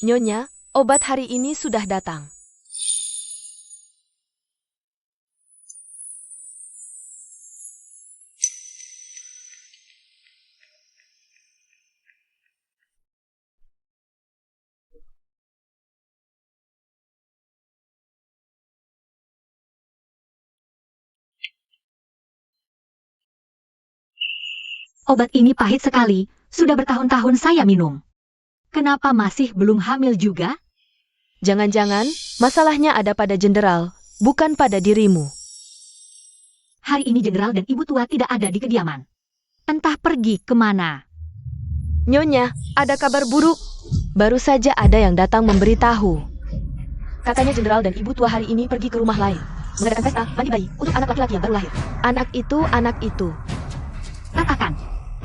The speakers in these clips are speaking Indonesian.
Nyonya, obat hari ini sudah datang. Obat ini pahit sekali, sudah bertahun-tahun saya minum. Kenapa masih belum hamil juga? Jangan-jangan, masalahnya ada pada jenderal, bukan pada dirimu. Hari ini jenderal dan ibu tua tidak ada di kediaman. Entah pergi kemana. Nyonya, ada kabar buruk. Baru saja ada yang datang memberitahu. Katanya jenderal dan ibu tua hari ini pergi ke rumah lain, mengadakan pesta mandi bayi untuk anak laki-laki yang baru lahir. Anak itu. Katakan,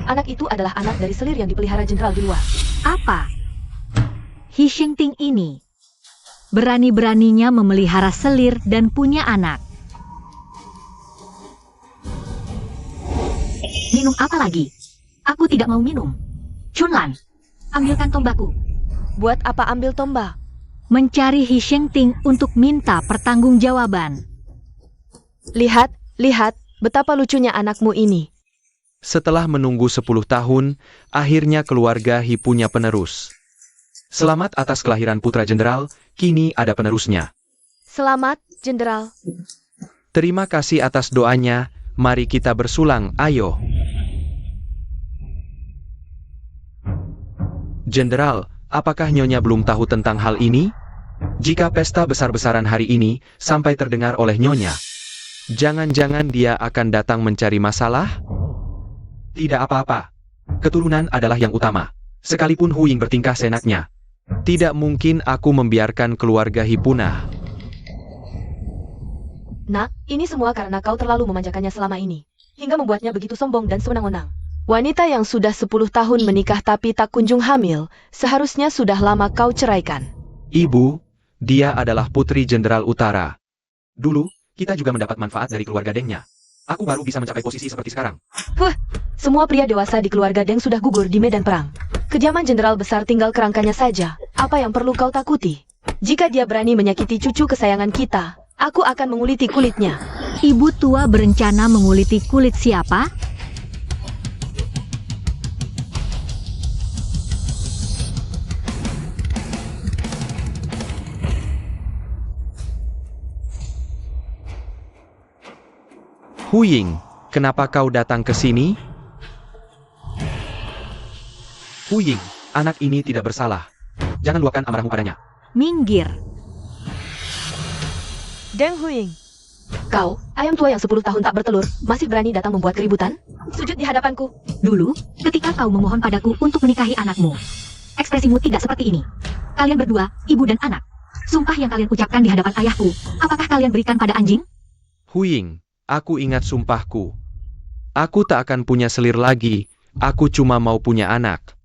Anak itu adalah anak dari selir yang dipelihara jenderal di luar. apa? Hi Xingting ini berani-beraninya memelihara selir dan punya anak. Minum apa lagi? Aku tidak mau minum. Chunlan, ambilkan tombakku. Buat apa ambil tombak? Mencari Hi Xingting untuk minta pertanggungjawaban. Lihat, betapa lucunya anakmu ini. Setelah menunggu 10 tahun, akhirnya keluarga Hi punya penerus. Selamat atas kelahiran putra jenderal, kini ada penerusnya. Selamat, jenderal. Terima kasih atas doanya, mari kita bersulang, ayo. Jenderal, apakah Nyonya belum tahu tentang hal ini? Jika pesta besar-besaran hari ini sampai terdengar oleh Nyonya, jangan-jangan dia akan datang mencari masalah? Tidak apa-apa. Keturunan adalah yang utama. Sekalipun Hu Ying bertingkah seenaknya, tidak mungkin aku membiarkan keluarga Hi punah. Nak, ini semua karena kau terlalu memanjakannya selama ini, hingga membuatnya begitu sombong dan sewenang-wenang. Wanita yang sudah 10 tahun menikah tapi tak kunjung hamil, seharusnya sudah lama kau ceraikan. Ibu, dia adalah putri jenderal utara. Dulu, kita juga mendapat manfaat dari keluarga Dengnya. Aku baru bisa mencapai posisi seperti sekarang. Semua pria dewasa di keluarga Deng sudah gugur di medan perang. Kediaman jenderal besar tinggal kerangkanya saja. Apa yang perlu kau takuti? Jika dia berani menyakiti cucu kesayangan kita, aku akan menguliti kulitnya. Ibu tua berencana menguliti kulit siapa? Hu Ying, kenapa kau datang ke sini? Hu Ying, anak ini tidak bersalah. Jangan luapkan amarahmu padanya. Minggir. Deng Huying. Kau, ayam tua yang 10 tahun tak bertelur, masih berani datang membuat keributan? Sujud di hadapanku. Dulu, ketika kau memohon padaku untuk menikahi anakmu, ekspresimu tidak seperti ini. Kalian berdua, ibu dan anak. Sumpah yang kalian ucapkan di hadapan ayahku, apakah kalian berikan pada anjing? Hu Ying, aku ingat sumpahku. Aku tak akan punya selir lagi, aku cuma mau punya anak.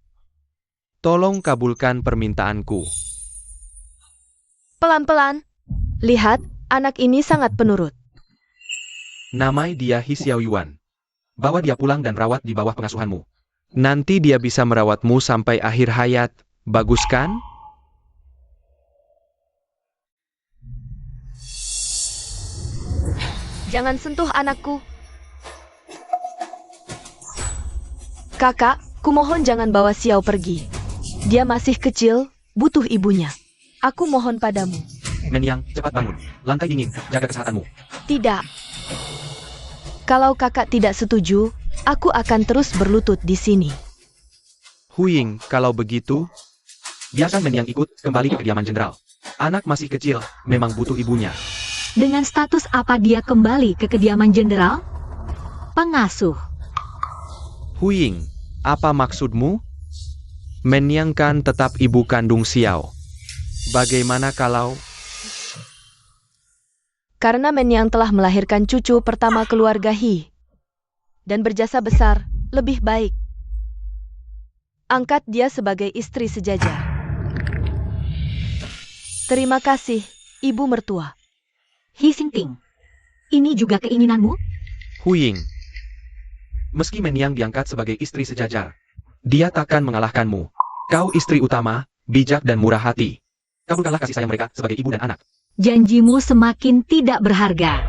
Tolong kabulkan permintaanku. Pelan-pelan. Lihat, anak ini sangat penurut. Namai dia Hi Xiao Yuan. Bawa dia pulang dan rawat di bawah pengasuhanmu. Nanti dia bisa merawatmu sampai akhir hayat, bagus kan? Jangan sentuh anakku. Kakak, kumohon jangan bawa Xiao pergi. Dia masih kecil, butuh ibunya. Aku mohon padamu. Menyang, cepat bangun. Lantai dingin, jaga kesehatanmu. Tidak. Kalau kakak tidak setuju, aku akan terus berlutut di sini. Hu Ying, kalau begitu, biarkan Menyang ikut kembali ke kediaman jenderal. Anak masih kecil, memang butuh ibunya. Dengan status apa dia kembali ke kediaman jenderal? Pengasuh. Hu Ying, apa maksudmu? Menyang kan tetap ibu kandung Xiao. Bagaimana kalau... Karena Menyang telah melahirkan cucu pertama keluarga Hi. Dan berjasa besar, lebih baik. Angkat dia sebagai istri sejajar. Terima kasih, ibu mertua. Hi Xingting, ini juga keinginanmu? Hu Ying, meski Menyang diangkat sebagai istri sejajar, dia takkan mengalahkanmu. Kau istri utama, bijak dan murah hati. Kabulkanlah kasih sayang mereka sebagai ibu dan anak. Janjimu semakin tidak berharga.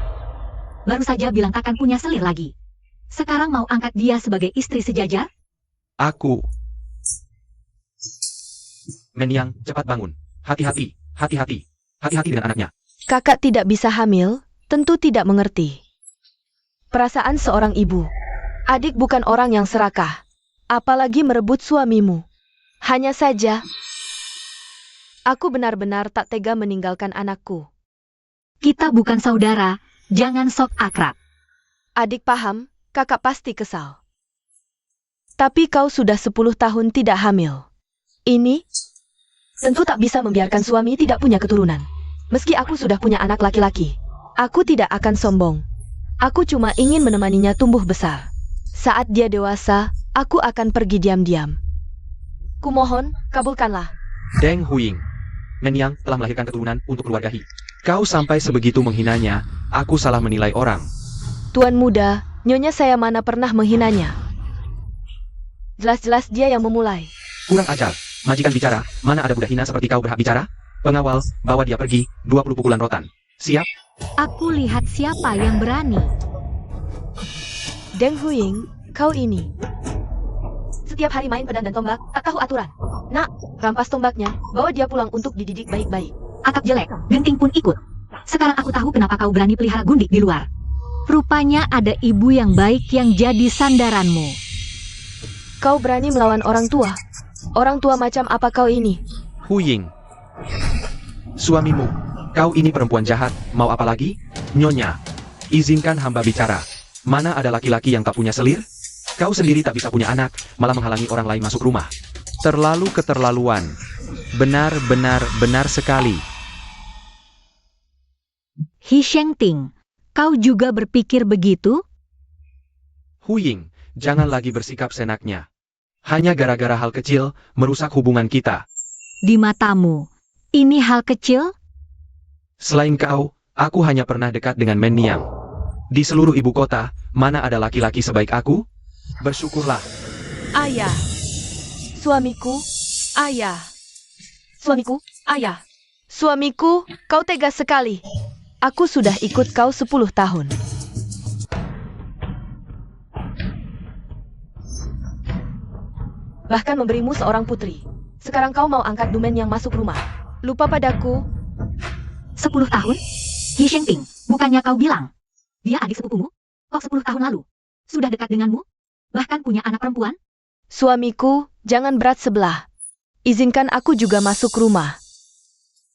Baru saja bilang takkan punya selir lagi. Sekarang mau angkat dia sebagai istri sejajar? Aku. Menyang, cepat bangun. Hati-hati, hati-hati. Hati-hati dengan anaknya. Kakak tidak bisa hamil, tentu tidak mengerti perasaan seorang ibu. Adik bukan orang yang serakah, apalagi merebut suamimu. Hanya saja, aku benar-benar tak tega meninggalkan anakku. Kita bukan saudara, jangan sok akrab. Adik paham, kakak pasti kesal. Tapi kau sudah 10 tahun tidak hamil. Ini tentu tak bisa membiarkan suami tidak punya keturunan. Meski aku sudah punya anak laki-laki, aku tidak akan sombong. Aku cuma ingin menemaninya tumbuh besar. Saat dia dewasa, aku akan pergi diam-diam. Kumohon, kabulkanlah. Deng Huying. Menyang telah melahirkan keturunan untuk keluarga Hi. Kau sampai sebegitu menghinanya, aku salah menilai orang. Tuan muda, nyonya saya mana pernah menghinanya. Jelas-jelas dia yang memulai. Kurang ajar. Majikan bicara, mana ada budak hina seperti kau berhak bicara? Pengawal, bawa dia pergi, 20 pukulan rotan. Siap? Aku lihat siapa yang berani. Deng Huying, kau ini. Setiap hari main pedang dan tombak, tak tahu aturan. Nak, rampas tombaknya, bawa dia pulang untuk dididik baik-baik. Akak jelek, genting pun ikut. Sekarang aku tahu kenapa kau berani pelihara gundik di luar. Rupanya ada ibu yang baik yang jadi sandaranmu. Kau berani melawan orang tua? Orang tua macam apa kau ini? Huying. Suamimu. Kau ini perempuan jahat, mau apa lagi? Nyonya. Izinkan hamba bicara. Mana ada laki-laki yang tak punya selir? Kau sendiri tak bisa punya anak, malah menghalangi orang lain masuk rumah. Terlalu keterlaluan. Benar sekali. Hi Shengting, kau juga berpikir begitu? Huying, jangan lagi bersikap senaknya. Hanya gara-gara hal kecil, merusak hubungan kita. Di matamu, ini hal kecil? Selain kau, aku hanya pernah dekat dengan Menyang. Di seluruh ibu kota, mana ada laki-laki sebaik aku? Bersyukurlah. Ayah. Suamiku, ayah. Suamiku, ayah. Suamiku, kau tegas sekali. Aku sudah ikut kau 10 tahun. Bahkan memberimu seorang putri. Sekarang kau mau angkat Dumen yang masuk rumah. Lupa padaku. 10 tahun? Hi Shengting, bukannya kau bilang dia adik sepupumu? Kok 10 tahun lalu? Sudah dekat denganmu? Bahkan punya anak perempuan? Suamiku, jangan berat sebelah. Izinkan aku juga masuk rumah.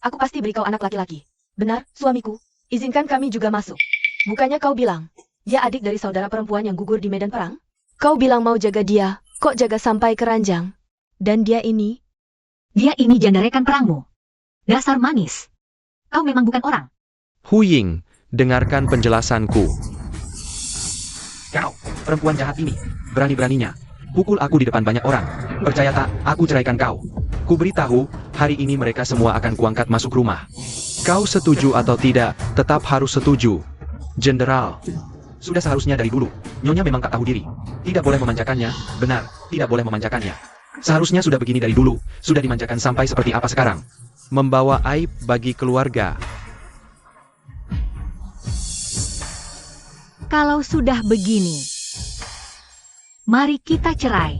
Aku pasti beri kau anak laki-laki. Benar, suamiku. Izinkan kami juga masuk. Bukannya kau bilang, dia adik dari saudara perempuan yang gugur di medan perang? Kau bilang mau jaga dia, kok jaga sampai ke ranjang? Dan dia ini? Dia ini janda rekan perangmu. Dasar manis. Kau memang bukan orang. Huying, dengarkan penjelasanku. Kau, perempuan jahat ini, berani-beraninya pukul aku di depan banyak orang. Percaya tak, aku ceraikan kau. Ku beritahu, hari ini mereka semua akan kuangkat masuk rumah. Kau setuju atau tidak, tetap harus setuju. Jenderal, sudah seharusnya dari dulu, Nyonya memang tak tahu diri. Tidak boleh memanjakannya, benar, tidak boleh memanjakannya. Seharusnya sudah begini dari dulu, sudah dimanjakan sampai seperti apa sekarang. Membawa aib bagi keluarga. Kalau sudah begini, mari kita cerai.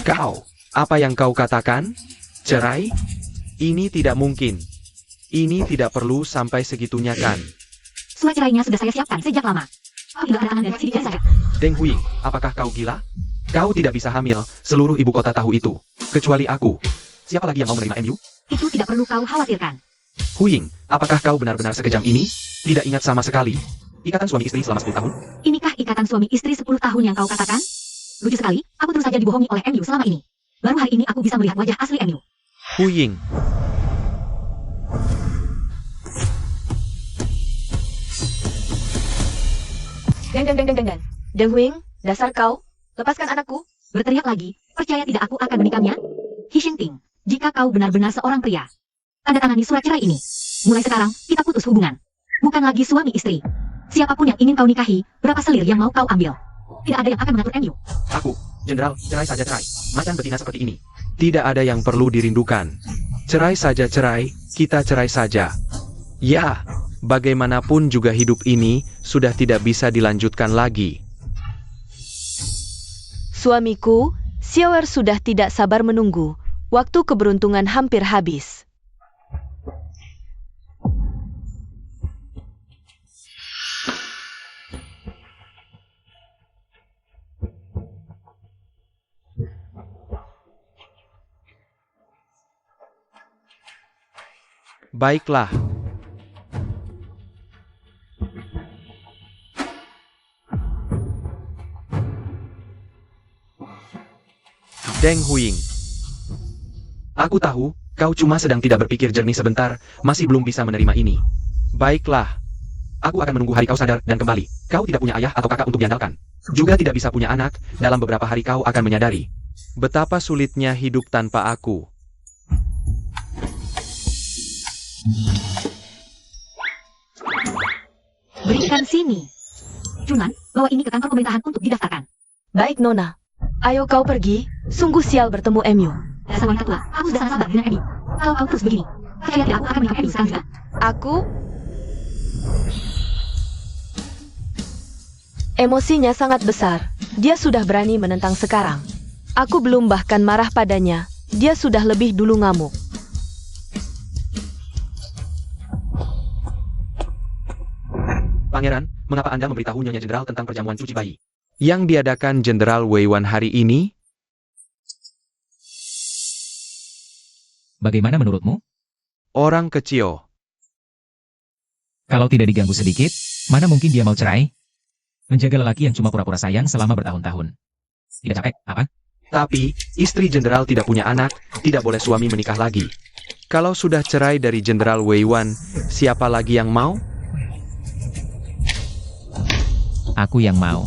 Kau, apa yang kau katakan? Cerai? Ini tidak mungkin. Ini tidak perlu sampai segitunya kan? Surat cerainya sudah saya siapkan sejak lama. Kau tinggal tanda tangan dan sidik jari saja. Deng Huying, apakah kau gila? Kau tidak bisa hamil, seluruh ibu kota tahu itu. Kecuali aku. Siapa lagi yang mau menerima MU? Itu tidak perlu kau khawatirkan. Huying, apakah kau benar-benar sekejam ini? Tidak ingat sama sekali. Ikatan suami istri selama 10 tahun? Inikah ikatan suami istri 10 tahun yang kau katakan? Lucu sekali, aku terus saja dibohongi oleh MU selama ini. Baru hari ini aku bisa melihat wajah asli MU. Huying. Deng. Deng Huying, dasar kau. Lepaskan anakku. Berteriak lagi, percaya tidak aku akan menikahnya? Hi Shengting, jika kau benar-benar seorang pria, tanda tangani surat cerai ini. Mulai sekarang, kita putus hubungan. Bukan lagi suami istri. Siapapun yang ingin kau nikahi, berapa selir yang mau kau ambil. Tidak ada yang akan mengatur MU. Aku, jenderal, cerai saja cerai. Macan betina seperti ini. Tidak ada yang perlu dirindukan. Cerai saja cerai, kita cerai saja. Ya, bagaimanapun juga hidup ini sudah tidak bisa dilanjutkan lagi. Suamiku, Xiaoer sudah tidak sabar menunggu. Waktu keberuntungan hampir habis. Baiklah. Deng Huiying. Aku tahu, kau cuma sedang tidak berpikir jernih sebentar, masih belum bisa menerima ini. Baiklah. Aku akan menunggu hari kau sadar dan kembali. Kau tidak punya ayah atau kakak untuk diandalkan. Juga tidak bisa punya anak, dalam beberapa hari kau akan menyadari betapa sulitnya hidup tanpa aku. Berikan sini. Cunan, bawa ini ke kantor pemerintahan untuk didaftarkan. Baik, Nona. Ayo kau pergi. Sungguh sial bertemu Emu. Dasar wanita tua, aku sudah sangat sabar dengan Emi. Kalau kau terus begini, percaya tidak aku akan menikah Emi sekarang juga. Aku... Emosinya sangat besar. Dia sudah berani menentang sekarang. Aku belum bahkan marah padanya. Dia sudah lebih dulu ngamuk. Pangeran, mengapa Anda memberitahu Nyonya Jenderal tentang perjamuan cuci bayi yang diadakan Jenderal Wei Wan hari ini? Bagaimana menurutmu? Orang kecil. Kalau tidak diganggu sedikit, mana mungkin dia mau cerai? Menjaga lelaki yang cuma pura-pura sayang selama bertahun-tahun. Tidak capek, apa? Tapi, istri jenderal tidak punya anak, tidak boleh suami menikah lagi. Kalau sudah cerai dari Jenderal Wei Wan, siapa lagi yang mau? Aku yang mau.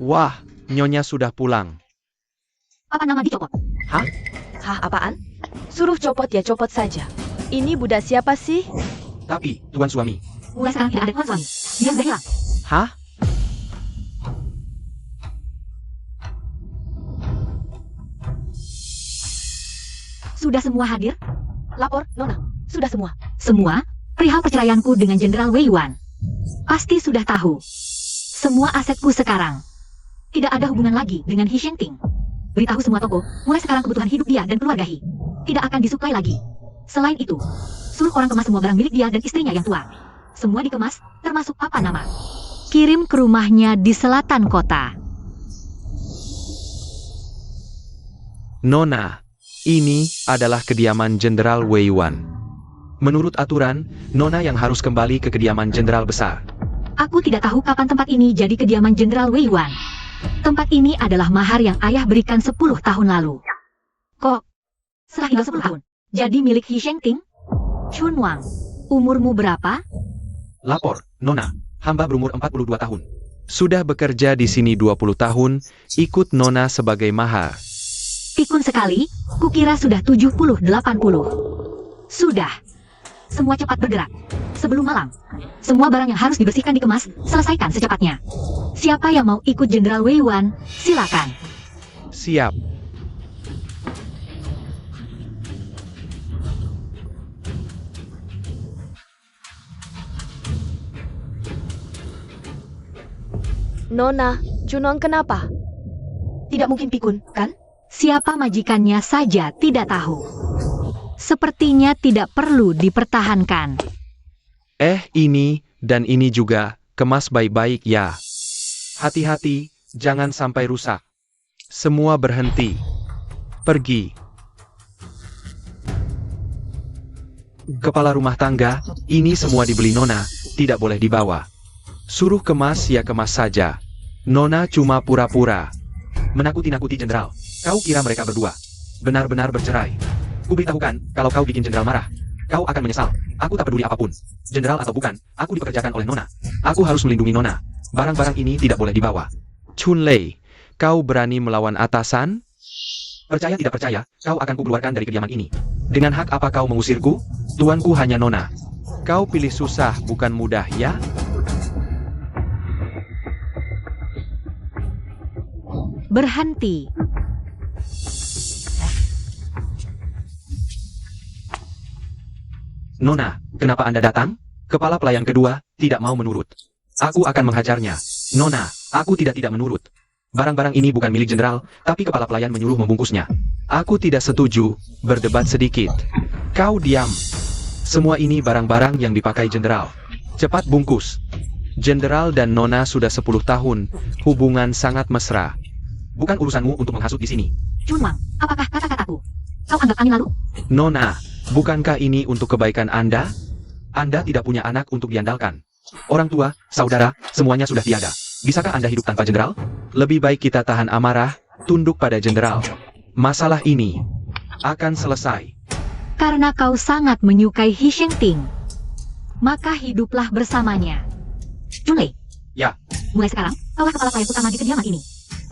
Wah, Nyonya sudah pulang. Apa nama dicopot? Hah? Hah, apaan? Suruh copot ya copot saja. Ini budak siapa sih? Tapi, Tuan Suami. Mulai sekarang tidak ada tuan suami. Dia sudah hilang. Hah? Sudah semua hadir? Lapor, Nona. Sudah semua. Semua? Perihal perceraianku dengan Jenderal Wei Wan. Pasti sudah tahu. Semua asetku sekarang tidak ada hubungan lagi dengan He Shengting. Beritahu semua toko, mulai sekarang kebutuhan hidup dia dan keluarga He tidak akan disuplai lagi. Selain itu, suruh orang kemas semua barang milik dia dan istrinya yang tua. Semua dikemas, termasuk papa nama. Kirim ke rumahnya di selatan kota. Nona, ini adalah kediaman Jenderal Wei Wan. Menurut aturan, Nona yang harus kembali ke kediaman Jenderal Besar. Aku tidak tahu kapan tempat ini jadi kediaman Jenderal Wei Wan. Tempat ini adalah mahar yang ayah berikan 10 tahun lalu. Kok? Setelah tinggal 10 tahun, jadi milik He Shengting? Chun Wang, umurmu berapa? Lapor, Nona. Hamba berumur 42 tahun. Sudah bekerja di sini 20 tahun, ikut Nona sebagai mahar. Pikun sekali, kukira sudah 70-80. Sudah. Semua cepat bergerak. Sebelum malam, semua barang yang harus dibersihkan dikemas, selesaikan secepatnya. Siapa yang mau ikut Jenderal Wei Wan, silakan. Siap. Nona, Junong kenapa? Tidak mungkin pikun, kan? Siapa majikannya saja tidak tahu. Sepertinya tidak perlu dipertahankan. Ini, dan ini juga, kemas baik-baik ya. Hati-hati, jangan sampai rusak. Semua berhenti. Pergi. Kepala rumah tangga, ini semua dibeli Nona, tidak boleh dibawa. Suruh kemas ya kemas saja. Nona cuma pura-pura. Menakuti-nakuti jenderal. Kau kira mereka berdua benar-benar bercerai? Kuberitahukan, kalau kau bikin jenderal marah, kau akan menyesal. Aku tak peduli apapun. Jenderal atau bukan, aku dipekerjakan oleh Nona. Aku harus melindungi Nona. Barang-barang ini tidak boleh dibawa. Chun Lei, kau berani melawan atasan? Percaya tidak percaya, kau akan kukeluarkan dari kediaman ini. Dengan hak apa kau mengusirku? Tuanku hanya Nona. Kau pilih susah, bukan mudah, ya? berhenti. Nona, kenapa Anda datang? Kepala pelayan kedua tidak mau menurut. Aku akan menghajarnya. Nona, aku tidak menurut. Barang-barang ini bukan milik jenderal, tapi kepala pelayan menyuruh membungkusnya. Aku tidak setuju, berdebat sedikit. Kau diam. Semua ini barang-barang yang dipakai jenderal. Cepat bungkus. Jenderal dan Nona sudah 10 tahun, hubungan sangat mesra. Bukan urusanmu untuk menghasut di sini. Chunwang, apakah kata-kataku? Kau anggap angin lalu? Nona, bukankah ini untuk kebaikan Anda? Anda tidak punya anak untuk diandalkan. Orang tua, saudara, semuanya sudah tiada. Bisakah Anda hidup tanpa jenderal? Lebih baik kita tahan amarah, tunduk pada jenderal. Masalah ini akan selesai. Karena kau sangat menyukai He Shengting, maka hiduplah bersamanya. Chunlei. Ya. Mulai sekarang, kaulah kepala pelayan utama di kediaman ini.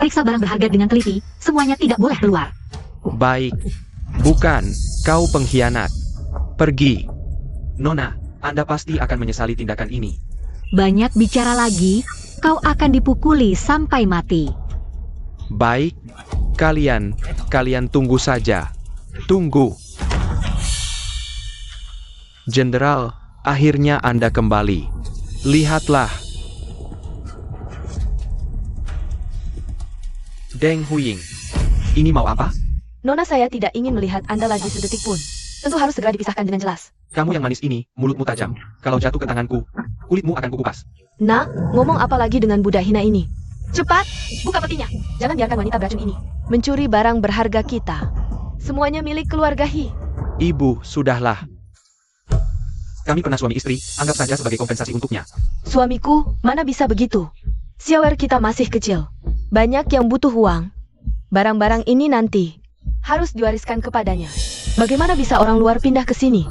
Periksa barang berharga dengan teliti, semuanya tidak boleh keluar. Baik. Bukan, kau pengkhianat. Pergi. Nona, Anda pasti akan menyesali tindakan ini. Banyak bicara lagi, kau akan dipukuli sampai mati. Baik. Kalian tunggu saja. Tunggu. Jenderal, akhirnya Anda kembali. Lihatlah. Deng Huying. Ini mau apa? Nona, saya tidak ingin melihat Anda lagi sedetik pun. Tentu harus segera dipisahkan dengan jelas. Kamu yang manis ini, mulutmu tajam. Kalau jatuh ke tanganku, kulitmu akan kukupas. Nak, ngomong apa lagi dengan budak hina ini? Cepat, buka petinya. Jangan biarkan wanita beracun ini mencuri barang berharga kita. Semuanya milik keluarga He. Ibu, sudahlah. Kami pernah suami istri, anggap saja sebagai kompensasi untuknya. Suamiku, mana bisa begitu? Xiaoer kita masih kecil. Banyak yang butuh uang. Barang-barang ini nanti harus diwariskan kepadanya. Bagaimana bisa orang luar pindah ke sini?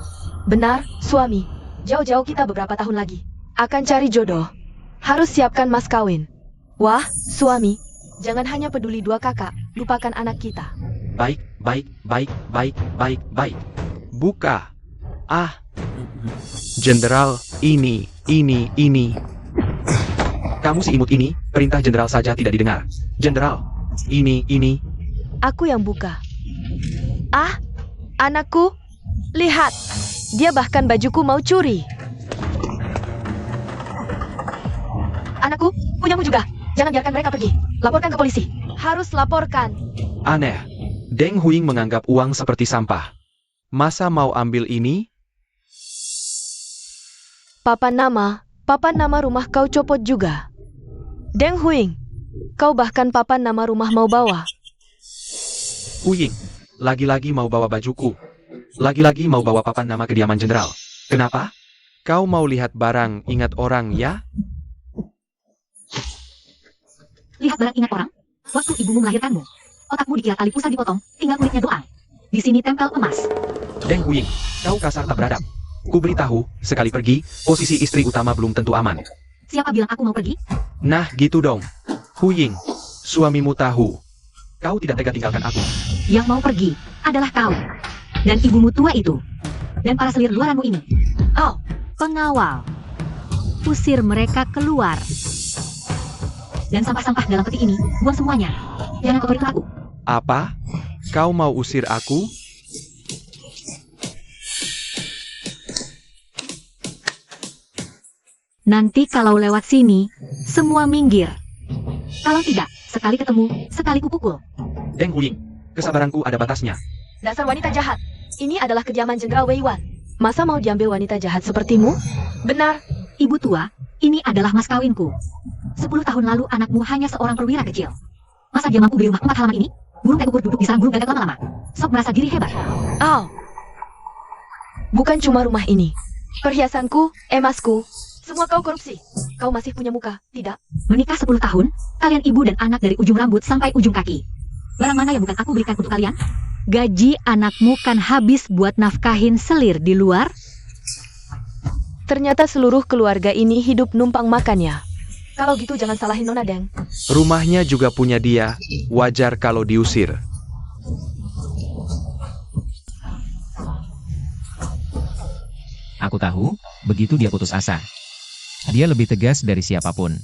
Benar, suami. Jauh-jauh kita beberapa tahun lagi akan cari jodoh. Harus siapkan mas kawin. Wah, suami, jangan hanya peduli dua kakak, lupakan anak kita. Baik. Buka. Ah. Jenderal, ini. Kamu si imut ini, perintah jenderal saja tidak didengar. Jenderal, ini. Aku yang buka. Ah, anakku, lihat. Dia bahkan bajuku mau curi. Anakku, punyamu juga. Jangan biarkan mereka pergi. Laporkan ke polisi. Harus laporkan. Aneh. Deng Huying menganggap uang seperti sampah. Masa mau ambil ini? Papan nama rumah kau copot juga. Deng Huying, kau bahkan papan nama rumah mau bawa. Huying, lagi-lagi mau bawa bajuku. Lagi-lagi mau bawa papan nama kediaman jenderal. Kenapa? Kau mau lihat barang, ingat orang, ya? Lihat barang ingat orang. Waktu ibumu melahirkanmu, otakmu dikira tali pusar dipotong, tinggal kulitnya doang. Di sini tempel emas. Deng Huying, kau kasar tak beradab. Ku beritahu, sekali pergi, posisi istri utama belum tentu aman. Siapa bilang aku mau pergi? Nah, gitu dong. Huying, suamimu tahu. Kau tidak tega tinggalkan aku. Yang mau pergi adalah kau. Dan ibumu tua itu. Dan para selir luaranmu ini. Oh, pengawal. Usir mereka keluar. Dan sampah-sampah dalam peti ini, buang semuanya. Jangan kotori aku. Apa? Kau mau usir aku? Nanti kalau lewat sini, semua minggir. Kalau tidak, sekali ketemu, sekali kupukul. Deng Huying, kesabaranku ada batasnya. Dasar wanita jahat. Ini adalah kediaman Jenderal Wei Wan. Masa mau diambil wanita jahat sepertimu? Benar. Ibu tua, ini adalah mas kawinku. 10 tahun lalu anakmu hanya seorang perwira kecil. Masa dia mampu beli rumah 4 halaman ini? Burung teh ukur duduk di sarang burung gagak lama-lama. Sok merasa diri hebat. Au. Bukan cuma rumah ini. Perhiasanku, emasku, semua kau korupsi. Kau masih punya muka, tidak? Menikah 10 tahun, kalian ibu dan anak dari ujung rambut sampai ujung kaki. Barang mana yang bukan aku berikan untuk kalian? Gaji anakmu kan habis buat nafkahin selir di luar? Ternyata seluruh keluarga ini hidup numpang makannya. Kalau gitu jangan salahin Nona Deng. Rumahnya juga punya dia, wajar kalau diusir. Aku tahu, begitu dia putus asa. Dia lebih tegas dari siapapun.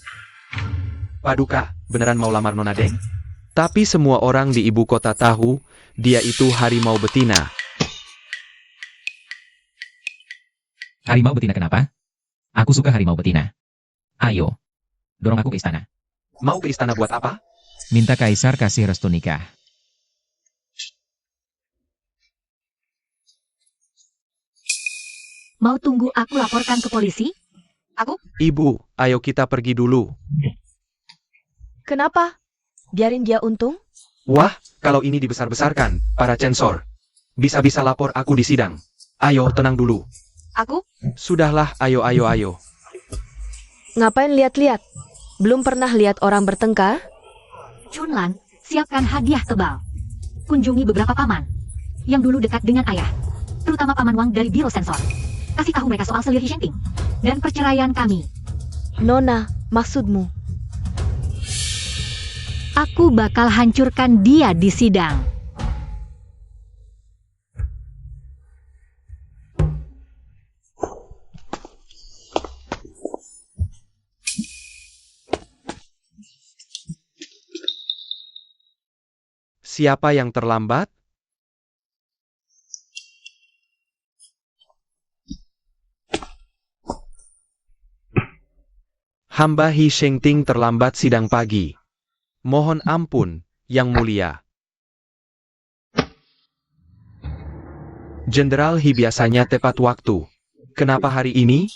Paduka, beneran mau lamar Nona Deng? Tapi semua orang di ibu kota tahu, dia itu harimau betina. Harimau betina kenapa? Aku suka harimau betina. Ayo, dorong aku ke istana. Mau ke istana buat apa? Minta kaisar kasih restu nikah. Mau tunggu aku laporkan ke polisi? Ibu, ayo kita pergi dulu. Kenapa? Biarin dia untung? Wah, kalau ini dibesar-besarkan, para censor. Bisa-bisa lapor aku di sidang. Ayo, tenang dulu. Aku? Sudahlah, ayo. Ngapain lihat-lihat? Belum pernah lihat orang bertengkar? Chunlan, siapkan hadiah tebal. Kunjungi beberapa paman yang dulu dekat dengan ayah, terutama paman Wang dari Biro Sensor. Kasih tahu mereka soal selir Hishengting dan perceraian kami. Nona, maksudmu? Aku bakal hancurkan dia di sidang. Siapa yang terlambat? Hamba Hishengting terlambat sidang pagi. Mohon ampun, Yang Mulia. Jenderal He biasanya tepat waktu. Kenapa hari ini?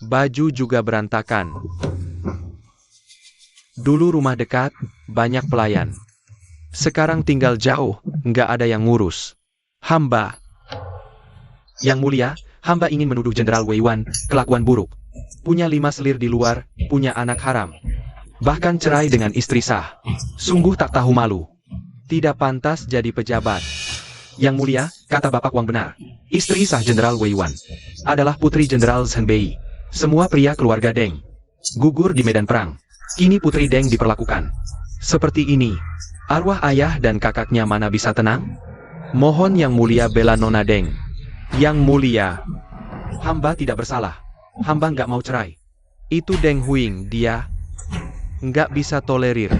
Baju juga berantakan. Dulu rumah dekat, banyak pelayan. Sekarang tinggal jauh, nggak ada yang ngurus. Hamba. Yang Mulia, hamba ingin menuduh Jenderal Wei Wan kelakuan buruk. Punya 5 selir di luar, punya anak haram. Bahkan cerai dengan istri sah. Sungguh tak tahu malu. Tidak pantas jadi pejabat. Yang Mulia, kata Bapak Wang benar. Istri sah Jenderal Wei Wan adalah putri Jenderal Zhen Bei. Semua pria keluarga Deng gugur di medan perang. Kini putri Deng diperlakukan seperti ini. Arwah ayah dan kakaknya mana bisa tenang? Mohon Yang Mulia bela Nona Deng. Yang Mulia, hamba tidak bersalah. Hamba nggak mau cerai. Itu Deng Huing, dia nggak bisa tolerir.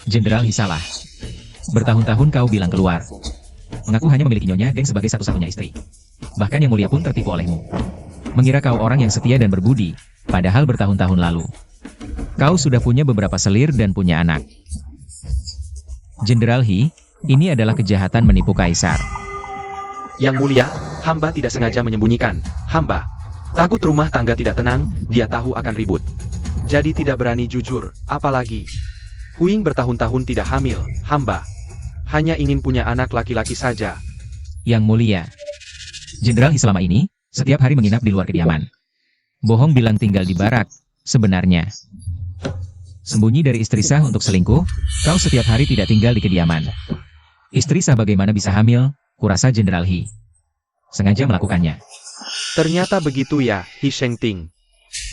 Jenderal He salah. Bertahun-tahun kau bilang keluar. Mengaku hanya memiliki Nyonya Deng sebagai satu-satunya istri. Bahkan Yang Mulia pun tertipu olehmu. Mengira kau orang yang setia dan berbudi, padahal bertahun-tahun lalu kau sudah punya beberapa selir dan punya anak. Jenderal He, ini adalah kejahatan menipu kaisar. Yang Mulia, hamba tidak sengaja menyembunyikan. Hamba takut rumah tangga tidak tenang, dia tahu akan ribut. Jadi tidak berani jujur, apalagi Huing bertahun-tahun tidak hamil. Hamba hanya ingin punya anak laki-laki saja. Yang Mulia, Jenderal He selama ini setiap hari menginap di luar kediaman. Bohong bilang tinggal di barak. Sebenarnya sembunyi dari istri sah untuk selingkuh. Kau setiap hari tidak tinggal di kediaman. Istri sah bagaimana bisa hamil? Kurasa Jenderal He sengaja melakukannya. Ternyata begitu ya, Hishengting.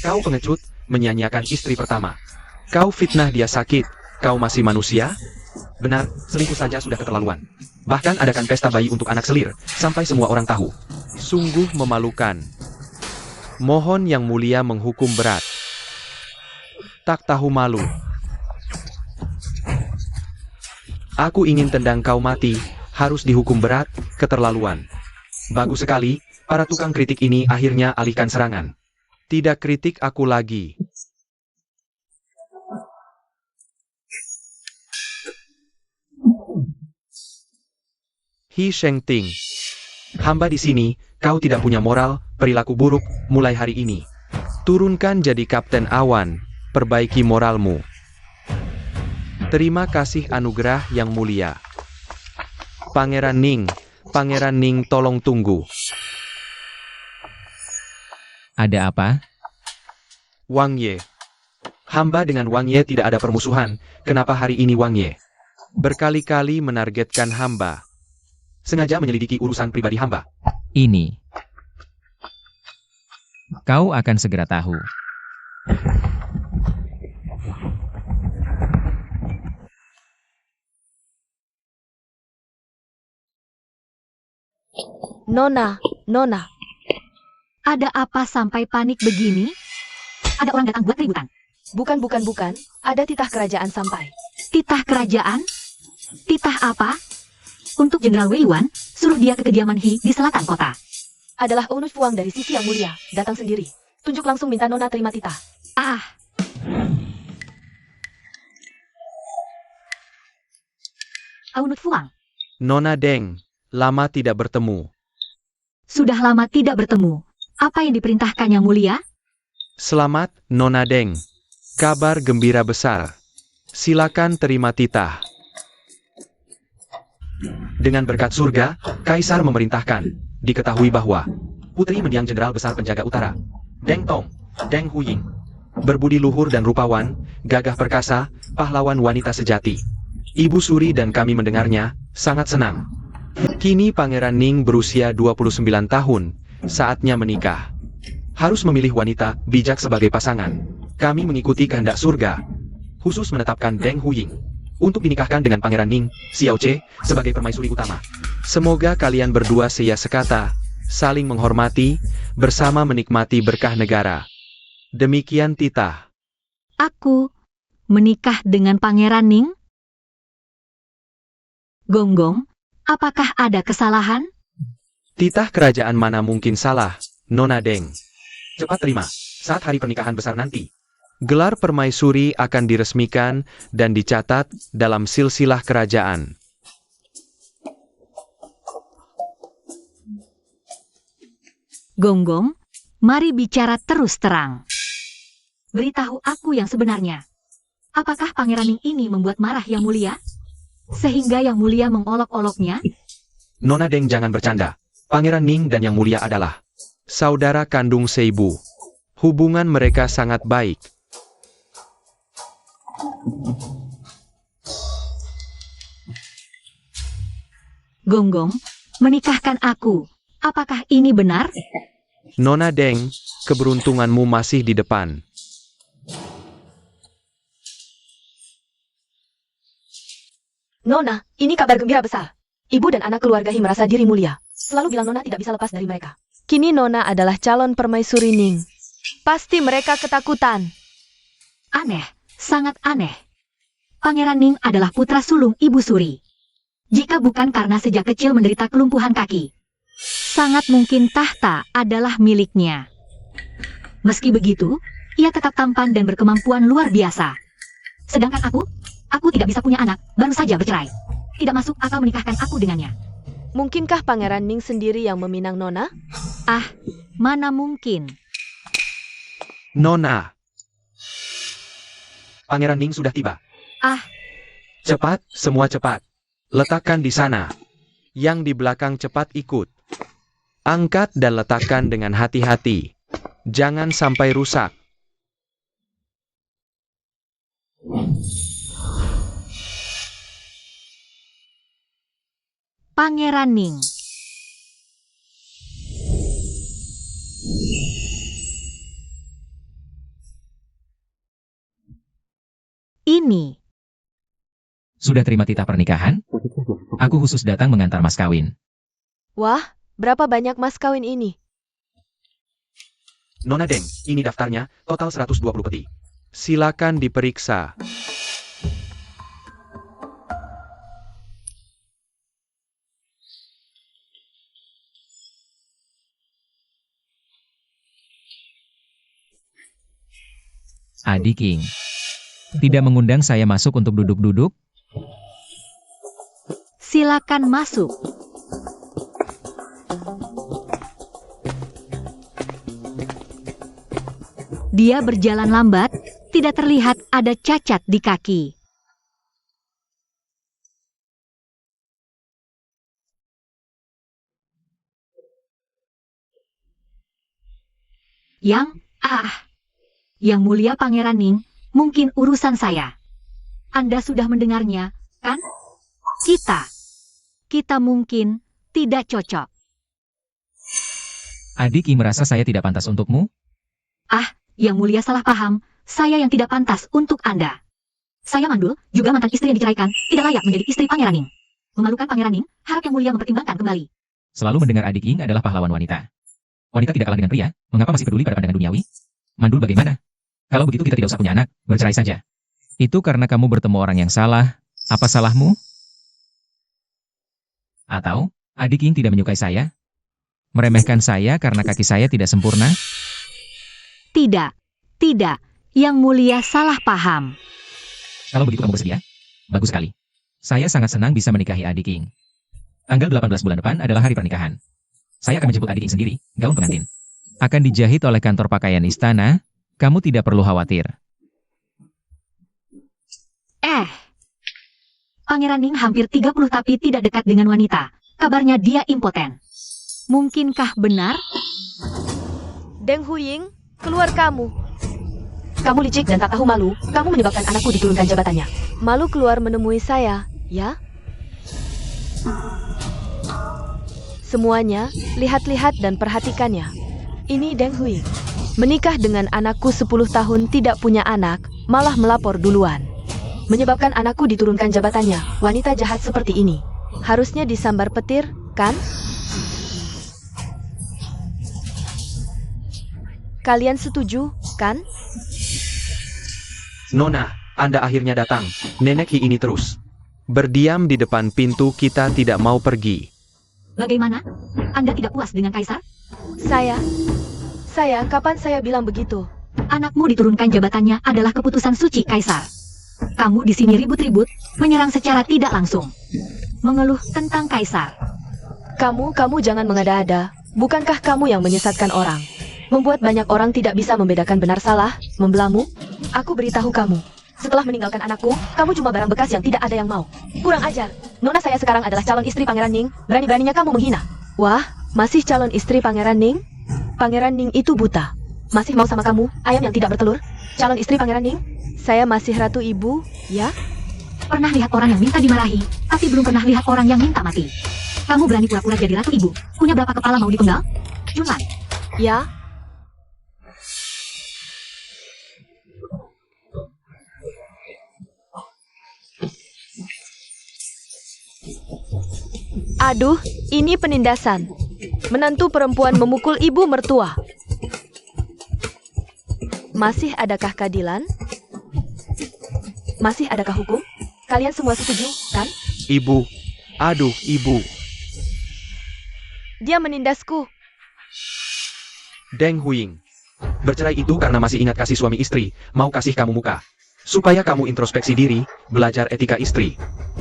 Kau pengecut, menyanyiakan istri pertama. Kau fitnah dia sakit. Kau masih manusia? Benar, selingkuh saja sudah keterlaluan. Bahkan adakan pesta bayi untuk anak selir, sampai semua orang tahu. Sungguh memalukan. Mohon Yang Mulia menghukum berat. Tak tahu malu. Aku ingin tendang kau mati, harus dihukum berat, keterlaluan. Bagus sekali, para tukang kritik ini akhirnya alihkan serangan. Tidak kritik aku lagi. Hishengting, hamba di sini, kau tidak punya moral, perilaku buruk, mulai hari ini. Turunkan jadi Kapten Awan, perbaiki moralmu. Terima kasih anugerah Yang Mulia. Pangeran Ning tolong tunggu. Ada apa? Wang Ye. Hamba dengan Wang Ye tidak ada permusuhan, kenapa hari ini Wang Ye berkali-kali menargetkan hamba? Sengaja menyelidiki urusan pribadi hamba. Ini. Kau akan segera tahu. Nona. Ada apa sampai panik begini? Ada orang datang buat keributan. Bukan, ada titah kerajaan sampai. Titah kerajaan? Titah apa? Untuk Jenderal Wei Yuan, suruh dia ke kediaman He di selatan kota. Adalah Onus Fuang dari sisi yang mulia, datang sendiri. Tunjuk langsung minta Nona terima titah. Ah, Aunut Fuang, Nona Deng, lama tidak bertemu. sudah lama tidak bertemu. Apa yang diperintahkan Yang Mulia? Selamat, Nona Deng. Kabar gembira besar. Silakan terima titah. Dengan berkat surga, Kaisar memerintahkan, diketahui bahwa Putri Mendiang Jenderal Besar Penjaga Utara, Deng Tong, Deng Huying, berbudi luhur dan rupawan, gagah perkasa, pahlawan wanita sejati. Ibu Suri dan kami mendengarnya, sangat senang. Kini Pangeran Ning berusia 29 tahun, saatnya menikah. Harus memilih wanita bijak sebagai pasangan. Kami mengikuti kehendak surga, khusus menetapkan Deng Huying untuk dinikahkan dengan Pangeran Ning, Xiao Che, sebagai permaisuri utama. Semoga kalian berdua seya sekata, saling menghormati, bersama menikmati berkah negara. Demikian titah. Aku menikah dengan Pangeran Ning? Gonggong, apakah ada kesalahan? Titah kerajaan mana mungkin salah, Nona Deng. Cepat terima, saat hari pernikahan besar nanti. Gelar permaisuri akan diresmikan dan dicatat dalam silsilah kerajaan. Gonggong, mari bicara terus terang. Beritahu aku yang sebenarnya. Apakah Pangeran Ning ini membuat marah Yang Mulia? Sehingga Yang Mulia mengolok-oloknya? Nona Deng jangan bercanda. Pangeran Ning dan Yang Mulia adalah saudara kandung seibu. Hubungan mereka sangat baik. Gonggong, menikahkan aku. Apakah ini benar? Nona Deng, keberuntunganmu masih di depan. Nona, ini kabar gembira besar. Ibu dan anak keluarga He merasa diri mulia. Selalu bilang Nona tidak bisa lepas dari mereka. Kini Nona adalah calon permaisuri Ning. Pasti mereka ketakutan. Aneh, sangat aneh. Pangeran Ning adalah putra sulung Ibu Suri. Jika bukan karena sejak kecil menderita kelumpuhan kaki, sangat mungkin tahta adalah miliknya. Meski begitu, ia tetap tampan dan berkemampuan luar biasa. Sedangkan aku tidak bisa punya anak, baru saja bercerai. Tidak masuk akal menikahkan aku dengannya. Mungkinkah Pangeran Ning sendiri yang meminang Nona? Ah, mana mungkin. Nona. Pangeran Ning sudah tiba. Ah. Cepat, semua cepat. Letakkan di sana. Yang di belakang cepat ikut. Angkat dan letakkan dengan hati-hati. Jangan sampai rusak. Pangeran Ning. Ini. Sudah terima titah pernikahan? Aku khusus datang mengantar mas kawin. Wah, berapa banyak mas kawin ini? Nona Deng, ini daftarnya, total 120 peti. Silakan diperiksa. Adi King. Tidak mengundang saya masuk untuk duduk-duduk? Silakan masuk. Dia berjalan lambat, tidak terlihat ada cacat di kaki. Yang Mulia Pangeran Ning, mungkin urusan saya. Anda sudah mendengarnya, kan? Kita mungkin tidak cocok. Adi King merasa saya tidak pantas untukmu? Yang Mulia salah paham, saya yang tidak pantas untuk Anda. Saya mandul, juga mantan istri yang diceraikan, tidak layak menjadi istri Pangeran Ning. Memalukan Pangeran Ning, harap Yang Mulia mempertimbangkan kembali. Selalu mendengar Adi King adalah pahlawan wanita. Wanita tidak kalah dengan pria, mengapa masih peduli pada pandangan duniawi? Mandul bagaimana? Kalau begitu kita tidak usah punya anak, bercerai saja. Itu karena kamu bertemu orang yang salah. Apa salahmu? Atau, adik Ying tidak menyukai saya? Meremehkan saya karena kaki saya tidak sempurna? Tidak, tidak. Yang mulia salah paham. Kalau begitu kamu bersedia? Bagus sekali. Saya sangat senang bisa menikahi adik Ying. Tanggal 18 bulan depan adalah hari pernikahan. Saya akan menjemput adik Ying sendiri, gaun pengantin. Akan dijahit oleh kantor pakaian istana, kamu tidak perlu khawatir. Pangeran Ning hampir 30 tapi tidak dekat dengan wanita. Kabarnya dia impoten. Mungkinkah benar? Deng Huying, keluar kamu. Kamu licik dan tak tahu malu, kamu menyebabkan anakku diturunkan jabatannya. Malu keluar menemui saya, ya? Semuanya, lihat-lihat dan perhatikannya. Ini Deng Huying. Menikah dengan anakku 10 tahun tidak punya anak, malah melapor duluan. Menyebabkan anakku diturunkan jabatannya, wanita jahat seperti ini. Harusnya disambar petir, kan? Kalian setuju, kan? Nona, Anda akhirnya datang. Nenek Hi ini terus berdiam di depan pintu, kita tidak mau pergi. Bagaimana? Anda tidak puas dengan Kaisar? Saya, kapan saya bilang begitu? Anakmu diturunkan jabatannya adalah keputusan suci Kaisar. Kamu di sini ribut-ribut, menyerang secara tidak langsung. Mengeluh tentang Kaisar. Kamu jangan mengada-ada. Bukankah kamu yang menyesatkan orang? Membuat banyak orang tidak bisa membedakan benar salah, membelamu? Aku beritahu kamu. Setelah meninggalkan anakku, kamu cuma barang bekas yang tidak ada yang mau. Kurang ajar. Nona saya sekarang adalah calon istri Pangeran Ning. Berani-beraninya kamu menghina. Wah, masih calon istri Pangeran Ning? Pangeran Ning itu buta. Masih mau sama kamu, ayam yang tidak bertelur? Calon istri Pangeran Ning? Saya masih ratu ibu, ya? Pernah lihat orang yang minta dimarahi, tapi belum pernah lihat orang yang minta mati. Kamu berani pura-pura jadi ratu ibu? Punya berapa kepala mau dipenggal? Junlan. Ya? Aduh, ini penindasan. Menantu perempuan memukul ibu mertua. Masih adakah keadilan? Masih adakah hukum? Kalian semua setuju, kan? Ibu, aduh ibu. Dia menindasku. Deng Huying. Bercerai itu karena masih ingat kasih suami istri, mau kasih kamu muka. Supaya kamu introspeksi diri, belajar etika istri.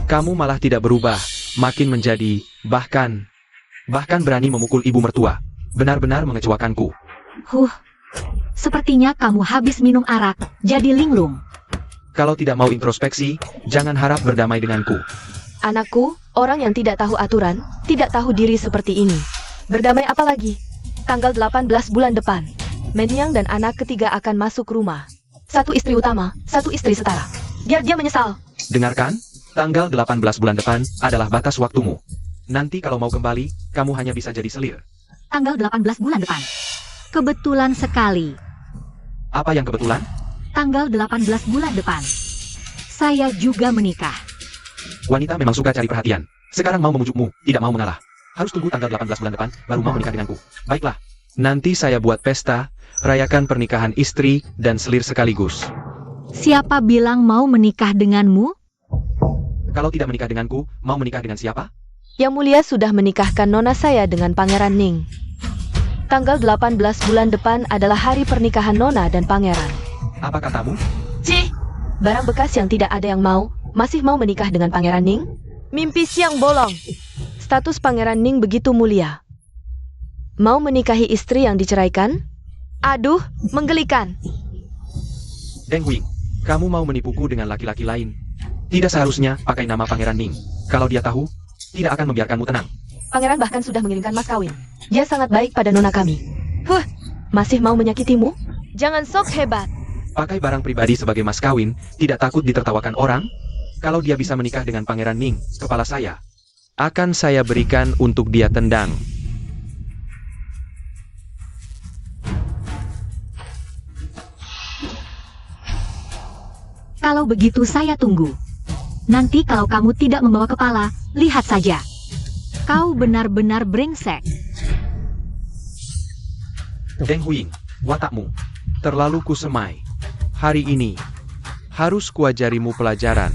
Kamu malah tidak berubah, makin menjadi, bahkan berani memukul ibu mertua. Benar-benar mengecewakanku. Sepertinya kamu habis minum arak, jadi linglung. Kalau tidak mau introspeksi, jangan harap berdamai denganku. Anakku, orang yang tidak tahu aturan, tidak tahu diri seperti ini. Berdamai apa lagi? Tanggal 18 bulan depan, Menyang dan anak ketiga akan masuk rumah. Satu istri utama, satu istri setara. Biar dia menyesal. Dengarkan, tanggal 18 bulan depan adalah batas waktumu. Nanti kalau mau kembali, kamu hanya bisa jadi selir. Tanggal 18 bulan depan. Kebetulan sekali. Apa yang kebetulan? Tanggal 18 bulan depan. Saya juga menikah. Wanita memang suka cari perhatian. Sekarang mau memujukmu, tidak mau mengalah. Harus tunggu tanggal 18 bulan depan, baru mau menikah denganku. Baiklah. Nanti saya buat pesta, rayakan pernikahan istri dan selir sekaligus. Siapa bilang mau menikah denganmu? Kalau tidak menikah denganku, mau menikah dengan siapa? Yang mulia sudah menikahkan nona saya dengan Pangeran Ning. Tanggal 18 bulan depan adalah hari pernikahan nona dan pangeran. Apa katamu? Cih, barang bekas yang tidak ada yang mau, masih mau menikah dengan Pangeran Ning? Mimpi siang bolong. Status Pangeran Ning begitu mulia. Mau menikahi istri yang diceraikan? Aduh, menggelikan. Deng Huying, kamu mau menipuku dengan laki-laki lain. Tidak seharusnya pakai nama Pangeran Ning. Kalau dia tahu, tidak akan membiarkanmu tenang. Pangeran bahkan sudah mengirimkan mas kawin. Dia sangat baik pada nona kami. Masih mau menyakitimu? Jangan sok hebat. Pakai barang pribadi sebagai mas kawin, tidak takut ditertawakan orang? Kalau dia bisa menikah dengan Pangeran Ning, kepala saya akan saya berikan untuk dia tendang. Kalau begitu saya tunggu. Nanti kalau kamu tidak membawa kepala, lihat saja. Kau benar-benar brengsek. Deng Huying, watakmu terlalu kusemai. Hari ini, harus kuajarimu pelajaran.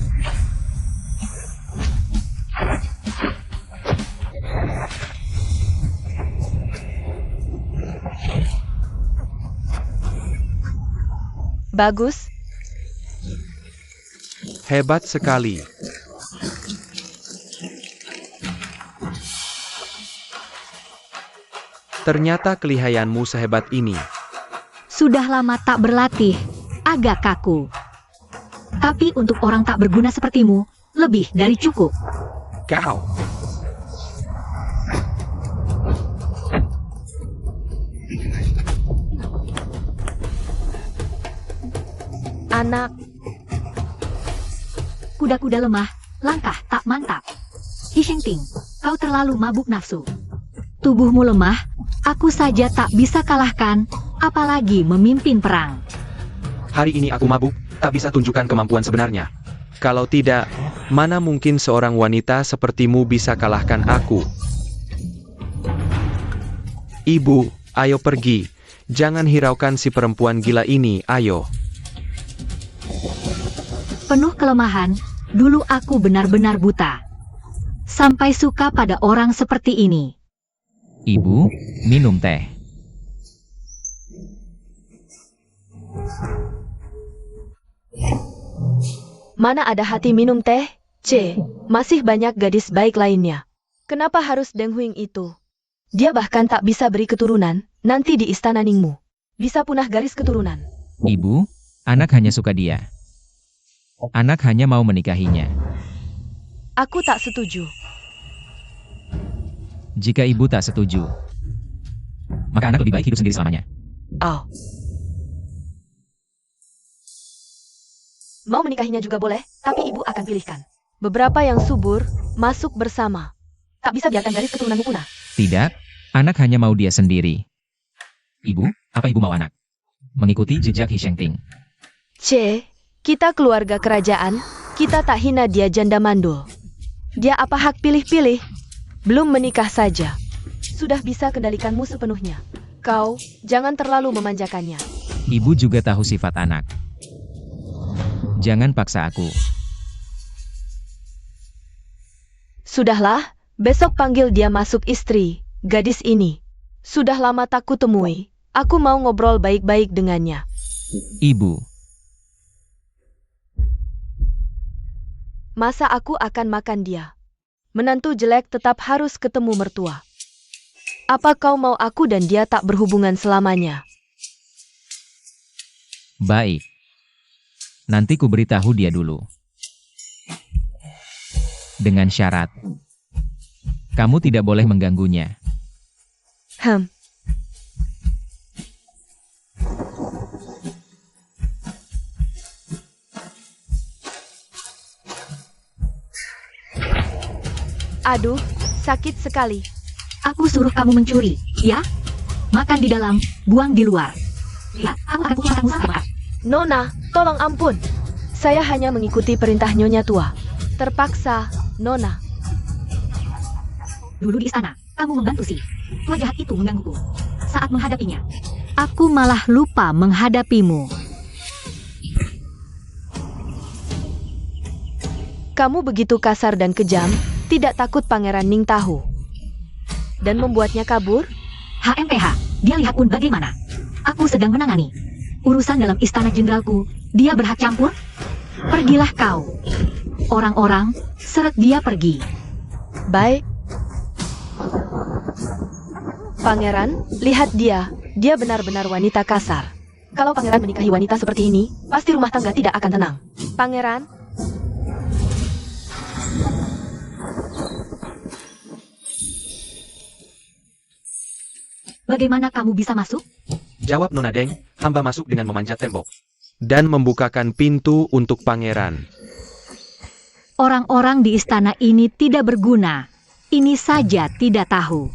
Bagus. Hebat sekali. Ternyata kelihayanmu sehebat ini. Sudah lama tak berlatih, agak kaku. Tapi untuk orang tak berguna sepertimu, lebih dari cukup. Kau. Anak, Kuda-kuda lemah, langkah tak mantap. Hishengting, kau terlalu mabuk nafsu. Tubuhmu lemah, aku saja tak bisa kalahkan, apalagi memimpin perang. Hari ini aku mabuk, tak bisa tunjukkan kemampuan sebenarnya. Kalau tidak, mana mungkin seorang wanita sepertimu bisa kalahkan aku. Ibu, ayo pergi. Jangan hiraukan si perempuan gila ini, ayo. Penuh kelemahan, dulu aku benar-benar buta. Sampai suka pada orang seperti ini. Ibu, minum teh. mana ada hati minum teh? C. Masih banyak gadis baik lainnya. Kenapa harus Deng Huing itu? Dia bahkan tak bisa beri keturunan, nanti di istana Ningmu. Bisa punah garis keturunan. Ibu, anak hanya suka dia. Anak hanya mau menikahinya. Aku tak setuju. Jika ibu tak setuju, maka anak lebih baik hidup sendiri selamanya. Oh. Mau menikahinya juga boleh, tapi ibu akan pilihkan. Beberapa yang subur, masuk bersama. Tak bisa biarkan garis keturunanmu punah. Tidak, anak hanya mau dia sendiri. Ibu, apa ibu mau anak? Mengikuti jejak Hishengting. C. Kita keluarga kerajaan, kita tak hina dia janda mandul. Dia apa hak pilih-pilih? Belum menikah saja. Sudah bisa kendalikanmu sepenuhnya. Kau, jangan terlalu memanjakannya. Ibu juga tahu sifat anak. Jangan paksa aku. Sudahlah, besok panggil dia masuk istri, gadis ini. Sudah lama tak kutemui, aku mau ngobrol baik-baik dengannya. Ibu, Masa aku akan makan dia? Menantu jelek tetap harus ketemu mertua. Apa kau mau aku dan dia tak berhubungan selamanya? baik. Nanti ku beritahu dia dulu. Dengan syarat, kamu tidak boleh mengganggunya. Aduh, sakit sekali. Aku suruh kamu mencuri, ya? Makan di dalam, buang di luar. Lihat, aku akan pukul kamu sama. Nona, tolong ampun. Saya hanya mengikuti perintah Nyonya tua. Terpaksa, Nona. Dulu di istana, kamu membantu si tua jahat itu menggangguku. Saat menghadapinya, aku malah lupa menghadapimu. Kamu begitu kasar dan kejam, tidak takut Pangeran Ning tahu. Dan membuatnya kabur? HMPH, dia lihat pun bagaimana. Aku sedang menangani urusan dalam istana jenderalku. Dia berhak campur? Pergilah kau. Orang-orang, seret dia pergi. Baik. Pangeran, lihat dia. Dia benar-benar wanita kasar. Kalau pangeran menikahi wanita seperti ini, pasti rumah tangga tidak akan tenang. Pangeran? Bagaimana kamu bisa masuk? Jawab Nona Deng, hamba masuk dengan memanjat tembok. Dan membukakan pintu untuk pangeran. Orang-orang di istana ini tidak berguna. Ini saja tidak tahu.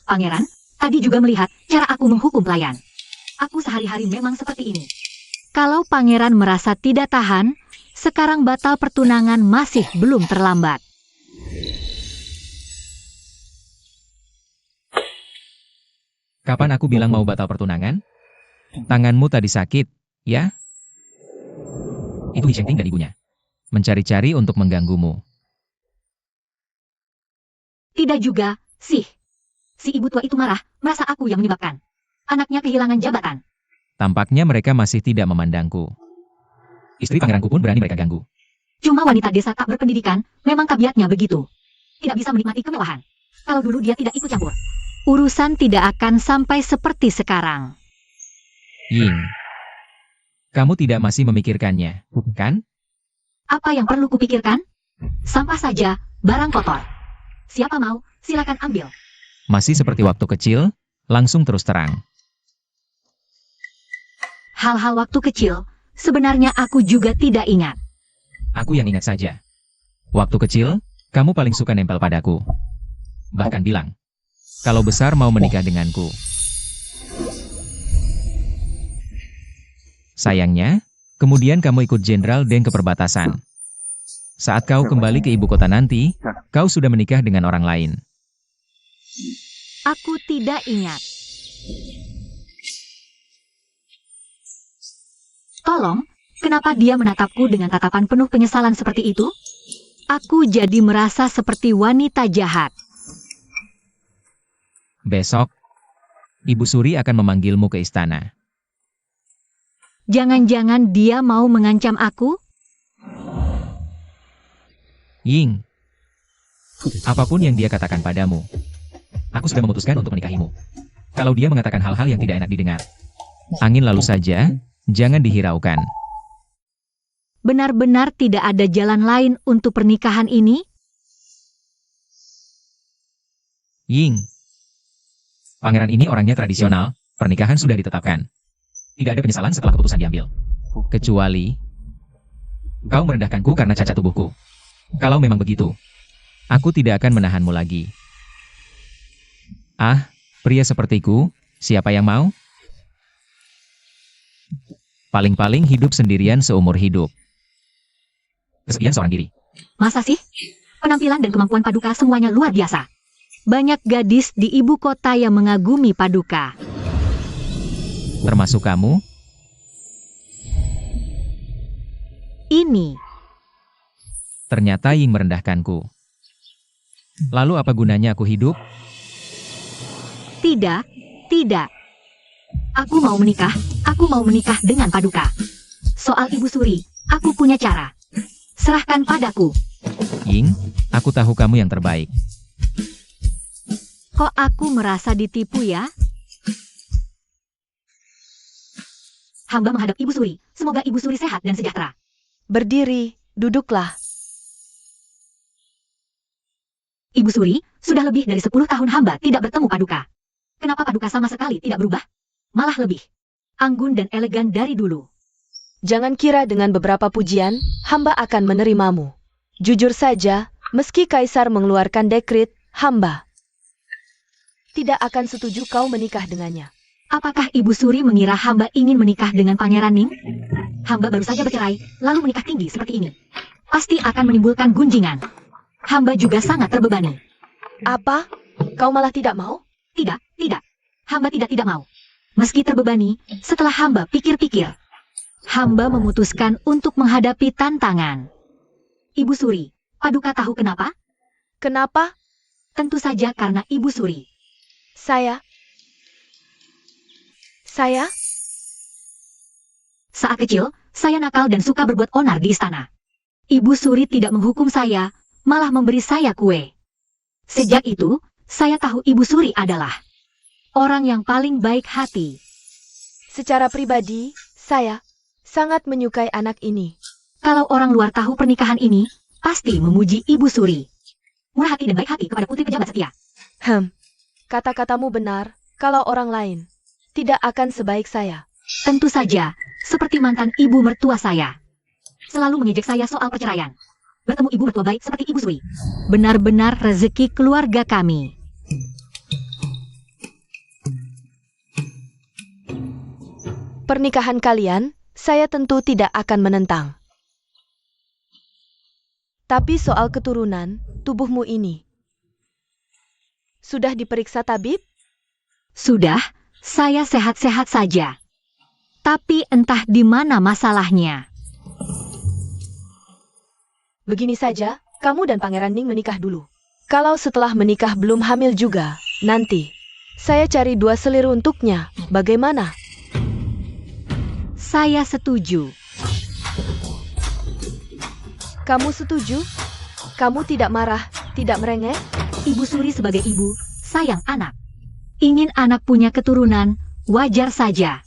Pangeran, tadi juga melihat cara aku menghukum pelayan. Aku sehari-hari memang seperti ini. Kalau pangeran merasa tidak tahan, sekarang batal pertunangan masih belum terlambat. Kapan aku bilang mau batal pertunangan? Tanganmu tadi sakit, ya? Itu Hi Shengting dan ibunya. Mencari-cari untuk mengganggumu. Tidak juga, sih. Si ibu tua itu marah, merasa aku yang menyebabkan anaknya kehilangan jabatan. Tampaknya mereka masih tidak memandangku. Istri pangeranku pun berani mereka ganggu. Cuma wanita desa tak berpendidikan, memang tabiatnya begitu. Tidak bisa menikmati kemewahan. Kalau dulu dia tidak ikut campur, urusan tidak akan sampai seperti sekarang. Ying. Kamu tidak masih memikirkannya, kan? Apa yang perlu kupikirkan? Sampah saja, barang kotor. Siapa mau, silakan ambil. Masih seperti waktu kecil, langsung terus terang. Hal-hal waktu kecil, sebenarnya aku juga tidak ingat. Aku yang ingat saja. Waktu kecil, kamu paling suka nempel padaku. Bahkan bilang, kalau besar mau menikah denganku. Sayangnya, kemudian kamu ikut Jenderal Deng ke perbatasan. Saat kau kembali ke ibu kota nanti, kau sudah menikah dengan orang lain. Aku tidak ingat. Tolong, kenapa dia menatapku dengan tatapan penuh penyesalan seperti itu? Aku jadi merasa seperti wanita jahat. Besok, Ibu Suri akan memanggilmu ke istana. Jangan-jangan dia mau mengancam aku? Ying, apapun yang dia katakan padamu, aku sudah memutuskan untuk menikahimu. Kalau dia mengatakan hal-hal yang tidak enak didengar, angin lalu saja, jangan dihiraukan. Benar-benar tidak ada jalan lain untuk pernikahan ini? Ying, pangeran ini orangnya tradisional, pernikahan sudah ditetapkan. Tidak ada penyesalan setelah keputusan diambil. Kecuali, kau merendahkanku karena cacat tubuhku. Kalau memang begitu, aku tidak akan menahanmu lagi. Ah, pria sepertiku, siapa yang mau? Paling-paling hidup sendirian seumur hidup. Kesepian seorang diri. Masa sih? Penampilan dan kemampuan Paduka semuanya luar biasa. Banyak gadis di ibu kota yang mengagumi Paduka. Termasuk kamu? Ini, Ternyata Ying merendahkanku. Lalu apa gunanya aku hidup? tidak. Aku mau menikah dengan Paduka. Soal Ibu Suri, aku punya cara. Serahkan padaku. Ying, aku tahu kamu yang terbaik. Kok aku merasa ditipu ya? Hamba menghadap Ibu Suri. Semoga Ibu Suri sehat dan sejahtera. Berdiri, duduklah. Ibu Suri, sudah lebih dari 10 tahun hamba tidak bertemu Paduka. Kenapa Paduka sama sekali tidak berubah? Malah lebih anggun dan elegan dari dulu. Jangan kira dengan beberapa pujian, hamba akan menerimamu. Jujur saja, meski Kaisar mengeluarkan dekret, hamba tidak akan setuju kau menikah dengannya. Apakah Ibu Suri mengira hamba ingin menikah dengan Pangeran Ning? Hamba baru saja bercerai, lalu menikah tinggi seperti ini. Pasti akan menimbulkan gunjingan. Hamba juga sangat terbebani. Apa? Kau malah tidak mau? Tidak. Hamba tidak mau. Meski terbebani, setelah hamba pikir-pikir, hamba memutuskan untuk menghadapi tantangan. Ibu Suri, Paduka tahu kenapa? Kenapa? Tentu saja karena Ibu Suri. Saya? Saat kecil, saya nakal dan suka berbuat onar di istana. Ibu Suri tidak menghukum saya, malah memberi saya kue. Sejak itu, saya tahu Ibu Suri adalah orang yang paling baik hati. Secara pribadi, saya sangat menyukai anak ini. Kalau orang luar tahu pernikahan ini, pasti memuji Ibu Suri. Murah hati dan baik hati kepada putri pejabat setia. Kata-katamu benar, kalau orang lain tidak akan sebaik saya. Tentu saja, seperti mantan ibu mertua saya. Selalu mengejek saya soal perceraian. Bertemu ibu mertua baik seperti Ibu Suri. Benar-benar rezeki keluarga kami. Pernikahan kalian, saya tentu tidak akan menentang. Tapi soal keturunan, tubuhmu ini sudah diperiksa tabib? Sudah, saya sehat-sehat saja. Tapi entah di mana masalahnya. Begini saja, kamu dan Pangeran Ning menikah dulu. Kalau setelah menikah belum hamil juga, nanti saya cari 2 selir untuknya. Bagaimana? Saya setuju. Kamu setuju? Kamu tidak marah, tidak merengek? Ibu Suri sebagai ibu, sayang anak. Ingin anak punya keturunan, wajar saja.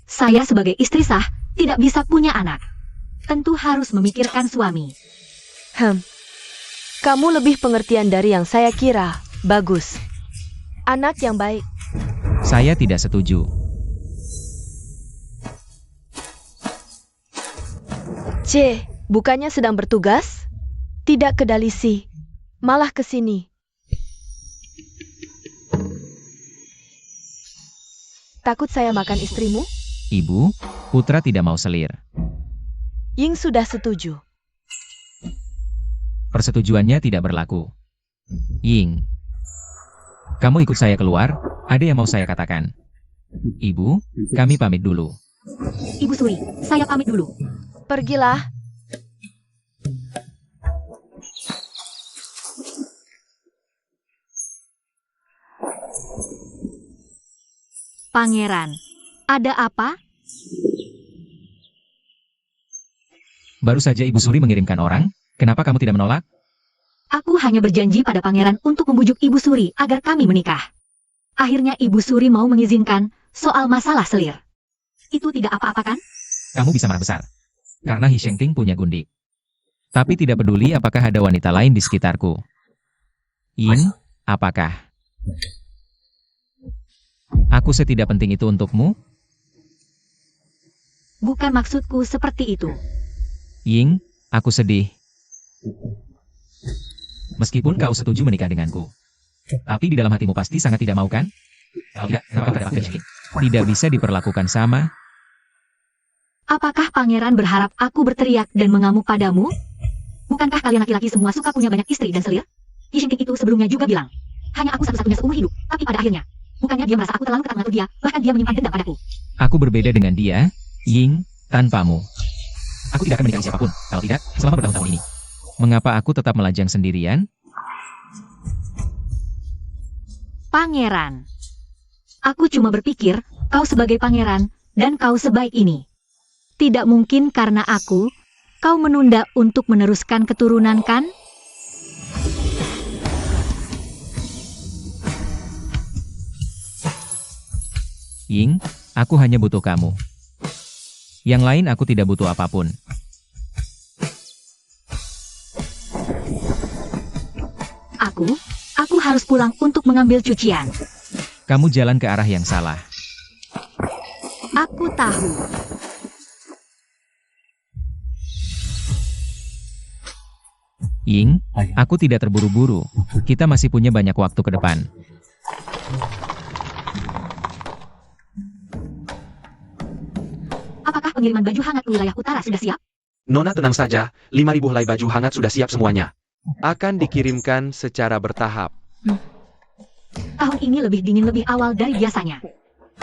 Saya sebagai istri sah, tidak bisa punya anak. Tentu harus memikirkan suami. Kamu lebih pengertian dari yang saya kira. Bagus. Anak yang baik. Saya tidak setuju. Bukannya sedang bertugas? Tidak ke Dalisi, malah ke sini. Takut saya makan istrimu? Ibu, putra tidak mau selir. Ying sudah setuju. Persetujuannya tidak berlaku. Ying, kamu ikut saya keluar, ada yang mau saya katakan. Ibu, kami pamit dulu. Ibu Suri, saya pamit dulu. Pergilah. Pangeran, ada apa? Baru saja Ibu Suri mengirimkan orang, kenapa kamu tidak menolak? Aku hanya berjanji pada pangeran untuk membujuk Ibu Suri agar kami menikah. Akhirnya Ibu Suri mau mengizinkan soal masalah selir. Itu tidak apa-apa kan? Kamu bisa marah besar. Karena Hi Sheng Ting punya gundik. Tapi tidak peduli apakah ada wanita lain di sekitarku. Ying, apakah aku setidak penting itu untukmu? Bukan maksudku seperti itu. Ying, aku sedih. Meskipun kau setuju menikah denganku. Tapi di dalam hatimu pasti sangat tidak mau kan? Tidak bisa diperlakukan sama. Apakah pangeran berharap aku berteriak dan mengamuk padamu? Bukankah kalian laki-laki semua suka punya banyak istri dan selir? Hi Sheng Ting itu sebelumnya juga bilang, hanya aku satu-satunya seumur hidup, tapi pada akhirnya, bukannya dia merasa aku terlalu ketat mengatur dia, bahkan dia menyimpan dendam padaku. Aku berbeda dengan dia, Ying, tanpamu. Aku tidak akan menikahi siapapun, kalau tidak, selama bertahun-tahun ini. Mengapa aku tetap melajang sendirian? Pangeran. Aku cuma berpikir, kau sebagai pangeran, dan kau sebaik ini. Tidak mungkin karena aku, kau menunda untuk meneruskan keturunan kan? Ying, aku hanya butuh kamu. Yang lain aku tidak butuh apapun. Aku harus pulang untuk mengambil cucian. Kamu jalan ke arah yang salah. Aku tahu. Ying, aku tidak terburu-buru. Kita masih punya banyak waktu ke depan. Apakah pengiriman baju hangat ke wilayah utara sudah siap? Nona tenang saja, 5.000 helai baju hangat sudah siap semuanya. Akan dikirimkan secara bertahap. Tahun ini lebih dingin lebih awal dari biasanya.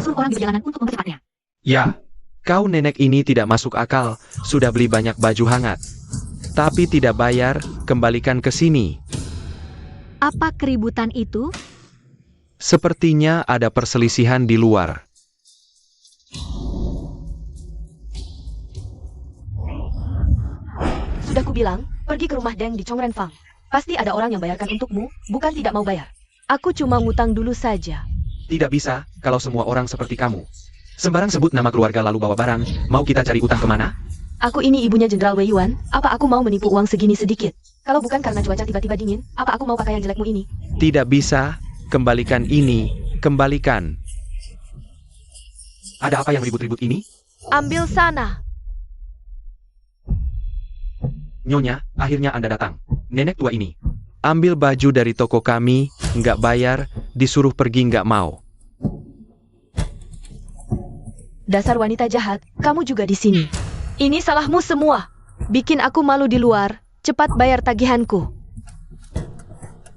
Suruh orang di perjalanan untuk mempercepatnya. Ya, kau nenek ini tidak masuk akal, sudah beli banyak baju hangat. Tapi tidak bayar, kembalikan ke sini. Apa keributan itu? Sepertinya ada perselisihan di luar. Sudah kubilang, pergi ke rumah Deng di Chongrenfang. Pasti ada orang yang bayarkan untukmu, bukan tidak mau bayar. Aku cuma ngutang dulu saja. Tidak bisa, kalau semua orang seperti kamu. Sembarang sebut nama keluarga lalu bawa barang, mau kita cari utang kemana? Aku ini ibunya Jenderal Wei Yuan, apa aku mau menipu uang segini sedikit? Kalau bukan karena cuaca tiba-tiba dingin, apa aku mau pakai yang jelekmu ini? Tidak bisa, kembalikan ini, kembalikan. Ada apa yang ribut-ribut ini? Ambil sana. Nyonya, akhirnya Anda datang. Nenek tua ini. Ambil baju dari toko kami, nggak bayar, disuruh pergi nggak mau. Dasar wanita jahat, kamu juga di sini. Ini salahmu semua. Bikin aku malu di luar. Cepat bayar tagihanku.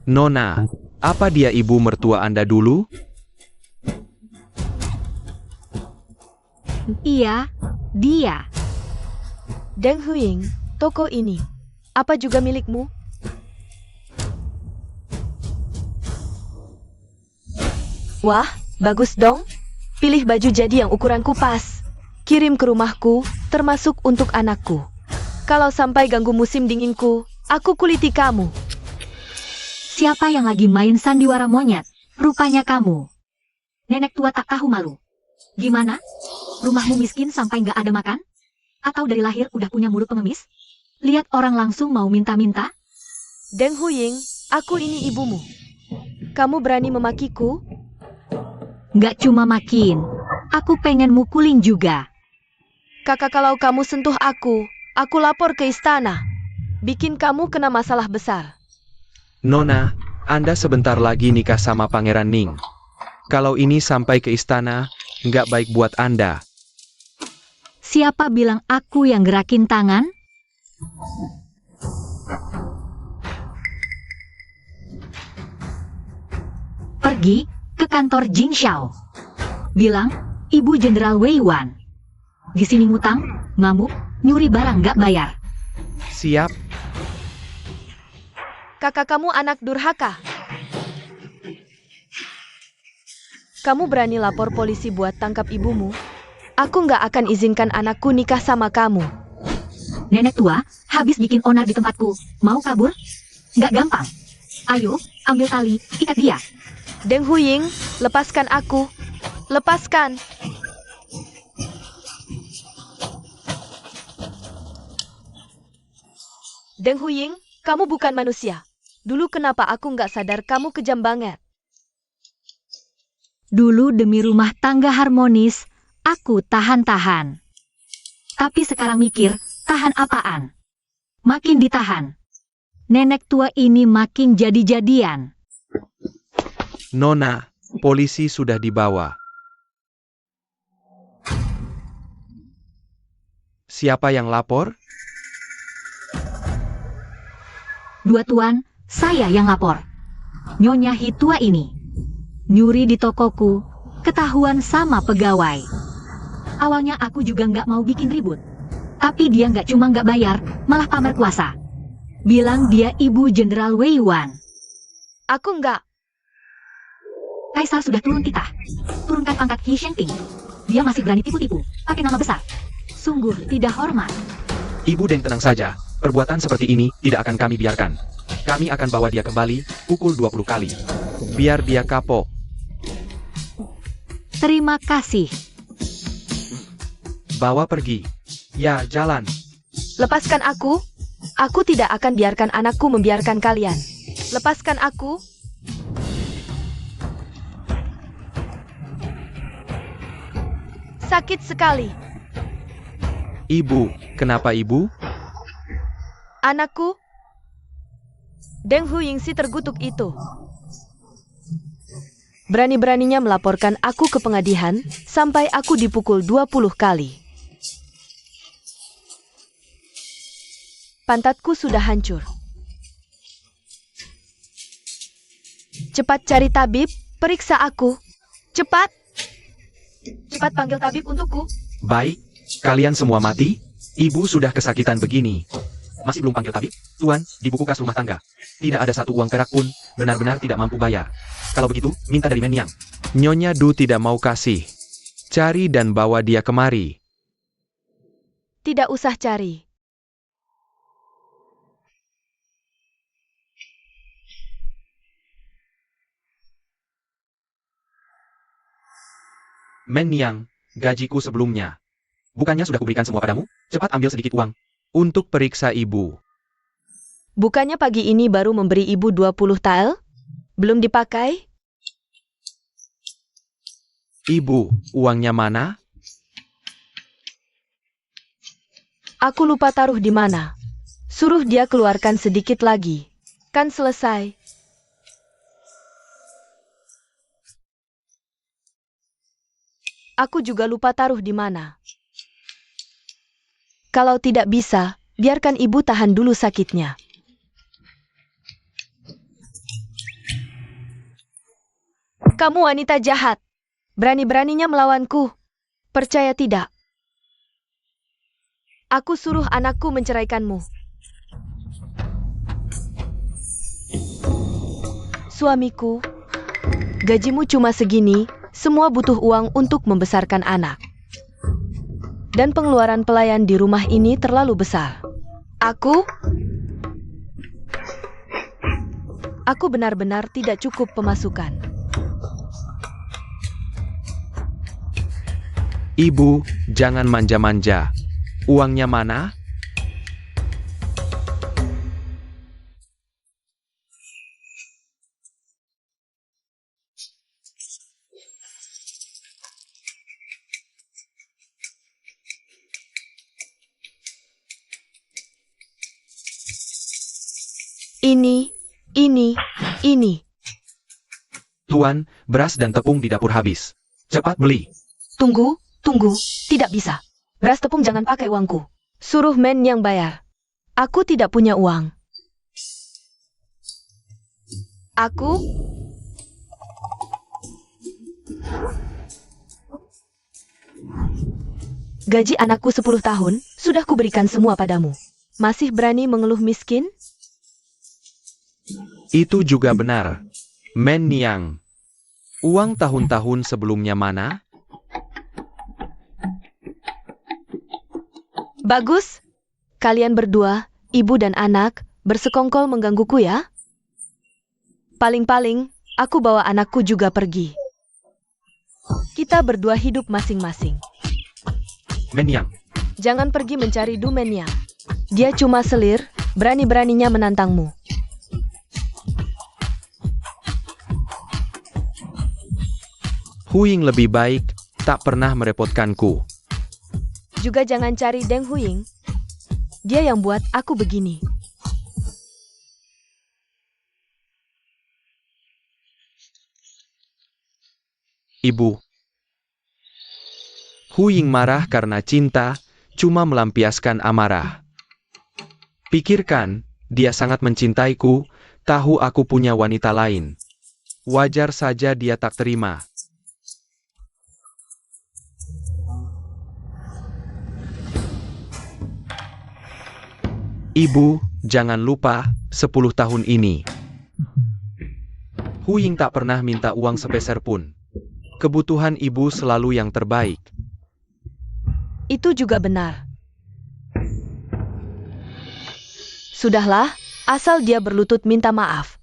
Nona, apa dia ibu mertua Anda dulu? Iya, dia. Deng Huying, toko ini, apa juga milikmu? Wah, bagus dong. Pilih baju jadi yang ukuranku pas. Kirim ke rumahku, termasuk untuk anakku. Kalau sampai ganggu musim dinginku, aku kuliti kamu. Siapa yang lagi main sandiwara monyet? Rupanya kamu. Nenek tua tak tahu malu. Gimana? Rumahmu miskin sampai nggak ada makan? Atau dari lahir udah punya mulut pengemis? Lihat orang langsung mau minta-minta? Deng Huying, aku ini ibumu. Kamu berani memakiku? Nggak cuma makin. Aku pengen mukulin juga. Kakak, kalau kamu sentuh aku lapor ke istana. Bikin kamu kena masalah besar. Nona, Anda sebentar lagi nikah sama Pangeran Ning. Kalau ini sampai ke istana, nggak baik buat Anda. Siapa bilang aku yang gerakin tangan? Pergi ke kantor Jing Xiao. Bilang, Ibu Jenderal Wei Wan. Di sini ngutang, ngamuk, nyuri barang nggak bayar. Siap, Kakak kamu anak durhaka. Kamu berani lapor polisi buat tangkap ibumu? Aku nggak akan izinkan anakku nikah sama kamu. Nenek tua, habis bikin onar di tempatku. Mau kabur? Nggak gampang. Ayo, ambil tali, ikat dia. Deng Huying, lepaskan aku. Lepaskan. Deng Huying, kamu bukan manusia. Dulu kenapa aku nggak sadar kamu kejam banget? Dulu demi rumah tangga harmonis, aku tahan-tahan. Tapi sekarang mikir, tahan apaan? Makin ditahan. Nenek tua ini makin jadi-jadian. Nona, polisi sudah dibawa. Siapa yang lapor? Dua tuan, saya yang lapor. Nyonya Hitua ini nyuri di tokoku, ketahuan sama pegawai. Awalnya aku juga nggak mau bikin ribut. Tapi dia nggak cuma nggak bayar, malah pamer kuasa. Bilang dia Ibu Jenderal Wei Wan. Aku nggak. Kaisar sudah turun titah. Turunkan pangkat Qi Shengting. Dia masih berani tipu-tipu, pakai nama besar. Sungguh tidak hormat. Ibu Deng, tenang saja. Perbuatan seperti ini tidak akan kami biarkan. Kami akan bawa dia kembali, pukul 20 kali. Biar dia kapok. Terima kasih. Bawa pergi. Ya, jalan. Lepaskan aku. Aku tidak akan biarkan anakku membiarkan kalian. Lepaskan aku. Sakit sekali. Ibu, kenapa ibu? Anakku. Deng Huying si tergutuk itu. Berani-beraninya melaporkan aku ke pengadilan sampai aku dipukul 20 kali. Pantatku sudah hancur. Cepat cari tabib, periksa aku. Cepat. Cepat panggil tabib untukku. Baik, kalian semua mati? Ibu sudah kesakitan begini. Masih belum panggil tabib? Tuan, di buku kas rumah tangga. Tidak ada satu uang perak pun, benar-benar tidak mampu bayar. Kalau begitu, minta dari Menyang. Nyonya Du tidak mau kasih. Cari dan bawa dia kemari. Tidak usah cari. Menyang, gajiku sebelumnya. Bukannya sudah kuberikan semua padamu? Cepat ambil sedikit uang. Untuk periksa ibu. Bukannya pagi ini baru memberi ibu 20 tael? Belum dipakai? Ibu, uangnya mana? Aku lupa taruh di mana. Suruh dia keluarkan sedikit lagi. Kan selesai. Aku juga lupa taruh di mana. Kalau tidak bisa, biarkan ibu tahan dulu sakitnya. Kamu wanita jahat. Berani-beraninya melawanku. Percaya tidak, Aku suruh anakku menceraikanmu. Suamiku, gajimu cuma segini, semua butuh uang untuk membesarkan anak. Dan pengeluaran pelayan di rumah ini terlalu besar. Aku benar-benar tidak cukup pemasukan. Ibu, jangan manja-manja. Uangnya mana? Ini. Tuan, beras dan tepung di dapur habis. Cepat beli. Tunggu. Tidak bisa. Beras tepung jangan pakai uangku. Suruh men yang bayar. Aku tidak punya uang. Gaji anakku 10 tahun, sudah kuberikan semua padamu. Masih berani mengeluh miskin? Itu juga benar. Men Niang. Uang tahun-tahun sebelumnya mana? Bagus. Kalian berdua, ibu dan anak, bersekongkol menggangguku ya. Paling-paling, aku bawa anakku juga pergi. Kita berdua hidup masing-masing. Men Niang. Jangan pergi mencari Du Men Yang. Dia cuma selir, berani-beraninya menantangmu. Huying lebih baik, tak pernah merepotkanku. Juga jangan cari Deng Huying. Dia yang buat aku begini. Ibu. Huying marah karena cinta, cuma melampiaskan amarah. Pikirkan, dia sangat mencintaiku, tahu aku punya wanita lain. Wajar saja dia tak terima. Ibu, jangan lupa, 10 tahun ini. Huying tak pernah minta uang sepeser pun. Kebutuhan ibu selalu yang terbaik. Itu juga benar. Sudahlah, asal dia berlutut minta maaf.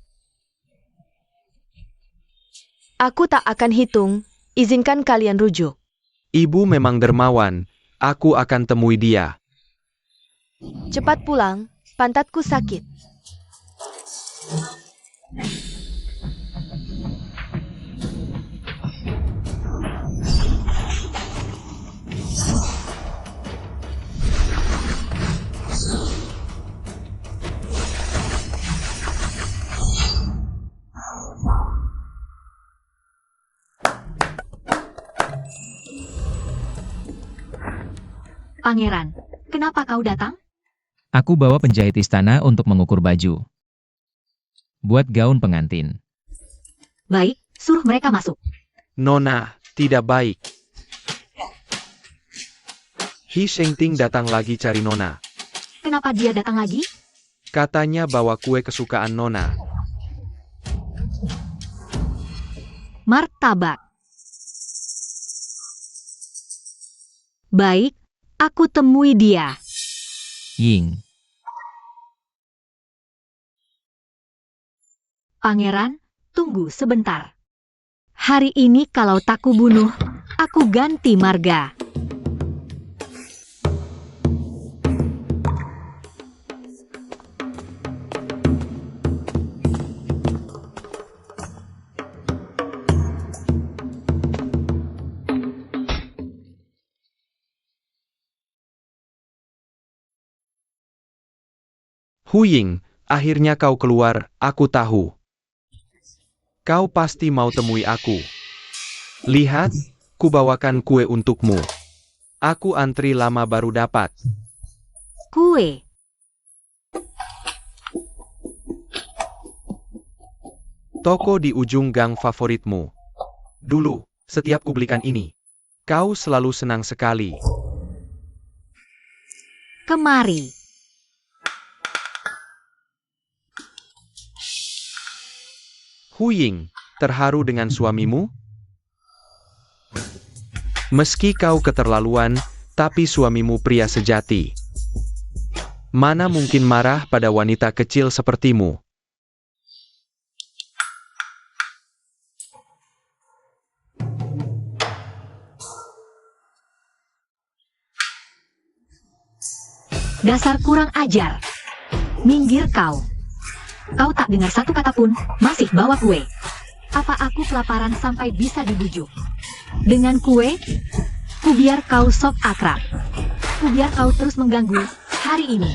Aku tak akan hitung, izinkan kalian rujuk. Ibu memang dermawan, aku akan temui dia. Cepat pulang, pantatku sakit. Pangeran, kenapa kau datang? Aku bawa penjahit istana untuk mengukur baju. Buat gaun pengantin. Baik, suruh mereka masuk. Nona, tidak baik. Hi Shengting datang lagi cari Nona. Kenapa dia datang lagi? Katanya bawa kue kesukaan Nona. Martabak. Baik, aku temui dia. Ying. Pangeran, tunggu sebentar. Hari ini kalau tak kubunuh, aku ganti marga. Huying, akhirnya kau keluar, aku tahu. Kau pasti mau temui aku. Lihat, kubawakan kue untukmu. Aku antri lama baru dapat. Kue. Toko di ujung gang favoritmu. Dulu, setiap kubelikan ini. Kau selalu senang sekali. kemari. Huying, terharu dengan suamimu? Meski kau keterlaluan, tapi suamimu pria sejati. Mana mungkin marah pada wanita kecil sepertimu? Dasar kurang ajar. Minggir kau. Kau tak dengar satu kata pun, masih bawa kue. Apa aku kelaparan sampai bisa dibujuk? Dengan kue, ku biar kau sok akrab. Ku biar kau terus mengganggu hari ini.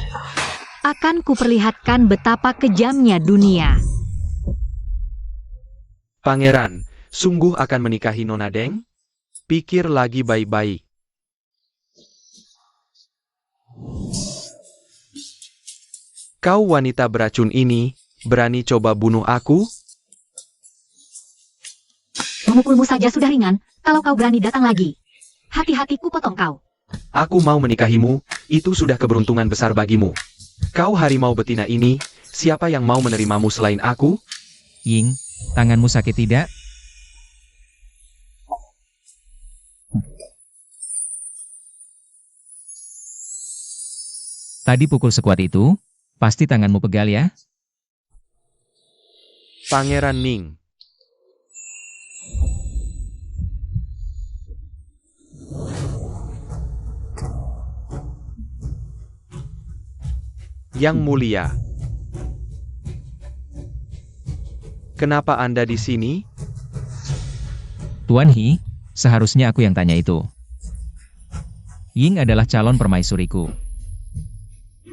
Akan kuperlihatkan betapa kejamnya dunia. Pangeran, sungguh akan menikahi Nona Deng? Pikir lagi baik-baik. Kau wanita beracun ini, berani coba bunuh aku? Memukulmu saja sudah ringan, kalau kau berani datang lagi. Hati-hati ku potong kau. Aku mau menikahimu, itu sudah keberuntungan besar bagimu. Kau harimau betina ini, siapa yang mau menerimamu selain aku? Ying, tanganmu sakit tidak? Tadi pukul sekuat itu, pasti tanganmu pegal ya? Pangeran Ning. Yang mulia. Kenapa Anda di sini? Tuan He, seharusnya aku yang tanya itu. Ying adalah calon permaisuriku.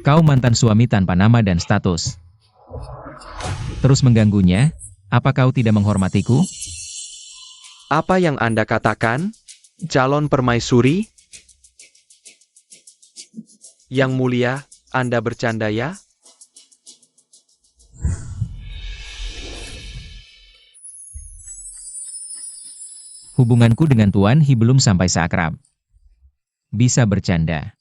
Kau mantan suami tanpa nama dan status. Terus mengganggunya, apa kau tidak menghormatiku? Apa yang Anda katakan? Calon permaisuri? Yang mulia, Anda bercanda ya? Hubunganku dengan Tuan He belum sampai seakrab. Bisa bercanda.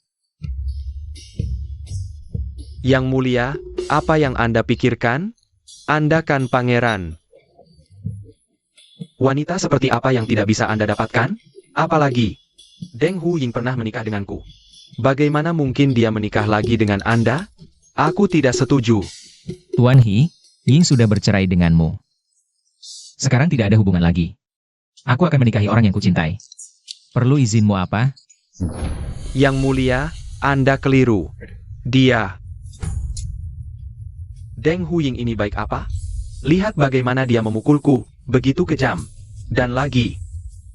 Yang mulia, apa yang Anda pikirkan? Anda kan pangeran. Wanita seperti apa yang tidak bisa Anda dapatkan? Apalagi, Deng Huying pernah menikah denganku. Bagaimana mungkin dia menikah lagi dengan Anda? Aku tidak setuju. Tuan He, Ying sudah bercerai denganmu. Sekarang tidak ada hubungan lagi. Aku akan menikahi orang yang kucintai. Perlu izinmu apa? Yang mulia, Anda keliru. Dia. Deng Huying ini baik apa? Lihat bagaimana dia memukulku, begitu kejam. Dan lagi,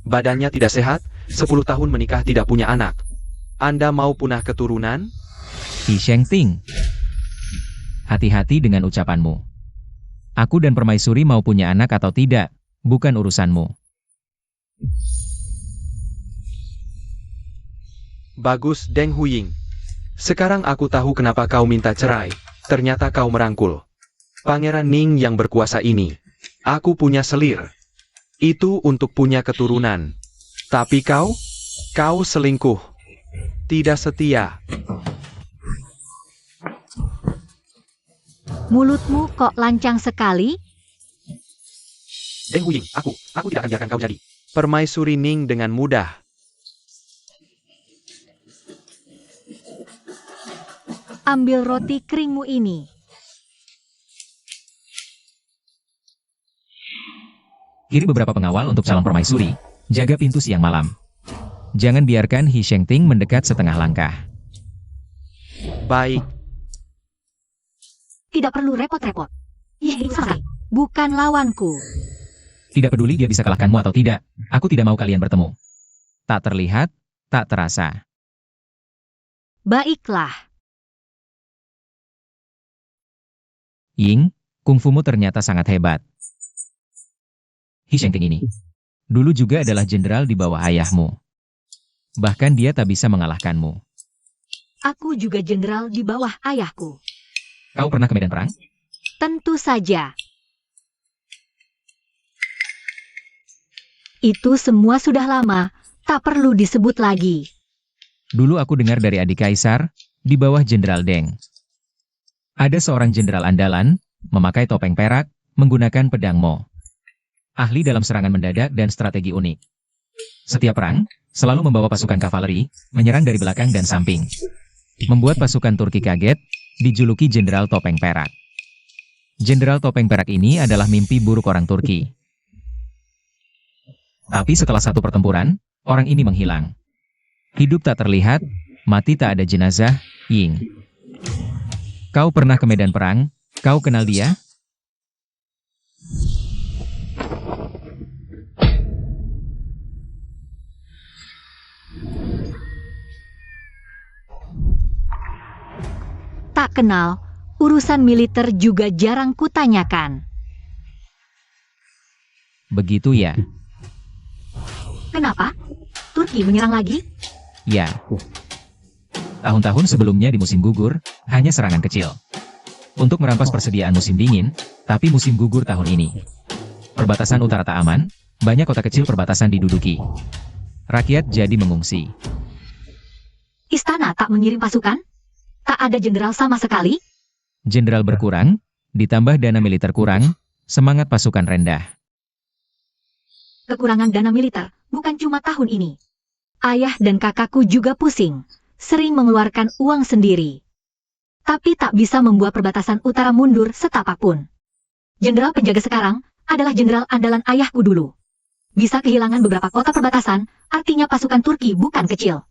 badannya tidak sehat, 10 tahun menikah tidak punya anak. Anda mau punah keturunan? He Shengting. Hati-hati dengan ucapanmu. Aku dan permaisuri mau punya anak atau tidak, bukan urusanmu. Bagus, Deng Huying. Sekarang aku tahu kenapa kau minta cerai. Ternyata kau merangkul Pangeran Ning yang berkuasa ini. Aku punya selir. Itu untuk punya keturunan. Tapi kau selingkuh. Tidak setia. Mulutmu kok lancang sekali? Deng Huying, aku tidak akan biarkan kau jadi permaisuri Ning dengan mudah. Ambil roti keringmu ini. Kirim beberapa pengawal untuk calon permaisuri. Jaga pintu siang malam. Jangan biarkan He Shengting mendekat setengah langkah. Baik. Tidak perlu repot-repot. Ying selesai. Bukan lawanku. Tidak peduli dia bisa kalahkanmu atau tidak. Aku tidak mau kalian bertemu. Tak terlihat, tak terasa. Baiklah. Ying, kungfumu ternyata sangat hebat. He Shengting ini dulu juga adalah jenderal di bawah ayahmu. Bahkan dia tak bisa mengalahkanmu. Aku juga jenderal di bawah ayahku. Kau pernah ke medan perang? Tentu saja. Itu semua sudah lama, tak perlu disebut lagi. Dulu aku dengar dari adik kaisar, di bawah Jenderal Deng. Ada seorang jenderal andalan, memakai topeng perak, menggunakan pedang Mo. Ahli dalam serangan mendadak dan strategi unik. Setiap perang, selalu membawa pasukan kavaleri, menyerang dari belakang dan samping. Membuat pasukan Turki kaget, dijuluki Jenderal Topeng Perak. Jenderal Topeng Perak ini adalah mimpi buruk orang Turki. Tapi setelah satu pertempuran, orang ini menghilang. Hidup tak terlihat, mati tak ada jenazah, Ying. Kau pernah ke medan perang? Kau kenal dia? Tak kenal, urusan militer juga jarang kutanyakan. Begitu ya? Kenapa? Turki menyerang lagi? Ya. Tahun-tahun sebelumnya di musim gugur, hanya serangan kecil. Untuk merampas persediaan musim dingin, tapi musim gugur tahun ini. Perbatasan utara tak aman, banyak kota kecil perbatasan diduduki. Rakyat jadi mengungsi. Istana tak mengirim pasukan? Tak ada jenderal sama sekali? Jenderal berkurang, ditambah dana militer kurang, semangat pasukan rendah. Kekurangan dana militer bukan cuma tahun ini. Ayah dan kakakku juga pusing, sering mengeluarkan uang sendiri. Tapi tak bisa membuat perbatasan utara mundur setapak pun. Jenderal penjaga sekarang adalah jenderal andalan ayahku dulu. Bisa kehilangan beberapa kota perbatasan, artinya pasukan Turki bukan kecil.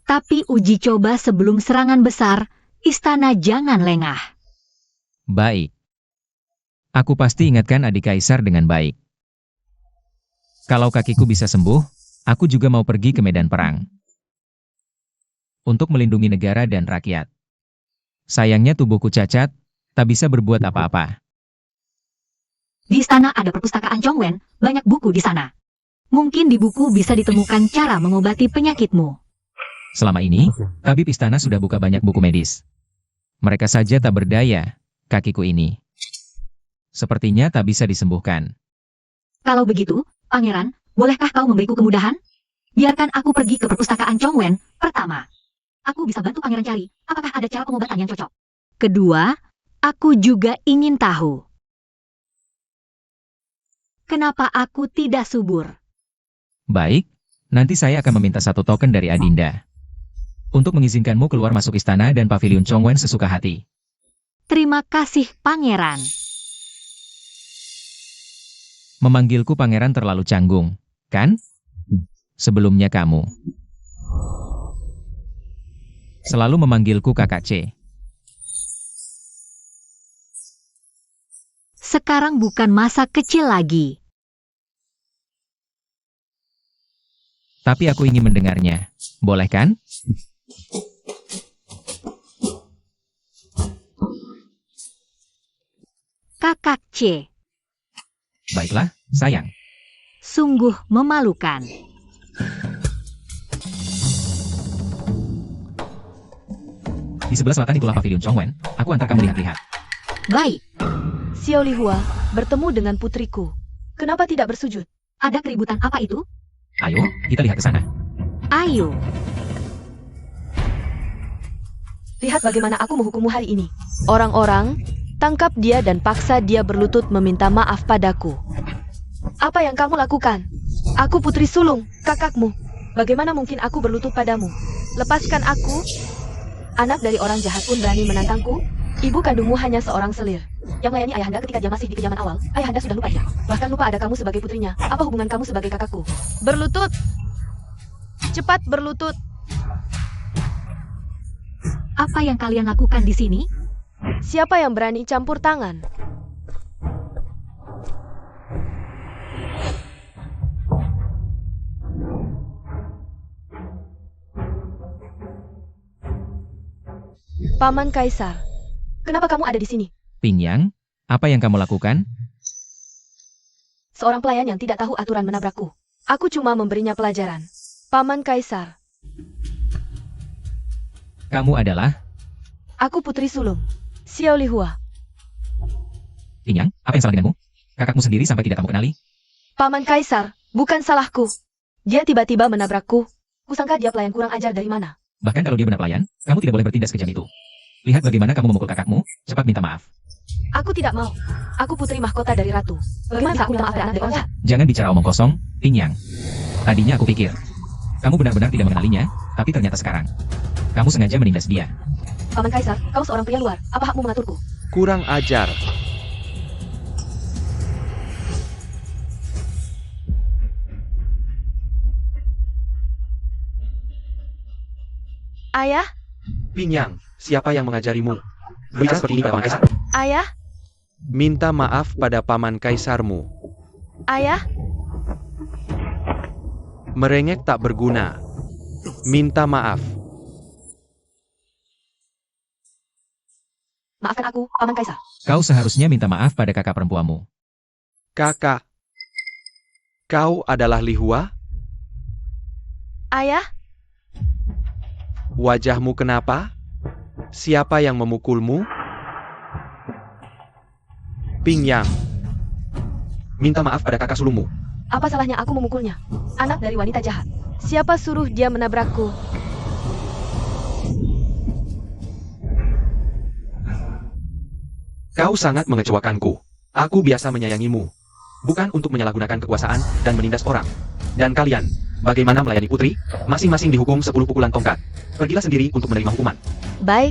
Tapi uji coba sebelum serangan besar, istana jangan lengah. Baik. Aku pasti ingatkan adik kaisar dengan baik. Kalau kakiku bisa sembuh, aku juga mau pergi ke medan perang. Untuk melindungi negara dan rakyat. Sayangnya tubuhku cacat, tak bisa berbuat apa-apa. Di istana ada perpustakaan Chongwen, banyak buku di sana. Mungkin di buku bisa ditemukan cara mengobati penyakitmu. Selama ini, tabib istana sudah buka banyak buku medis. Mereka saja tak berdaya, kakiku ini. Sepertinya tak bisa disembuhkan. Kalau begitu, Pangeran, bolehkah kau memberiku kemudahan? Biarkan aku pergi ke perpustakaan Chongwen, pertama. Aku bisa bantu Pangeran cari, apakah ada cara pengobatan yang cocok. Kedua, aku juga ingin tahu. Kenapa aku tidak subur? Baik, nanti saya akan meminta 1 token dari Adinda. Untuk mengizinkanmu keluar masuk istana dan pavilion Chongwen sesuka hati. Terima kasih, Pangeran. Memanggilku pangeran terlalu canggung, kan? Sebelumnya kamu selalu memanggilku kakak C. Sekarang bukan masa kecil lagi. Tapi aku ingin mendengarnya. Boleh kan? Kakak C. Baiklah, sayang. Sungguh memalukan. Di sebelah selatan itulah pavilion Chongwen. Aku antar kamu lihat-lihat. Baik, Xiao Lihua, bertemu dengan putriku. Kenapa tidak bersujud? ada keributan apa itu? Ayo, kita lihat ke sana. Ayo. Lihat bagaimana aku menghukummu hari ini. Orang-orang, tangkap dia dan paksa dia berlutut meminta maaf padaku. Apa yang kamu lakukan? Aku putri sulung, kakakmu. Bagaimana mungkin aku berlutut padamu? Lepaskan aku. Anak dari orang jahat pun berani menantangku. Ibu kandungmu hanya seorang selir yang melayani ayahanda ketika dia masih di kediaman awal. Ayahanda sudah lupa dia. Bahkan lupa ada kamu sebagai putrinya. Apa hubungan kamu sebagai kakakku? Berlutut. Cepat berlutut. Apa yang kalian lakukan di sini? Siapa yang berani campur tangan? Paman Kaisar, kenapa kamu ada di sini? Pingyang, apa yang kamu lakukan? Seorang pelayan yang tidak tahu aturan menabrakku. Aku cuma memberinya pelajaran. Paman Kaisar, Kamu adalah? aku putri sulung, Xiao Lihua. Pingyang, apa yang salah denganmu? Kakakmu sendiri sampai tidak kamu kenali? Paman Kaisar, bukan salahku. Dia tiba-tiba menabrakku. Kusangka dia pelayan kurang ajar dari mana. Bahkan kalau dia benar pelayan, kamu tidak boleh bertindak sekejam itu. Lihat bagaimana kamu memukul kakakmu, cepat minta maaf. Aku tidak mau. Aku putri mahkota dari ratu. Bagaimana bisa aku minta maaf pada anak dari orang jahat? Jangan bicara omong kosong, Ping Yang. Tadinya aku pikir, kamu benar-benar tidak mengenalinya, tapi ternyata sekarang, kamu sengaja menindas dia. Paman Kaisar, kau seorang pria luar. Apa hakmu mengaturku? Kurang ajar. Ayah? Ping Yang, siapa yang mengajarimu? Berbicara seperti ini pada Paman Kaisar. Ayah? Minta maaf pada Paman Kaisarmu. Ayah? Merengek tak berguna. Minta maaf. Maafkan aku, Paman Kaisar. Kau seharusnya minta maaf pada kakak perempuanmu. Kakak. Kau adalah Li Hua? Ayah? Wajahmu kenapa? Siapa yang memukulmu? Ping Yang. Minta maaf pada kakak sulungmu. Apa salahnya aku memukulnya? Anak dari wanita jahat. Siapa suruh dia menabrakku? Kau sangat mengecewakanku. Aku biasa menyayangimu. Bukan untuk menyalahgunakan kekuasaan dan menindas orang. Dan kalian, bagaimana melayani putri? Masing-masing dihukum 10 pukulan tongkat. Pergilah sendiri untuk menerima hukuman. Baik.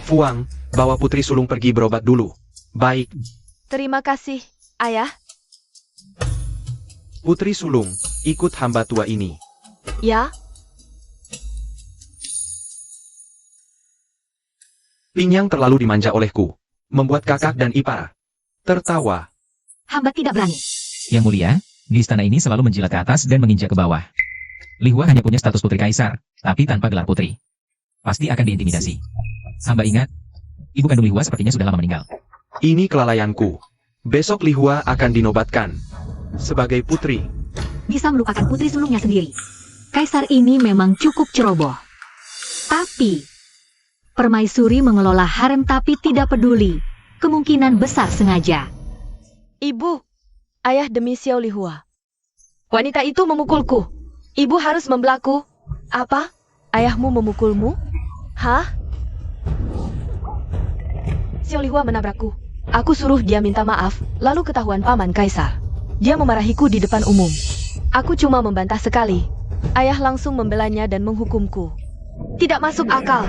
Fuang, bawa putri sulung pergi berobat dulu. Baik. Terima kasih, Ayah. Putri sulung, ikut hamba tua ini. Ya? Ping Yang terlalu dimanja olehku. Membuat kakak dan ipar tertawa. Hamba tidak berani. Yang mulia, di istana ini selalu menjilat ke atas dan menginjak ke bawah. Li Hua hanya punya status putri kaisar, tapi tanpa gelar putri. Pasti akan diintimidasi. Hamba ingat, ibu kandung Li Hua sepertinya sudah lama meninggal. Ini kelalaianku. Besok Li Hua akan dinobatkan sebagai putri. Bisa melupakan putri sulungnya sendiri. Kaisar ini memang cukup ceroboh. Tapi, permaisuri mengelola harem tapi tidak peduli. Kemungkinan besar sengaja. Ibu. Ayah demi Xiao Li Hua. Wanita itu memukulku. Ibu harus membelaku. Apa? Ayahmu memukulmu? Hah? Xiao Li Hua menabrakku. Aku suruh dia minta maaf, lalu ketahuan Paman Kaisar. Dia memarahiku di depan umum. Aku cuma membantah sekali. Ayah langsung membelanya dan menghukumku. Tidak masuk akal.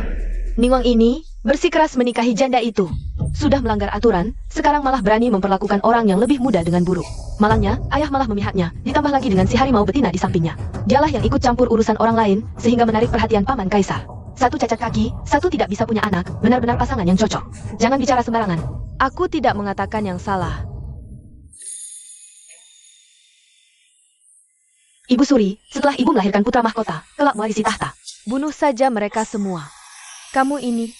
Ningwang ini bersikeras menikahi janda itu. Sudah melanggar aturan, sekarang malah berani memperlakukan orang yang lebih muda dengan buruk. Malangnya, ayah malah memihaknya, ditambah lagi dengan si harimau betina di sampingnya. Dialah yang ikut campur urusan orang lain, sehingga menarik perhatian Paman Kaisar. Satu cacat kaki, satu tidak bisa punya anak, benar-benar pasangan yang cocok. Jangan bicara sembarangan. Aku tidak mengatakan yang salah. Ibu Suri, setelah ibu melahirkan putra mahkota, kelak mewarisi tahta. Bunuh saja mereka semua. Kamu ini.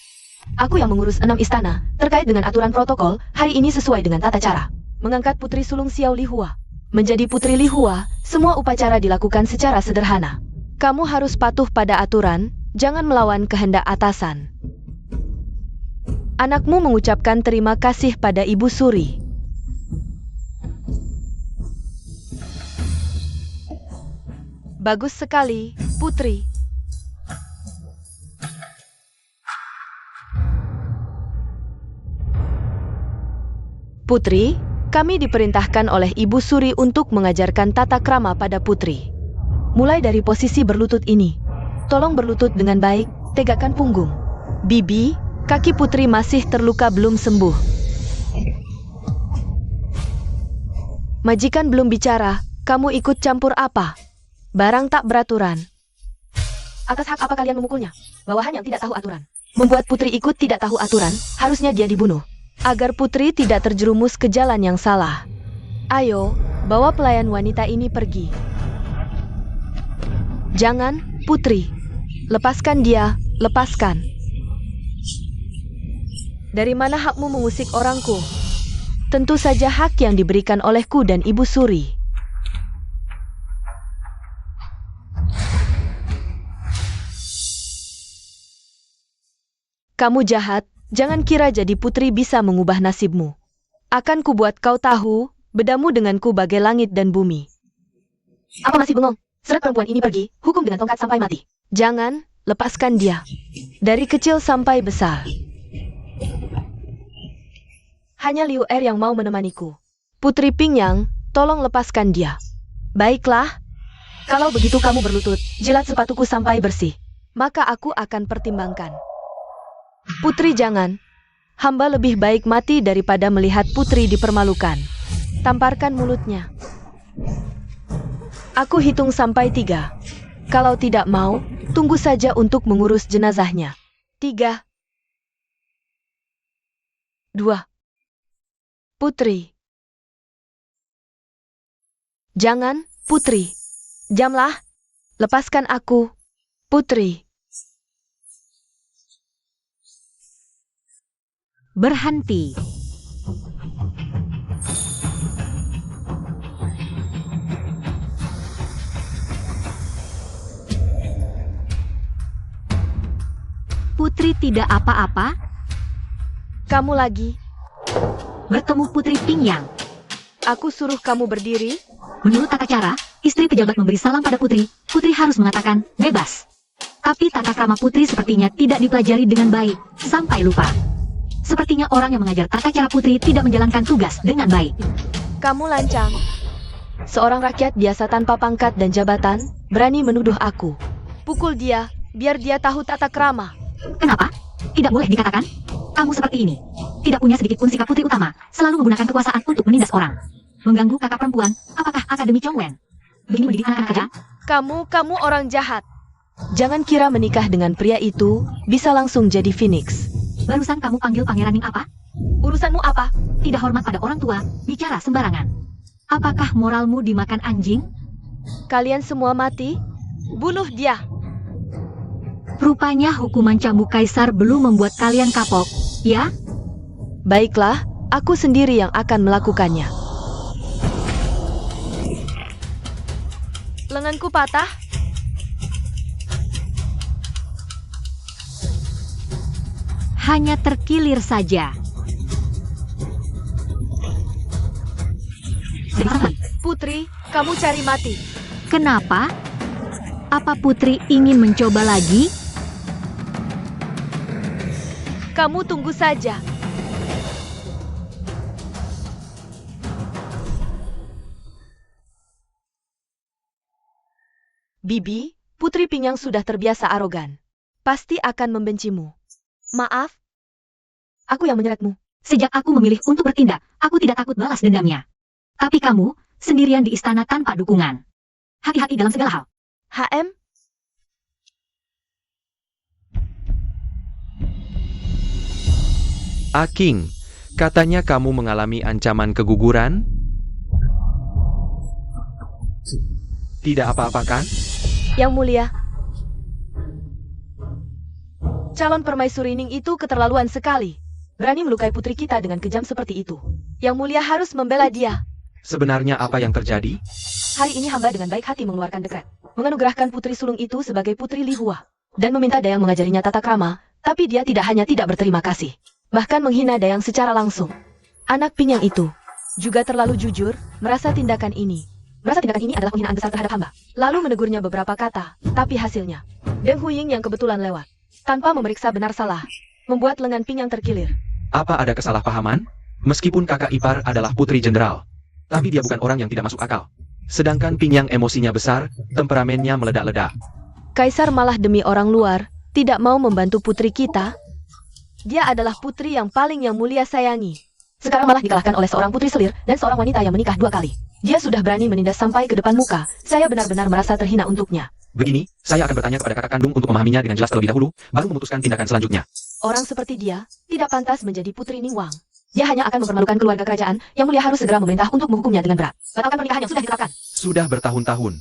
Aku yang mengurus 6 istana, terkait dengan aturan protokol, hari ini sesuai dengan tata cara. Mengangkat putri sulung Xiao Li Hua. Menjadi putri Li Hua, semua upacara dilakukan secara sederhana. Kamu harus patuh pada aturan, jangan melawan kehendak atasan. Anakmu mengucapkan terima kasih pada Ibu Suri. Bagus sekali, putri. Putri, kami diperintahkan oleh Ibu Suri untuk mengajarkan tata krama pada putri. Mulai dari posisi berlutut ini. Tolong berlutut dengan baik, tegakkan punggung. Bibi, kaki putri masih terluka belum sembuh. Majikan belum bicara, kamu ikut campur apa? Barang tak beraturan. Atas hak apa kalian memukulnya? Bawahan yang tidak tahu aturan. Membuat putri ikut tidak tahu aturan, harusnya dia dibunuh. Agar putri tidak terjerumus ke jalan yang salah. Ayo, bawa pelayan wanita ini pergi. Jangan, putri. Lepaskan dia, lepaskan. Dari mana hakmu mengusik orangku? Tentu saja hak yang diberikan olehku dan Ibu Suri. Kamu jahat, jangan kira jadi putri bisa mengubah nasibmu. Akan kubuat kau tahu, bedamu denganku bagai langit dan bumi. Apa masih bengong? Seret perempuan ini pergi, hukum dengan tongkat sampai mati. Jangan, lepaskan dia. Dari kecil sampai besar. Hanya Liu Er yang mau menemaniku. Putri Pingyang, tolong lepaskan dia. Baiklah. Kalau begitu kamu berlutut, jilat sepatuku sampai bersih. Maka aku akan pertimbangkan. Putri jangan. Hamba lebih baik mati daripada melihat putri dipermalukan. Tamparkan mulutnya. Aku hitung sampai 3. Kalau tidak mau, tunggu saja untuk mengurus jenazahnya. 3, 2. Putri. Jangan, Putri. Jamlah. Lepaskan aku, Putri. Berhenti. Putri tidak apa-apa. Kamu lagi. Bertemu Putri Pingyang. Aku suruh kamu berdiri. Menurut tata cara, istri pejabat memberi salam pada putri. Putri harus mengatakan, bebas. Tapi tata krama putri sepertinya tidak dipelajari dengan baik, sampai lupa. Sepertinya orang yang mengajar tata cara putri tidak menjalankan tugas dengan baik. Kamu lancang. Seorang rakyat biasa tanpa pangkat dan jabatan, berani menuduh aku. Pukul dia, biar dia tahu tata krama. Kenapa? Tidak boleh dikatakan. Kamu seperti ini. Tidak punya sedikit pun sikap putri utama, selalu menggunakan kekuasaan untuk menindas orang. Mengganggu kakak perempuan, apakah Akademi Chongwen? Begini mendidik anak-anak kerja? Kamu orang jahat. Jangan kira menikah dengan pria itu, bisa langsung jadi Phoenix. Barusan kamu panggil Pangeran Ning apa? Urusanmu apa? Tidak hormat pada orang tua, bicara sembarangan. Apakah moralmu dimakan anjing? Kalian semua mati? Bunuh dia. Rupanya hukuman cambuk kaisar belum membuat kalian kapok, ya? Baiklah, aku sendiri yang akan melakukannya. Lenganku patah. Hanya terkilir saja. Putri, kamu cari mati. Kenapa? Apa Putri ingin mencoba lagi? Kamu tunggu saja. Bibi, Putri Pingyang sudah terbiasa arogan. Pasti akan membencimu. Maaf, aku yang menyeretmu. Sejak aku memilih untuk bertindak, aku tidak takut balas dendamnya. Tapi kamu, sendirian di istana tanpa dukungan. Hati-hati dalam segala hal. HM? Aking, katanya kamu mengalami ancaman keguguran? Tidak apa-apa kan? Yang mulia. Calon permaisuri Ning itu keterlaluan sekali. Berani melukai putri kita dengan kejam seperti itu. Yang mulia harus membela dia. Sebenarnya apa yang terjadi? Hari ini hamba dengan baik hati mengeluarkan dekret. Menganugerahkan putri sulung itu sebagai putri Li Hua. Dan meminta Dayang mengajarinya tata krama. Tapi dia tidak hanya tidak berterima kasih. Bahkan menghina Dayang secara langsung. Anak Pingyang itu juga terlalu jujur, merasa tindakan ini adalah penghinaan besar terhadap hamba. Lalu menegurnya beberapa kata, tapi hasilnya Deng Huying yang kebetulan lewat, tanpa memeriksa benar salah, membuat lengan Pingyang terkilir. Apa ada kesalahpahaman? Meskipun kakak ipar adalah putri jenderal, tapi dia bukan orang yang tidak masuk akal. Sedangkan Pingyang emosinya besar, temperamennya meledak-ledak. Kaisar malah demi orang luar, tidak mau membantu putri kita. Dia adalah putri yang paling yang mulia sayangi. Sekarang malah dikalahkan oleh seorang putri selir dan seorang wanita yang menikah 2 kali. Dia sudah berani menindas sampai ke depan muka. Saya benar-benar merasa terhina untuknya. Begini, saya akan bertanya kepada kakak kandung untuk memahaminya dengan jelas terlebih dahulu, baru memutuskan tindakan selanjutnya. Orang seperti dia tidak pantas menjadi putri Ningwang. Dia hanya akan mempermalukan keluarga kerajaan. Yang mulia harus segera memerintah untuk menghukumnya dengan berat. Batalkan pernikahan yang sudah ditetapkan. Sudah bertahun-tahun,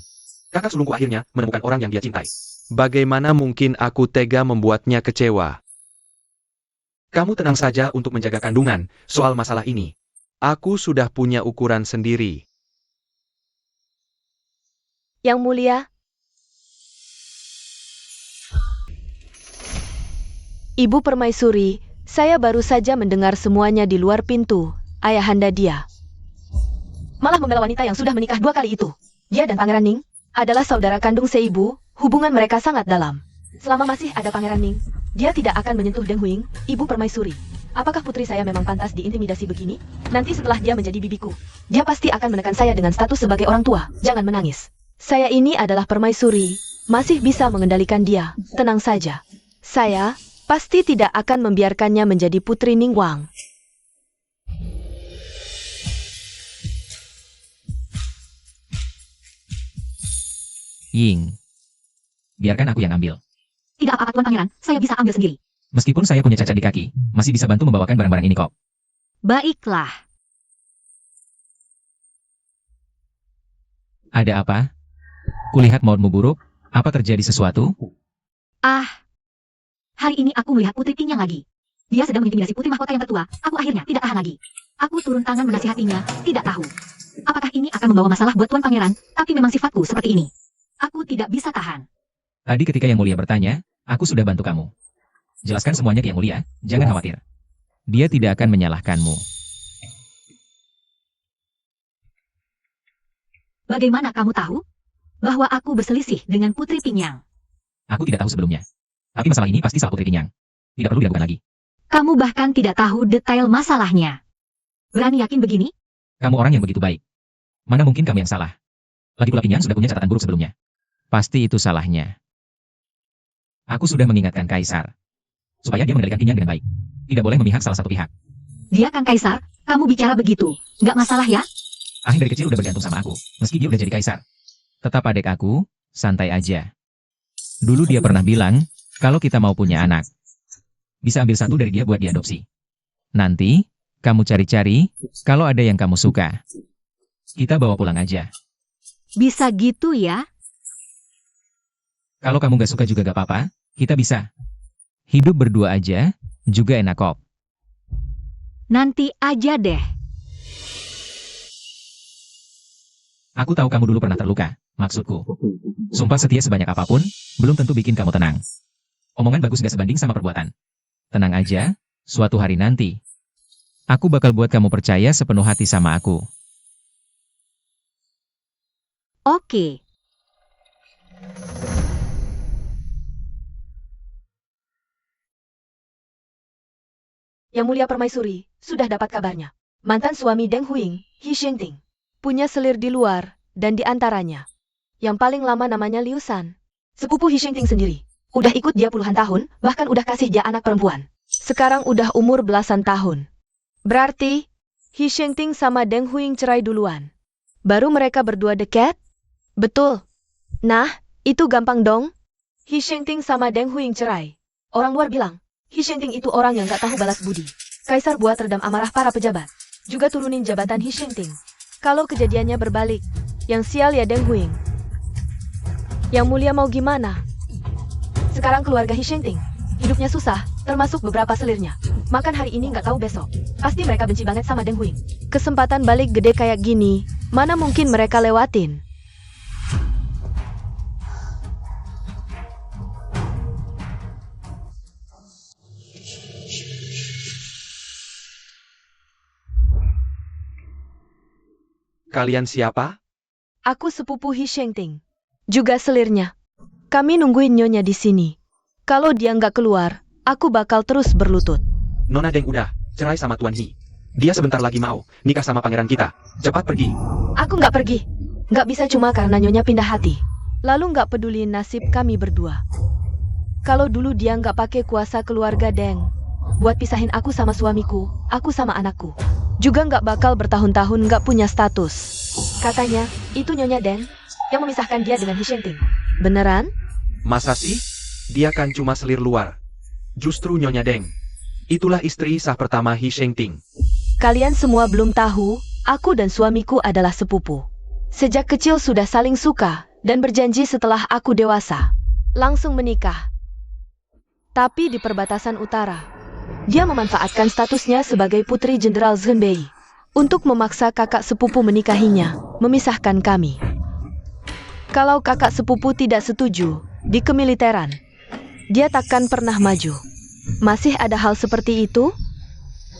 kakak sulungku akhirnya menemukan orang yang dia cintai. Bagaimana mungkin aku tega membuatnya kecewa? Kamu tenang saja untuk menjaga kandungan soal masalah ini. Aku sudah punya ukuran sendiri. Yang mulia, Ibu Permaisuri, saya baru saja mendengar semuanya di luar pintu. Ayahanda dia malah membela wanita yang sudah menikah 2 kali itu. Dia dan Pangeran Ning adalah saudara kandung seibu, hubungan mereka sangat dalam. Selama masih ada Pangeran Ning, dia tidak akan menyentuh Deng Huing, ibu permaisuri. Apakah putri saya memang pantas diintimidasi begini? Nanti setelah dia menjadi bibiku, dia pasti akan menekan saya dengan status sebagai orang tua. Jangan menangis. Saya ini adalah permaisuri, masih bisa mengendalikan dia. Tenang saja. Saya pasti tidak akan membiarkannya menjadi putri Ningguang. Ying. Biarkan aku yang ambil. Tidak apa-apa Tuan Pangeran, saya bisa ambil sendiri. Meskipun saya punya cacat di kaki, masih bisa bantu membawakan barang-barang ini kok. Baiklah. Ada apa? Kulihat moodmu buruk, apa terjadi sesuatu? Hari ini aku melihat Putri Tingyang lagi. Dia sedang mengintimidasi putri mahkota yang tertua. Aku akhirnya tidak tahan lagi. Aku turun tangan menasihatinya, tidak tahu. Apakah ini akan membawa masalah buat Tuan Pangeran, tapi memang sifatku seperti ini. Aku tidak bisa tahan. Tadi ketika Yang Mulia bertanya, aku sudah bantu kamu. Jelaskan semuanya ke Yang Mulia, jangan khawatir. Dia tidak akan menyalahkanmu. Bagaimana kamu tahu bahwa aku berselisih dengan Putri Tingyang? Aku tidak tahu sebelumnya. Tapi masalah ini pasti salah Putri Tingyang. Tidak perlu diragukan lagi. Kamu bahkan tidak tahu detail masalahnya. Berani yakin begini? Kamu orang yang begitu baik. Mana mungkin kamu yang salah? Lagi pula Tingyang sudah punya catatan buruk sebelumnya. Pasti itu salahnya. Aku sudah mengingatkan Kaisar. Supaya dia mengendalikan Tingyang dengan baik. Tidak boleh memihak salah satu pihak. Dia kan Kaisar, kamu bicara begitu. Nggak masalah ya? Ahing dari kecil udah bergantung sama aku, meski dia udah jadi Kaisar. Tetap adik aku, santai aja. Dulu dia pernah bilang, kalau kita mau punya anak, bisa ambil satu dari dia buat diadopsi. Nanti, kamu cari-cari, kalau ada yang kamu suka, kita bawa pulang aja. Bisa gitu ya? Kalau kamu gak suka juga gak apa-apa, kita bisa. Hidup berdua aja, juga enak kok. Nanti aja deh. Aku tahu kamu dulu pernah terluka, maksudku. Sumpah setia sebanyak apapun, belum tentu bikin kamu tenang. Omongan bagus gak sebanding sama perbuatan. Tenang aja, suatu hari nanti. Aku bakal buat kamu percaya sepenuh hati sama aku. Oke. Yang Mulia Permaisuri, sudah dapat kabarnya. Mantan suami Deng Huing, He Shengting, punya selir di luar, dan di antaranya. Yang paling lama namanya Liu San. Sepupu He Shengting sendiri. Udah ikut dia puluhan tahun, bahkan udah kasih dia anak perempuan. Sekarang udah umur belasan tahun. Berarti, He Shengting sama Deng Huing cerai duluan. Baru mereka berdua dekat? Betul. Nah, itu gampang dong. He Shengting sama Deng Huing cerai. Orang luar bilang, He Shengting itu orang yang gak tahu balas budi. Kaisar buat redam amarah para pejabat. Juga turunin jabatan He Shengting. Kalau kejadiannya berbalik, yang sial ya Deng Huing. Yang Mulia mau gimana? Sekarang keluarga He Shengting hidupnya susah, termasuk beberapa selirnya. Makan hari ini nggak tahu besok. Pasti mereka benci banget sama Deng Huing. Kesempatan balik gede kayak gini, mana mungkin mereka lewatin? Kalian siapa? Aku sepupu He Shengting. Juga selirnya. Kami nungguin Nyonya di sini. Kalau dia nggak keluar, aku bakal terus berlutut. Nona Deng udah cerai sama Tuan He. Dia sebentar lagi mau nikah sama pangeran kita. Cepat pergi. Aku nggak pergi. Nggak bisa cuma karena Nyonya pindah hati. Lalu nggak peduli nasib kami berdua. Kalau dulu dia nggak pakai kuasa keluarga Deng, buat pisahin aku sama suamiku, aku sama anakku. Juga nggak bakal bertahun-tahun nggak punya status. Katanya, itu Nyonya Deng yang memisahkan dia dengan He Shengting. Beneran? Masa sih? Dia kan cuma selir luar. Justru Nyonya Deng. Itulah istri sah pertama He Shengting. Kalian semua belum tahu, aku dan suamiku adalah sepupu. Sejak kecil sudah saling suka, dan berjanji setelah aku dewasa, langsung menikah. Tapi di perbatasan utara, dia memanfaatkan statusnya sebagai putri Jenderal Zhenbei untuk memaksa kakak sepupu menikahinya, memisahkan kami. Kalau kakak sepupu tidak setuju, di kemiliteran, dia takkan pernah maju. Masih ada hal seperti itu?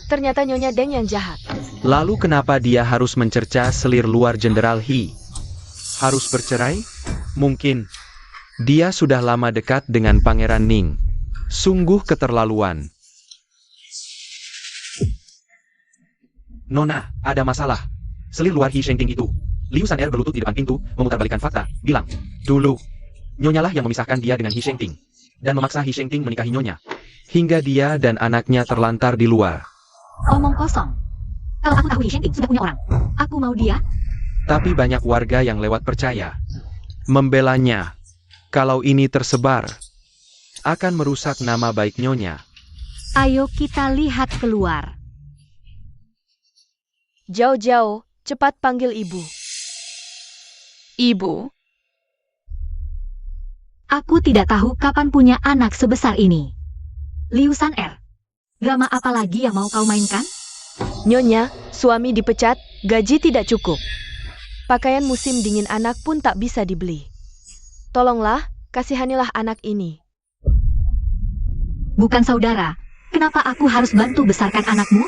Ternyata Nyonya Deng yang jahat. Lalu kenapa dia harus mencerca selir luar Jenderal He? Harus bercerai? Mungkin. Dia sudah lama dekat dengan Pangeran Ning. Sungguh keterlaluan. Nona, ada masalah. Selir luar Hi Shengting itu. Liu San'er berlutut di depan pintu, memutarbalikkan fakta, bilang, dulu, Nyonya lah yang memisahkan dia dengan Hi Shengting, dan memaksa Hi Shengting menikahi Nyonya. Hingga dia dan anaknya terlantar di luar. Omong kosong. Kalau aku tahu Hi Shengting sudah punya orang, aku mau dia. Tapi banyak warga yang lewat percaya. Membelanya. Kalau ini tersebar, akan merusak nama baik Nyonya. Ayo kita lihat keluar. Jauh-jauh, cepat panggil ibu. Ibu, Aku tidak tahu kapan punya anak sebesar ini. Liu San'er, drama apa lagi yang mau kau mainkan? Nyonya, suami dipecat, gaji tidak cukup. Pakaian musim dingin anak pun tak bisa dibeli. Tolonglah, kasihanilah anak ini. Bukan saudara, kenapa aku harus bantu besarkan anakmu?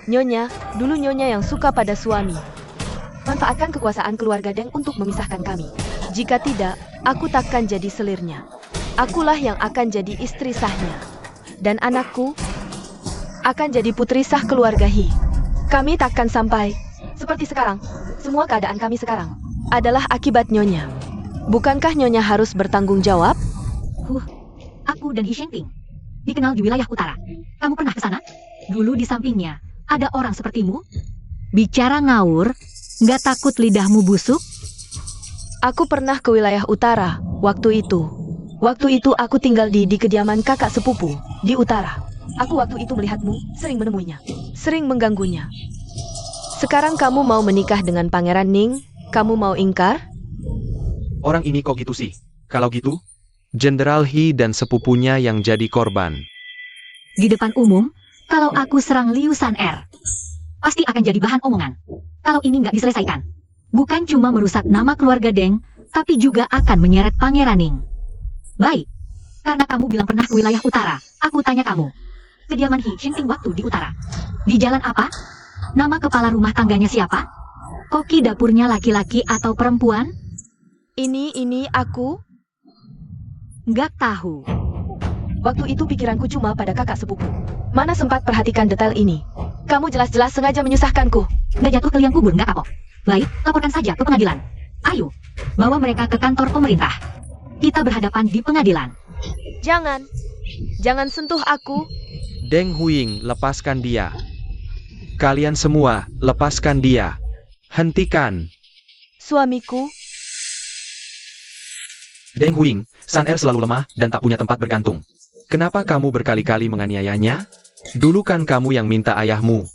Nyonya, dulu Nyonya yang suka pada suami. Manfaatkan kekuasaan keluarga Deng untuk memisahkan kami. Jika tidak, aku takkan jadi selirnya. Akulah yang akan jadi istri sahnya. Dan anakku akan jadi putri sah keluarga Hi. Kami takkan sampai seperti sekarang. Semua keadaan kami sekarang adalah akibat Nyonya. Bukankah Nyonya harus bertanggung jawab? Aku dan Hi Shengting dikenal di wilayah utara. Kamu pernah ke sana? Dulu di sampingnya ada orang sepertimu? Bicara ngawur, nggak takut lidahmu busuk? Aku pernah ke wilayah utara waktu itu. Waktu itu aku tinggal di kediaman kakak sepupu di utara. Aku waktu itu melihatmu, sering menemuinya, sering mengganggunya. Sekarang kamu mau menikah dengan Pangeran Ning? Kamu mau ingkar? Orang ini kok gitu sih? Kalau gitu, Jenderal Hi dan sepupunya yang jadi korban. Di depan umum, kalau aku serang Liu San'er, pasti akan jadi bahan omongan. Kalau ini nggak diselesaikan, bukan cuma merusak nama keluarga Deng, tapi juga akan menyeret Pangeran Ning. Baik, karena kamu bilang pernah ke wilayah utara, aku tanya kamu. Kediaman Hi Shengting waktu di utara. Di jalan apa? Nama kepala rumah tangganya siapa? Koki dapurnya laki-laki atau perempuan? Ini aku? Nggak tahu. Waktu itu pikiranku cuma pada kakak sepupu. Mana sempat perhatikan detail ini. Kamu jelas-jelas sengaja menyusahkanku. Nggak jatuh ke liang kubur nggak kapok. Baik, laporkan saja ke pengadilan. Ayo, bawa mereka ke kantor pemerintah. Kita berhadapan di pengadilan. Jangan. Jangan sentuh aku. Deng Huiying, lepaskan dia. Kalian semua, lepaskan dia. Hentikan. Suamiku, Deng Huiying, San'er selalu lemah dan tak punya tempat bergantung. Kenapa kamu berkali-kali menganiayanya? Dulu kan kamu yang minta ayahmu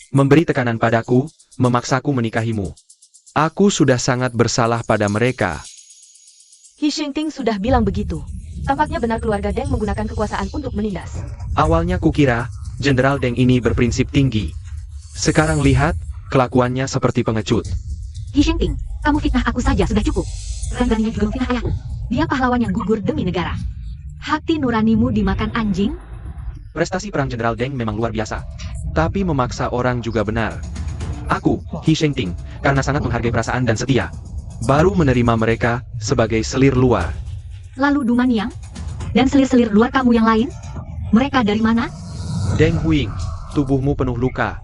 memberi tekanan padaku, memaksaku menikahimu. Aku sudah sangat bersalah pada mereka. Hi Shengting sudah bilang begitu. Tampaknya benar keluarga Deng menggunakan kekuasaan untuk menindas. Awalnya kukira, Jenderal Deng ini berprinsip tinggi. Sekarang lihat, kelakuannya seperti pengecut. Hi Shengting, kamu fitnah aku saja sudah cukup. Berani-beraninya juga memfitnah ayahku. Dia pahlawan yang gugur demi negara. Hati nuranimu dimakan anjing? Prestasi perang Jenderal Deng memang luar biasa. Tapi memaksa orang juga benar. Aku, Hi Shengting, karena sangat menghargai perasaan dan setia, baru menerima mereka sebagai selir luar. Lalu Dumaniang? Dan selir-selir luar kamu yang lain? Mereka dari mana? Deng Huiying, tubuhmu penuh luka.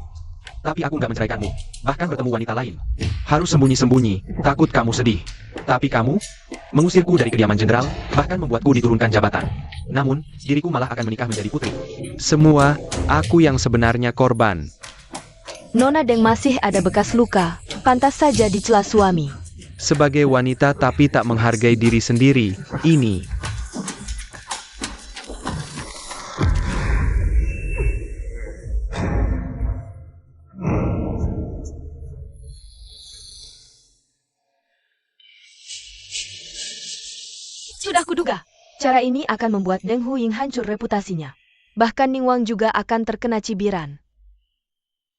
Tapi aku nggak menceraikanmu, bahkan bertemu wanita lain. Harus sembunyi-sembunyi, takut kamu sedih. Tapi kamu mengusirku dari kediaman jenderal, bahkan membuatku diturunkan jabatan. Namun, diriku malah akan menikah menjadi putri. Semua, aku yang sebenarnya korban. Nona Deng masih ada bekas luka, pantas saja dicela suami. Sebagai wanita tapi tak menghargai diri sendiri, ini. Sudah kuduga, cara ini akan membuat Deng Huiying hancur reputasinya. Bahkan Ning Wang juga akan terkena cibiran.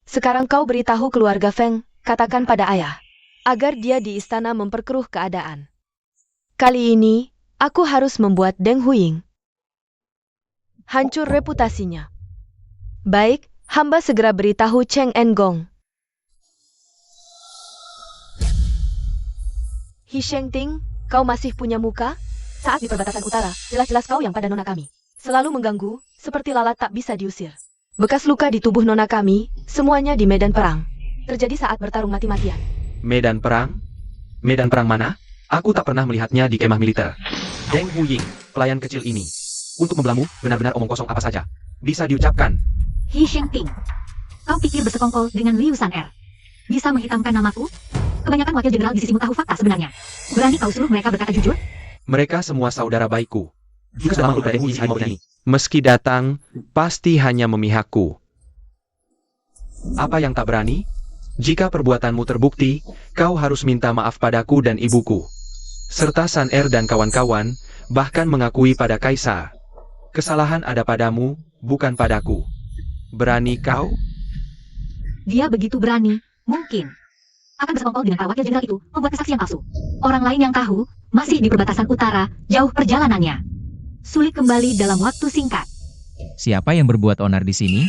Sekarang kau beritahu keluarga Feng, katakan pada ayah, agar dia di istana memperkeruh keadaan. Kali ini, aku harus membuat Deng Huiying hancur reputasinya. Baik, hamba segera beritahu Cheng En Gong. Hi Sheng Ting, kau masih punya muka? Saat di perbatasan utara, jelas-jelas kau yang pada nona kami. Selalu mengganggu, seperti lalat tak bisa diusir. Bekas luka di tubuh nona kami, semuanya di medan perang. Terjadi saat bertarung mati-matian. Medan perang? Medan perang mana? Aku tak pernah melihatnya di kemah militer. Deng Huying, pelayan kecil ini. Untuk membelamu, benar-benar omong kosong apa saja. Bisa diucapkan. Hi Sheng Ting, kau pikir bersekongkol dengan Liu San Er bisa menghitamkan namaku? Kebanyakan wakil jenderal di sisimu tahu fakta sebenarnya. Berani kau suruh mereka berkata jujur? Mereka semua saudara baikku. Jika sedang makhluk Deng Huying mau berani. Meski datang, pasti hanya memihakku. Apa yang tak berani? Jika perbuatanmu terbukti, kau harus minta maaf padaku dan ibuku. Serta San Er dan kawan-kawan, bahkan mengakui pada Kaisar. Kesalahan ada padamu, bukan padaku. Berani kau? Dia begitu berani, mungkin akan bersekongkol dengan para wakil jenderal itu, membuat kesaksian palsu. Orang lain yang tahu, masih di perbatasan utara, jauh perjalanannya. Sulit kembali dalam waktu singkat. Siapa yang berbuat onar di sini?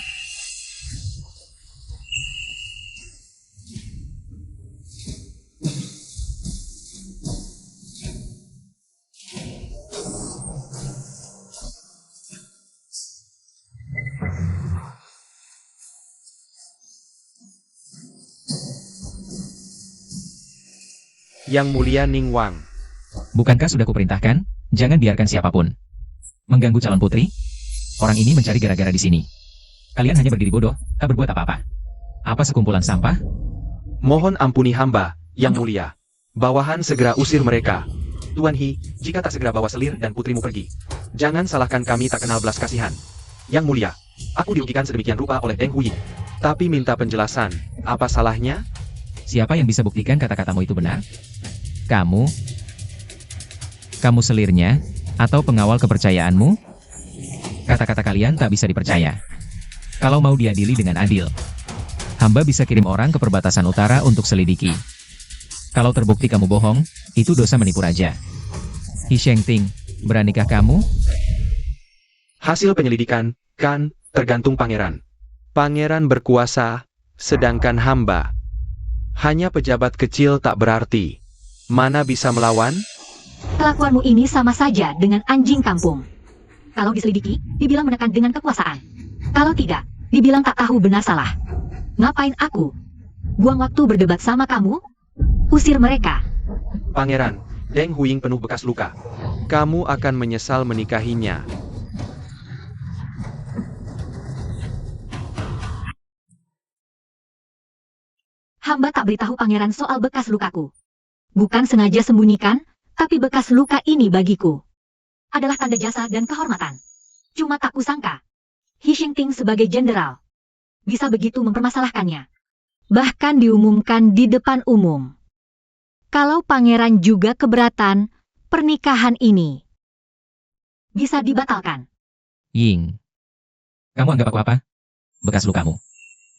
Yang Mulia Ning Wang. Bukankah sudah kuperintahkan? Jangan biarkan siapapun mengganggu calon putri. Orang ini mencari gara-gara di sini. Kalian hanya berdiri bodoh, tak berbuat apa-apa. Apa sekumpulan sampah? Mohon ampuni hamba, Yang Mulia. Bawahan segera usir mereka. Tuan Hi, jika tak segera bawa selir dan putrimu pergi, jangan salahkan kami tak kenal belas kasihan. Yang Mulia, aku diugikan sedemikian rupa oleh Deng Huying. Tapi minta penjelasan, apa salahnya? Siapa yang bisa buktikan kata-katamu itu benar? Kamu? Kamu selirnya? Atau pengawal kepercayaanmu? Kata-kata kalian tak bisa dipercaya. Kalau mau diadili dengan adil, hamba bisa kirim orang ke perbatasan utara untuk selidiki. Kalau terbukti kamu bohong, itu dosa menipu raja. Hi Sheng Ting, beranikah kamu? Hasil penyelidikan, kan, tergantung pangeran. Pangeran berkuasa, sedangkan hamba hanya pejabat kecil tak berarti. Mana bisa melawan? Kelakuanmu ini sama saja dengan anjing kampung. Kalau diselidiki, dibilang menekan dengan kekuasaan. Kalau tidak, dibilang tak tahu benar salah. Ngapain aku? Buang waktu berdebat sama kamu? Usir mereka. Pangeran, Deng Huying penuh bekas luka. Kamu akan menyesal menikahinya. Hamba tak beritahu pangeran soal bekas lukaku. Bukan sengaja sembunyikan, tapi bekas luka ini bagiku adalah tanda jasa dan kehormatan. Cuma tak kusangka, Hi Sheng Ting sebagai jenderal bisa begitu mempermasalahkannya. Bahkan diumumkan di depan umum. Kalau pangeran juga keberatan, pernikahan ini bisa dibatalkan. Ying. Kamu anggap aku apa? Bekas lukamu.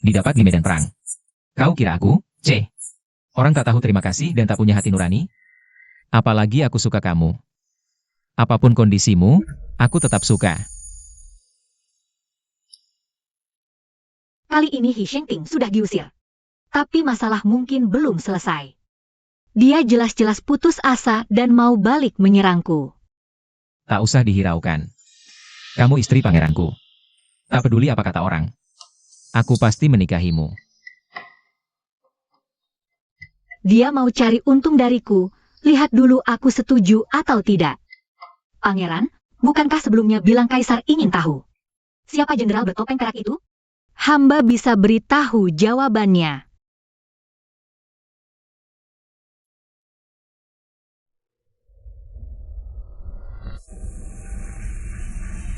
Didapat di medan perang. Kau kira aku, orang tak tahu terima kasih dan tak punya hati nurani? Apalagi aku suka kamu. Apapun kondisimu, aku tetap suka. Kali ini Hi Sheng Ting sudah diusir. Tapi masalah mungkin belum selesai. Dia jelas-jelas putus asa dan mau balik menyerangku. Tak usah dihiraukan. Kamu istri pangeranku. Tak peduli apa kata orang. Aku pasti menikahimu. Dia mau cari untung dariku. Lihat dulu aku setuju atau tidak. Pangeran, bukankah sebelumnya bilang Kaisar ingin tahu siapa jenderal bertopeng perak itu? Hamba bisa beritahu jawabannya.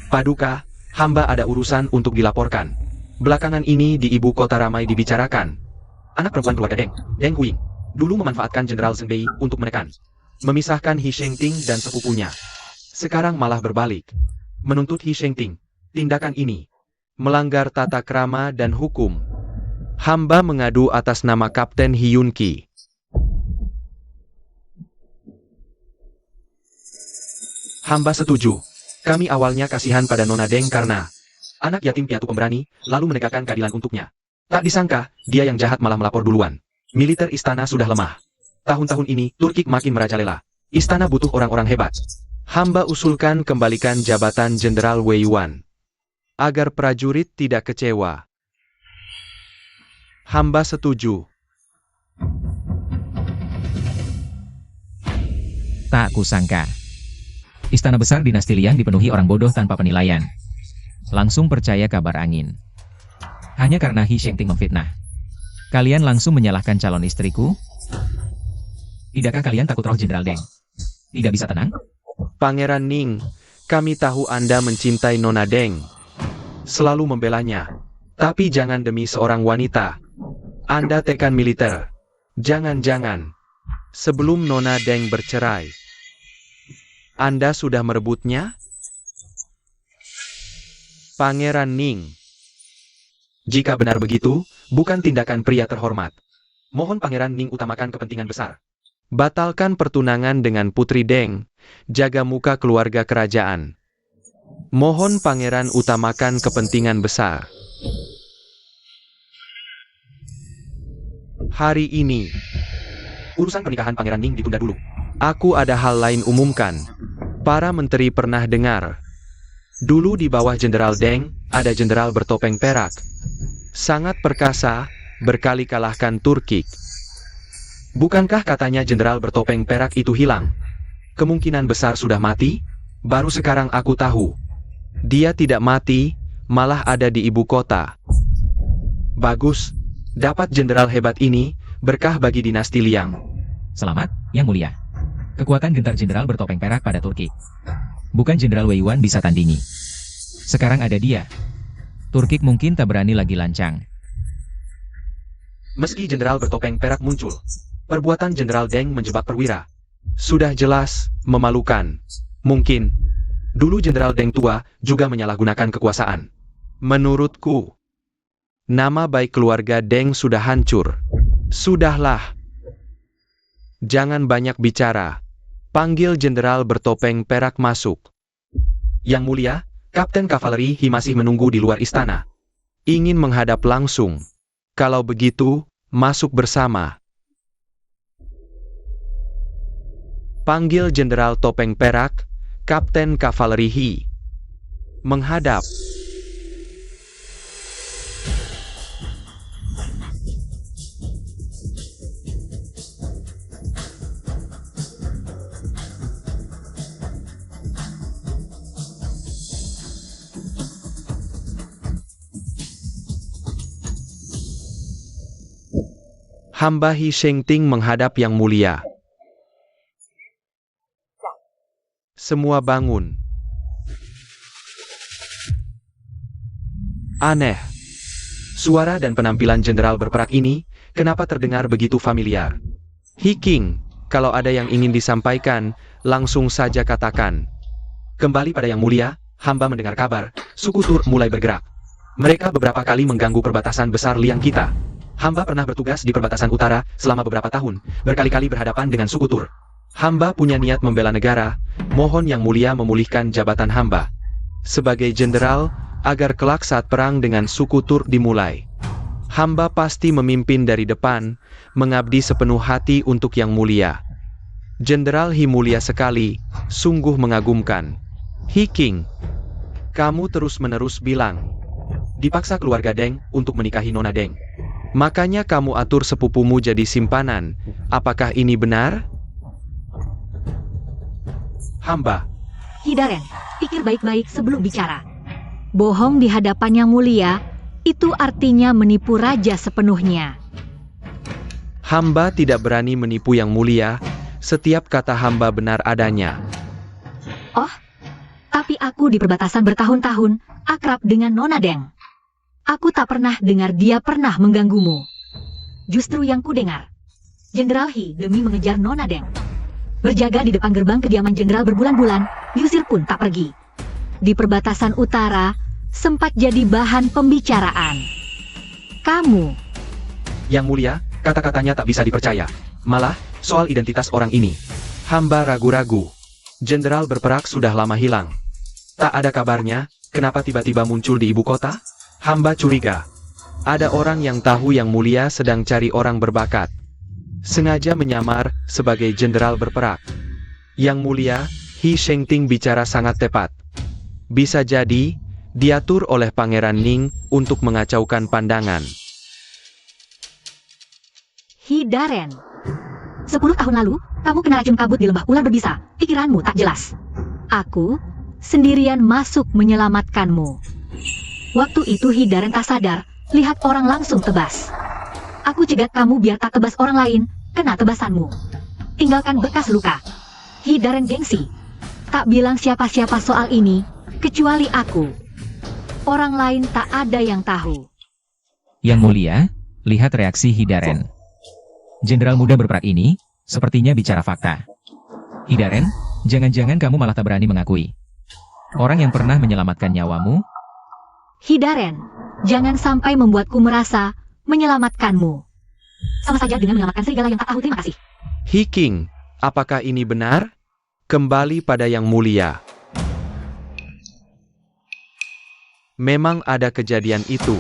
Paduka, hamba ada urusan untuk dilaporkan. Belakangan ini di ibu kota ramai dibicarakan. Anak perempuan keluarga Deng Huying, dulu memanfaatkan Jenderal Zheng Bei untuk menekan, memisahkan Hi Sheng Ting dan sepupunya. Sekarang malah berbalik, menuntut Hi Sheng Ting. Tindakan ini melanggar tata krama dan hukum. Hamba mengadu atas nama Kapten Hyun Ki. Hamba setuju. Kami awalnya kasihan pada Nona Deng karena anak yatim piatu pemberani, lalu menegakkan keadilan untuknya. Tak disangka, dia yang jahat malah melapor duluan. Militer istana sudah lemah. Tahun-tahun ini, Turkik makin merajalela. Istana butuh orang-orang hebat. Hamba usulkan kembalikan jabatan Jenderal Wei Yuan. Agar prajurit tidak kecewa. Hamba setuju. Tak kusangka. Istana besar dinasti Liang dipenuhi orang bodoh tanpa penilaian. Langsung percaya kabar angin. Hanya karena Hi Shengting memfitnah. Kalian langsung menyalahkan calon istriku? Tidakkah kalian takut roh Jenderal Deng? Tidak bisa tenang? Pangeran Ning, kami tahu Anda mencintai Nona Deng. Selalu membelanya. Tapi jangan demi seorang wanita. Anda tekan militer. Jangan-jangan. Sebelum Nona Deng bercerai. Anda sudah merebutnya? Pangeran Ning. Jika benar begitu, bukan tindakan pria terhormat. Mohon Pangeran Ning utamakan kepentingan besar. Batalkan pertunangan dengan Putri Deng. Jaga muka keluarga kerajaan. Mohon Pangeran utamakan kepentingan besar. Hari ini, urusan pernikahan Pangeran Ning ditunda dulu. Aku ada hal lain umumkan. Para menteri pernah dengar. Dulu di bawah Jenderal Deng, ada jenderal bertopeng perak. Sangat perkasa, berkali kalahkan Turkik. Bukankah katanya jenderal bertopeng perak itu hilang? Kemungkinan besar sudah mati? Baru sekarang aku tahu. Dia tidak mati, malah ada di ibu kota. Bagus, dapat jenderal hebat ini, berkah bagi dinasti Liang. Selamat, Yang Mulia. Kekuatan gentar jenderal bertopeng perak pada Turki. Bukan Jenderal Wei Yuan bisa tandingi. Sekarang ada dia. Turkik mungkin tak berani lagi lancang. Meski jenderal bertopeng perak muncul, perbuatan Jenderal Deng menjebak perwira. Sudah jelas, memalukan. Mungkin, dulu Jenderal Deng tua juga menyalahgunakan kekuasaan. Menurutku, nama baik keluarga Deng sudah hancur. Sudahlah. Jangan banyak bicara. Panggil jenderal bertopeng perak masuk. Yang Mulia, Kapten Kavaleri Hi masih menunggu di luar istana. Ingin menghadap langsung. Kalau begitu, masuk bersama. Panggil jenderal topeng perak, Kapten Kavaleri Hi. Menghadap. Hamba Hi Shengting menghadap Yang Mulia. Semua bangun. Aneh. Suara dan penampilan jenderal berperak ini, kenapa terdengar begitu familiar? Hi King, kalau ada yang ingin disampaikan, langsung saja katakan. Kembali pada Yang Mulia, hamba mendengar kabar, suku Tur mulai bergerak. Mereka beberapa kali mengganggu perbatasan besar Liang kita. Hamba pernah bertugas di perbatasan utara selama beberapa tahun, berkali-kali berhadapan dengan suku Tur. Hamba punya niat membela negara, mohon Yang Mulia memulihkan jabatan hamba. Sebagai jenderal, agar kelak saat perang dengan suku Tur dimulai. Hamba pasti memimpin dari depan, mengabdi sepenuh hati untuk Yang Mulia. Jenderal Hi mulia sekali, sungguh mengagumkan. Hi King, kamu terus-menerus bilang, dipaksa keluarga Deng untuk menikahi Nona Deng. Makanya kamu atur sepupumu jadi simpanan. Apakah ini benar? Hamba. Hidaren, pikir baik-baik sebelum bicara. Bohong di hadapan Yang Mulia, itu artinya menipu raja sepenuhnya. Hamba tidak berani menipu Yang Mulia, setiap kata hamba benar adanya. Oh, tapi aku di perbatasan bertahun-tahun, akrab dengan Nona Deng. Aku tak pernah dengar dia pernah mengganggumu. Justru yang ku dengar, Jenderal Hi demi mengejar Nona Deng, berjaga di depan gerbang kediaman jenderal berbulan-bulan, diusir pun tak pergi. Di perbatasan utara, sempat jadi bahan pembicaraan. Kamu, Yang Mulia, kata-katanya tak bisa dipercaya. Malah, soal identitas orang ini, hamba ragu-ragu. Jenderal berperak sudah lama hilang. Tak ada kabarnya, kenapa tiba-tiba muncul di ibu kota? Hamba curiga. Ada orang yang tahu Yang Mulia sedang cari orang berbakat. sengaja menyamar sebagai jenderal berperak. Yang mulia, Hi Shengting bicara sangat tepat. Bisa jadi, diatur oleh Pangeran Ning untuk mengacaukan pandangan. Hidaren. 10 tahun lalu, kamu kena racun kabut di lembah ular berbisa. Pikiranmu tak jelas. Aku sendirian masuk menyelamatkanmu. Waktu itu Hidaren tak sadar, lihat orang langsung tebas. Aku cegat kamu biar tak tebas orang lain, kena tebasanmu. Tinggalkan bekas luka. Hidaren gengsi. Tak bilang siapa-siapa soal ini, kecuali aku. Orang lain tak ada yang tahu. Yang mulia, lihat reaksi Hidaren. Jenderal muda berperak ini, sepertinya bicara fakta. Hidaren, jangan-jangan kamu malah tak berani mengakui. Orang yang pernah menyelamatkan nyawamu, Hidaren, jangan sampai membuatku merasa menyelamatkanmu. Sama saja dengan menyelamatkan serigala yang tak tahu terima kasih. Hi King, apakah ini benar? Kembali pada yang mulia. Memang ada kejadian itu.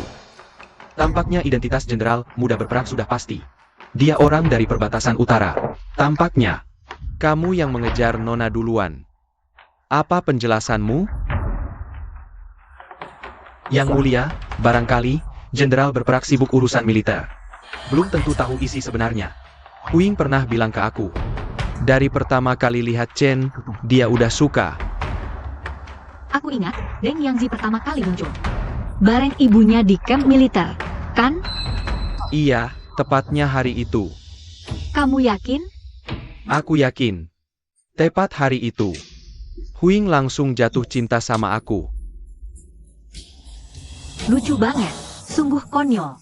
Tampaknya identitas jenderal muda berperak sudah pasti. Dia orang dari perbatasan utara. Tampaknya, kamu yang mengejar Nona duluan. Apa penjelasanmu? Yang mulia, barangkali, jenderal berperak sibuk urusan militer. Belum tentu tahu isi sebenarnya. Huing pernah bilang ke aku. Dari pertama kali lihat Chen, dia udah suka. Aku ingat, Deng Yangzi pertama kali muncul. Bareng ibunya di kamp militer, kan? Iya, tepatnya hari itu. Kamu yakin? Aku yakin. Tepat hari itu. Huing langsung jatuh cinta sama aku. Lucu banget, sungguh konyol.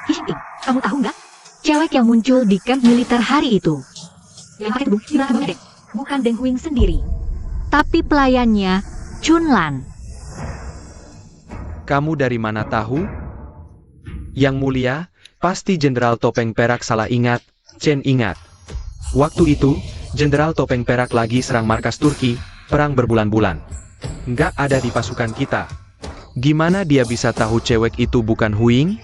Hishing, kamu tahu nggak? Cewek yang muncul di kamp militer hari itu. Yang pakai tudung di belakang Deng. Bukan Deng Huing sendiri. Tapi pelayannya, Chunlan. Kamu dari mana tahu? Yang mulia, pasti Jenderal Topeng Perak salah ingat, Chen ingat. Waktu itu, Jenderal Topeng Perak lagi serang markas Turki, perang berbulan-bulan. Nggak ada di pasukan kita. Gimana dia bisa tahu cewek itu bukan Huing?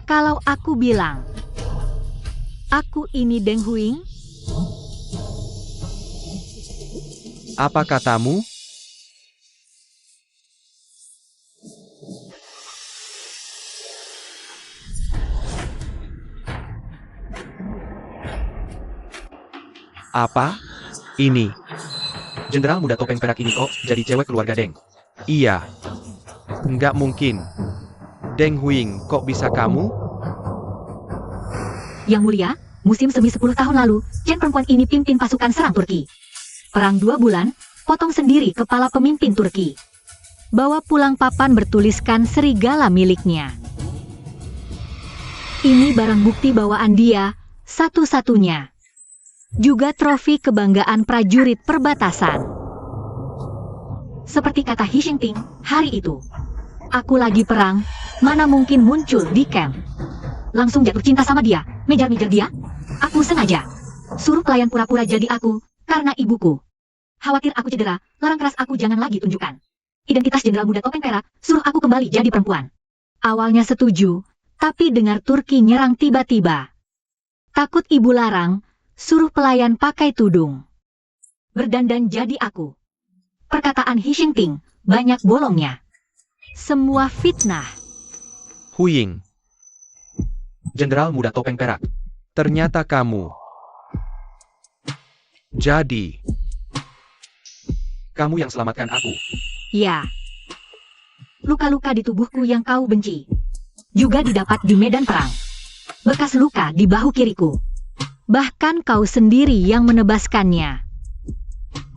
Kalau aku bilang, aku ini Deng Huing, Apa katamu? Apa? Ini. Jenderal muda topeng perak ini kok jadi cewek keluarga Deng? Iya. Nggak mungkin. Deng Huing, kok bisa kamu? Yang mulia, musim semi 10 tahun lalu, Chen perempuan ini pimpin pasukan serang Turki. Perang 2 bulan, potong sendiri kepala pemimpin Turki. Bawa pulang papan bertuliskan serigala miliknya. Ini barang bukti bawaan dia, satu-satunya. Juga trofi kebanggaan prajurit perbatasan. Seperti kata Hi Shengting, hari itu. Aku lagi perang, mana mungkin muncul di camp. Langsung jatuh cinta sama dia, ngejar-ngejar dia. Aku sengaja. Suruh pelayan pura-pura jadi aku, karena ibuku. Khawatir aku cedera, larang keras aku jangan lagi tunjukkan. Identitas jenderal muda topeng perak, suruh aku kembali jadi perempuan. Awalnya setuju, tapi dengar Turki nyerang tiba-tiba. Takut ibu larang, suruh pelayan pakai tudung. Berdandan jadi aku. Perkataan Hi Shengting, banyak bolongnya. Semua fitnah. Huing. Jenderal muda topeng perak. Ternyata kamu. Jadi, kamu yang selamatkan aku. Ya. Luka-luka di tubuhku yang kau benci. Juga didapat di medan perang. Bekas luka di bahu kiriku. Bahkan kau sendiri yang menebaskannya.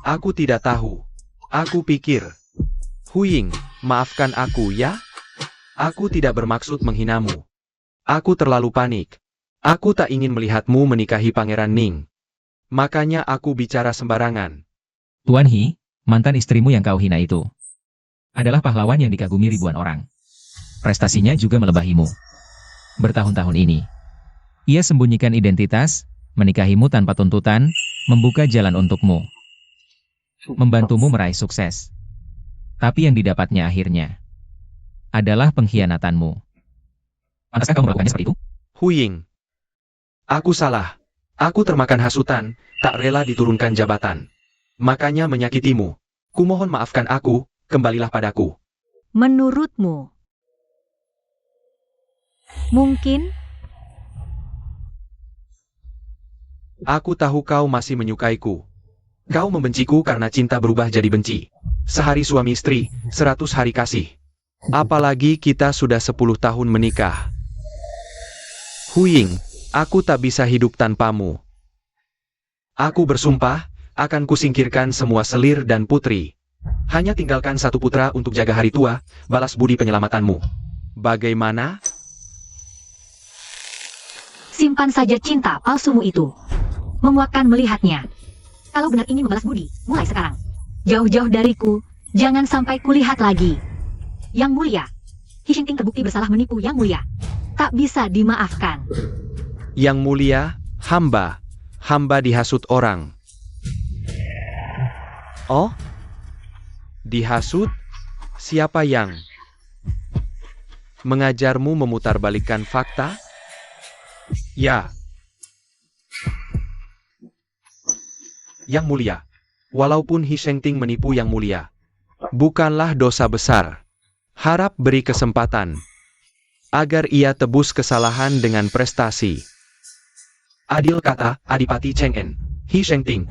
Aku tidak tahu. Aku pikir. Huing, maafkan aku ya. Aku tidak bermaksud menghinamu. Aku terlalu panik. Aku tak ingin melihatmu menikahi Pangeran Ning. Makanya aku bicara sembarangan. Tuan Hi, mantan istrimu yang kau hina itu adalah pahlawan yang dikagumi ribuan orang. Prestasinya juga melebahimu. Bertahun-tahun ini, ia sembunyikan identitas, menikahimu tanpa tuntutan, membuka jalan untukmu, membantumu meraih sukses. Tapi yang didapatnya akhirnya adalah pengkhianatanmu. Pantaskah kau melakukannya seperti itu? Huing. Aku salah. Aku termakan hasutan, tak rela diturunkan jabatan. Makanya menyakitimu. Kumohon maafkan aku, kembalilah padaku. Menurutmu, mungkin Aku tahu kau masih menyukaiku. Kau membenciku karena cinta berubah jadi benci. Sehari suami istri, 100 hari kasih. Apalagi kita sudah 10 tahun menikah. Huying, aku tak bisa hidup tanpamu. Aku bersumpah, akan kusingkirkan semua selir dan putri. Hanya tinggalkan satu putra untuk jaga hari tua, balas budi penyelamatanmu. Bagaimana? simpan saja cinta palsumu itu. Memuakkan melihatnya. Kalau benar ingin membalas budi, mulai sekarang. Jauh-jauh dariku, jangan sampai kulihat lagi. Yang mulia, Hishengting terbukti bersalah menipu Yang Mulia. Tak bisa dimaafkan. Yang mulia, hamba. Hamba dihasut orang. Oh? Dihasut? Siapa yang mengajarmu memutarbalikkan fakta? Ya. Yang mulia, walaupun Hishengting menipu Yang Mulia, bukanlah dosa besar. Harap beri kesempatan agar ia tebus kesalahan dengan prestasi. Adil, kata Adipati Cheng'en. Hishengting,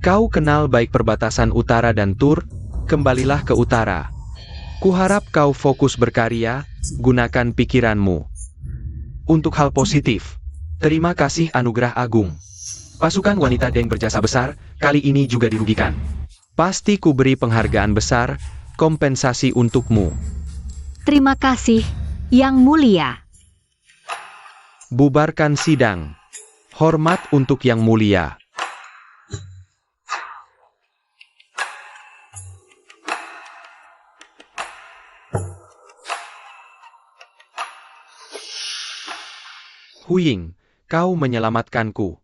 kau kenal baik perbatasan utara dan Tur, kembalilah ke utara. Kuharap kau fokus berkarya, gunakan pikiranmu untuk hal positif. Terima kasih anugerah agung. Pasukan wanita Deng berjasa besar, kali ini juga dirugikan. Pasti ku beri penghargaan besar, kompensasi untukmu. Terima kasih, Yang Mulia. Bubarkan sidang. Hormat untuk Yang Mulia. Huying, kau menyelamatkanku.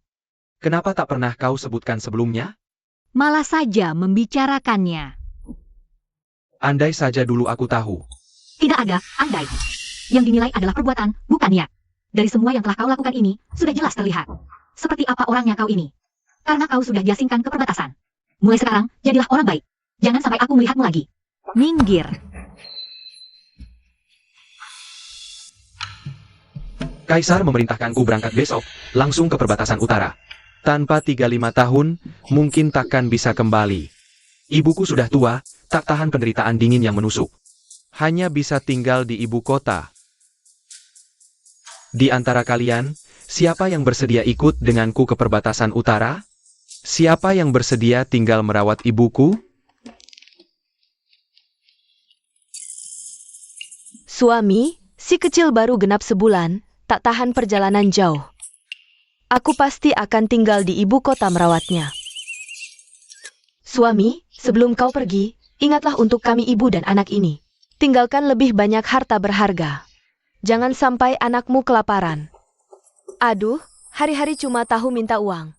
Kenapa tak pernah kau sebutkan sebelumnya? Malah saja membicarakannya. Andai saja dulu aku tahu. Tidak ada andai. Yang dinilai adalah perbuatan, bukan niat. Dari semua yang telah kau lakukan ini, sudah jelas terlihat. Seperti apa orangnya kau ini. Karena kau sudah diasingkan ke perbatasan. Mulai sekarang, jadilah orang baik. Jangan sampai aku melihatmu lagi. Minggir. Kaisar memerintahkanku berangkat besok, langsung ke perbatasan utara. Tanpa 35 tahun, mungkin takkan bisa kembali. Ibuku sudah tua, tak tahan penderitaan dingin yang menusuk. Hanya bisa tinggal di ibu kota. Di antara kalian, siapa yang bersedia ikut denganku ke perbatasan utara? Siapa yang bersedia tinggal merawat ibuku? Suami, si kecil baru genap sebulan, tak tahan perjalanan jauh. Aku pasti akan tinggal di ibu kota merawatnya. Suami, sebelum kau pergi, ingatlah untuk kami ibu dan anak ini. Tinggalkan lebih banyak harta berharga. Jangan sampai anakmu kelaparan. Aduh, hari-hari cuma tahu minta uang.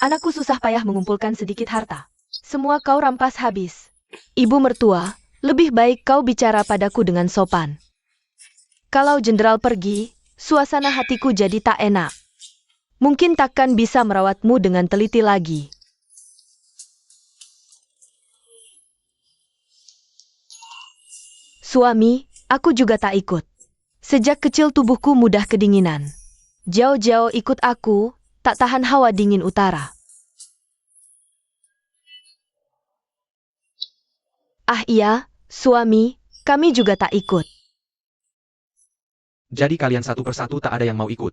Anakku susah payah mengumpulkan sedikit harta. Semua kau rampas habis. Ibu mertua, lebih baik kau bicara padaku dengan sopan. Kalau jenderal pergi, suasana hatiku jadi tak enak. Mungkin takkan bisa merawatmu dengan teliti lagi. Suami, aku juga tak ikut. Sejak kecil tubuhku mudah kedinginan. Jauh-jauh ikut aku, tak tahan hawa dingin utara. Ah iya, suami, kami juga tak ikut. Jadi kalian satu persatu tak ada yang mau ikut.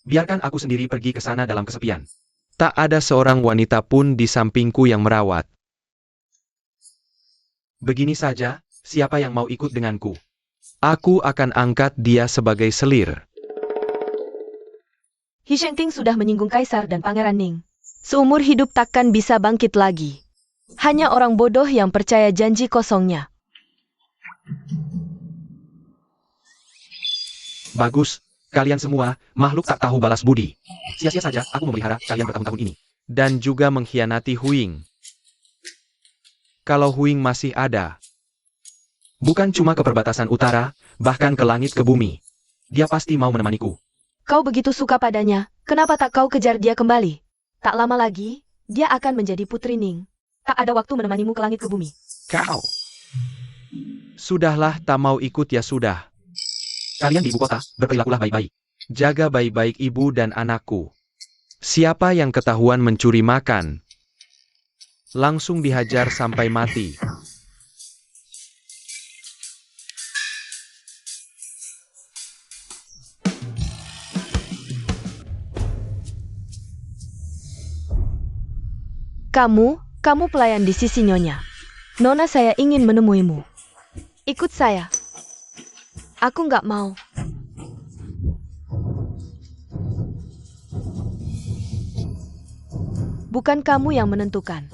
Biarkan aku sendiri pergi ke sana dalam kesepian. Tak ada seorang wanita pun di sampingku yang merawat. Begini saja, siapa yang mau ikut denganku? Aku akan angkat dia sebagai selir. Hishengting sudah menyinggung Kaisar dan Pangeran Ning. Seumur hidup takkan bisa bangkit lagi. Hanya orang bodoh yang percaya janji kosongnya. Bagus, kalian semua, makhluk tak tahu balas budi. Sia-sia saja aku memelihara kalian bertahun-tahun ini. Dan juga mengkhianati Huying. Kalau Huying masih ada, bukan cuma ke perbatasan utara, bahkan ke langit ke bumi, dia pasti mau menemaniku. Kau begitu suka padanya, Kenapa tak kau kejar dia kembali? Tak lama lagi, dia akan menjadi Putri Ning. Tak ada waktu menemanimu ke langit ke bumi. Kau. Sudahlah, tak mau ikut ya sudah. Kalian di ibu kota, berperilakulah baik-baik. Jaga baik-baik ibu dan anakku. Siapa yang ketahuan mencuri makan, langsung dihajar sampai mati. Kamu pelayan di sisi Nyonya. Nona, saya ingin menemuimu. Ikut saya. Aku nggak mau. Bukan kamu yang menentukan.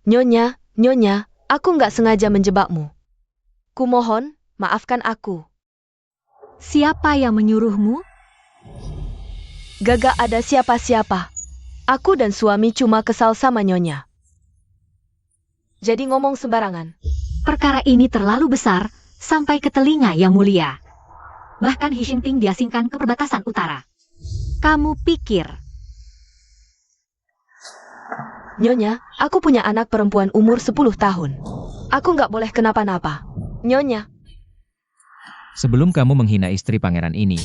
Nyonya, aku nggak sengaja menjebakmu. Kumohon, maafkan aku. Siapa yang menyuruhmu? Gak ada siapa-siapa. Aku dan suami cuma kesal sama Nyonya. Jadi ngomong sembarangan. Perkara ini terlalu besar, sampai ke telinga yang mulia. Bahkan Hishingting diasingkan ke perbatasan utara. Kamu pikir? Nyonya, aku punya anak perempuan umur 10 tahun. Aku nggak boleh kenapa-napa. Nyonya, Sebelum kamu menghina istri pangeran ini,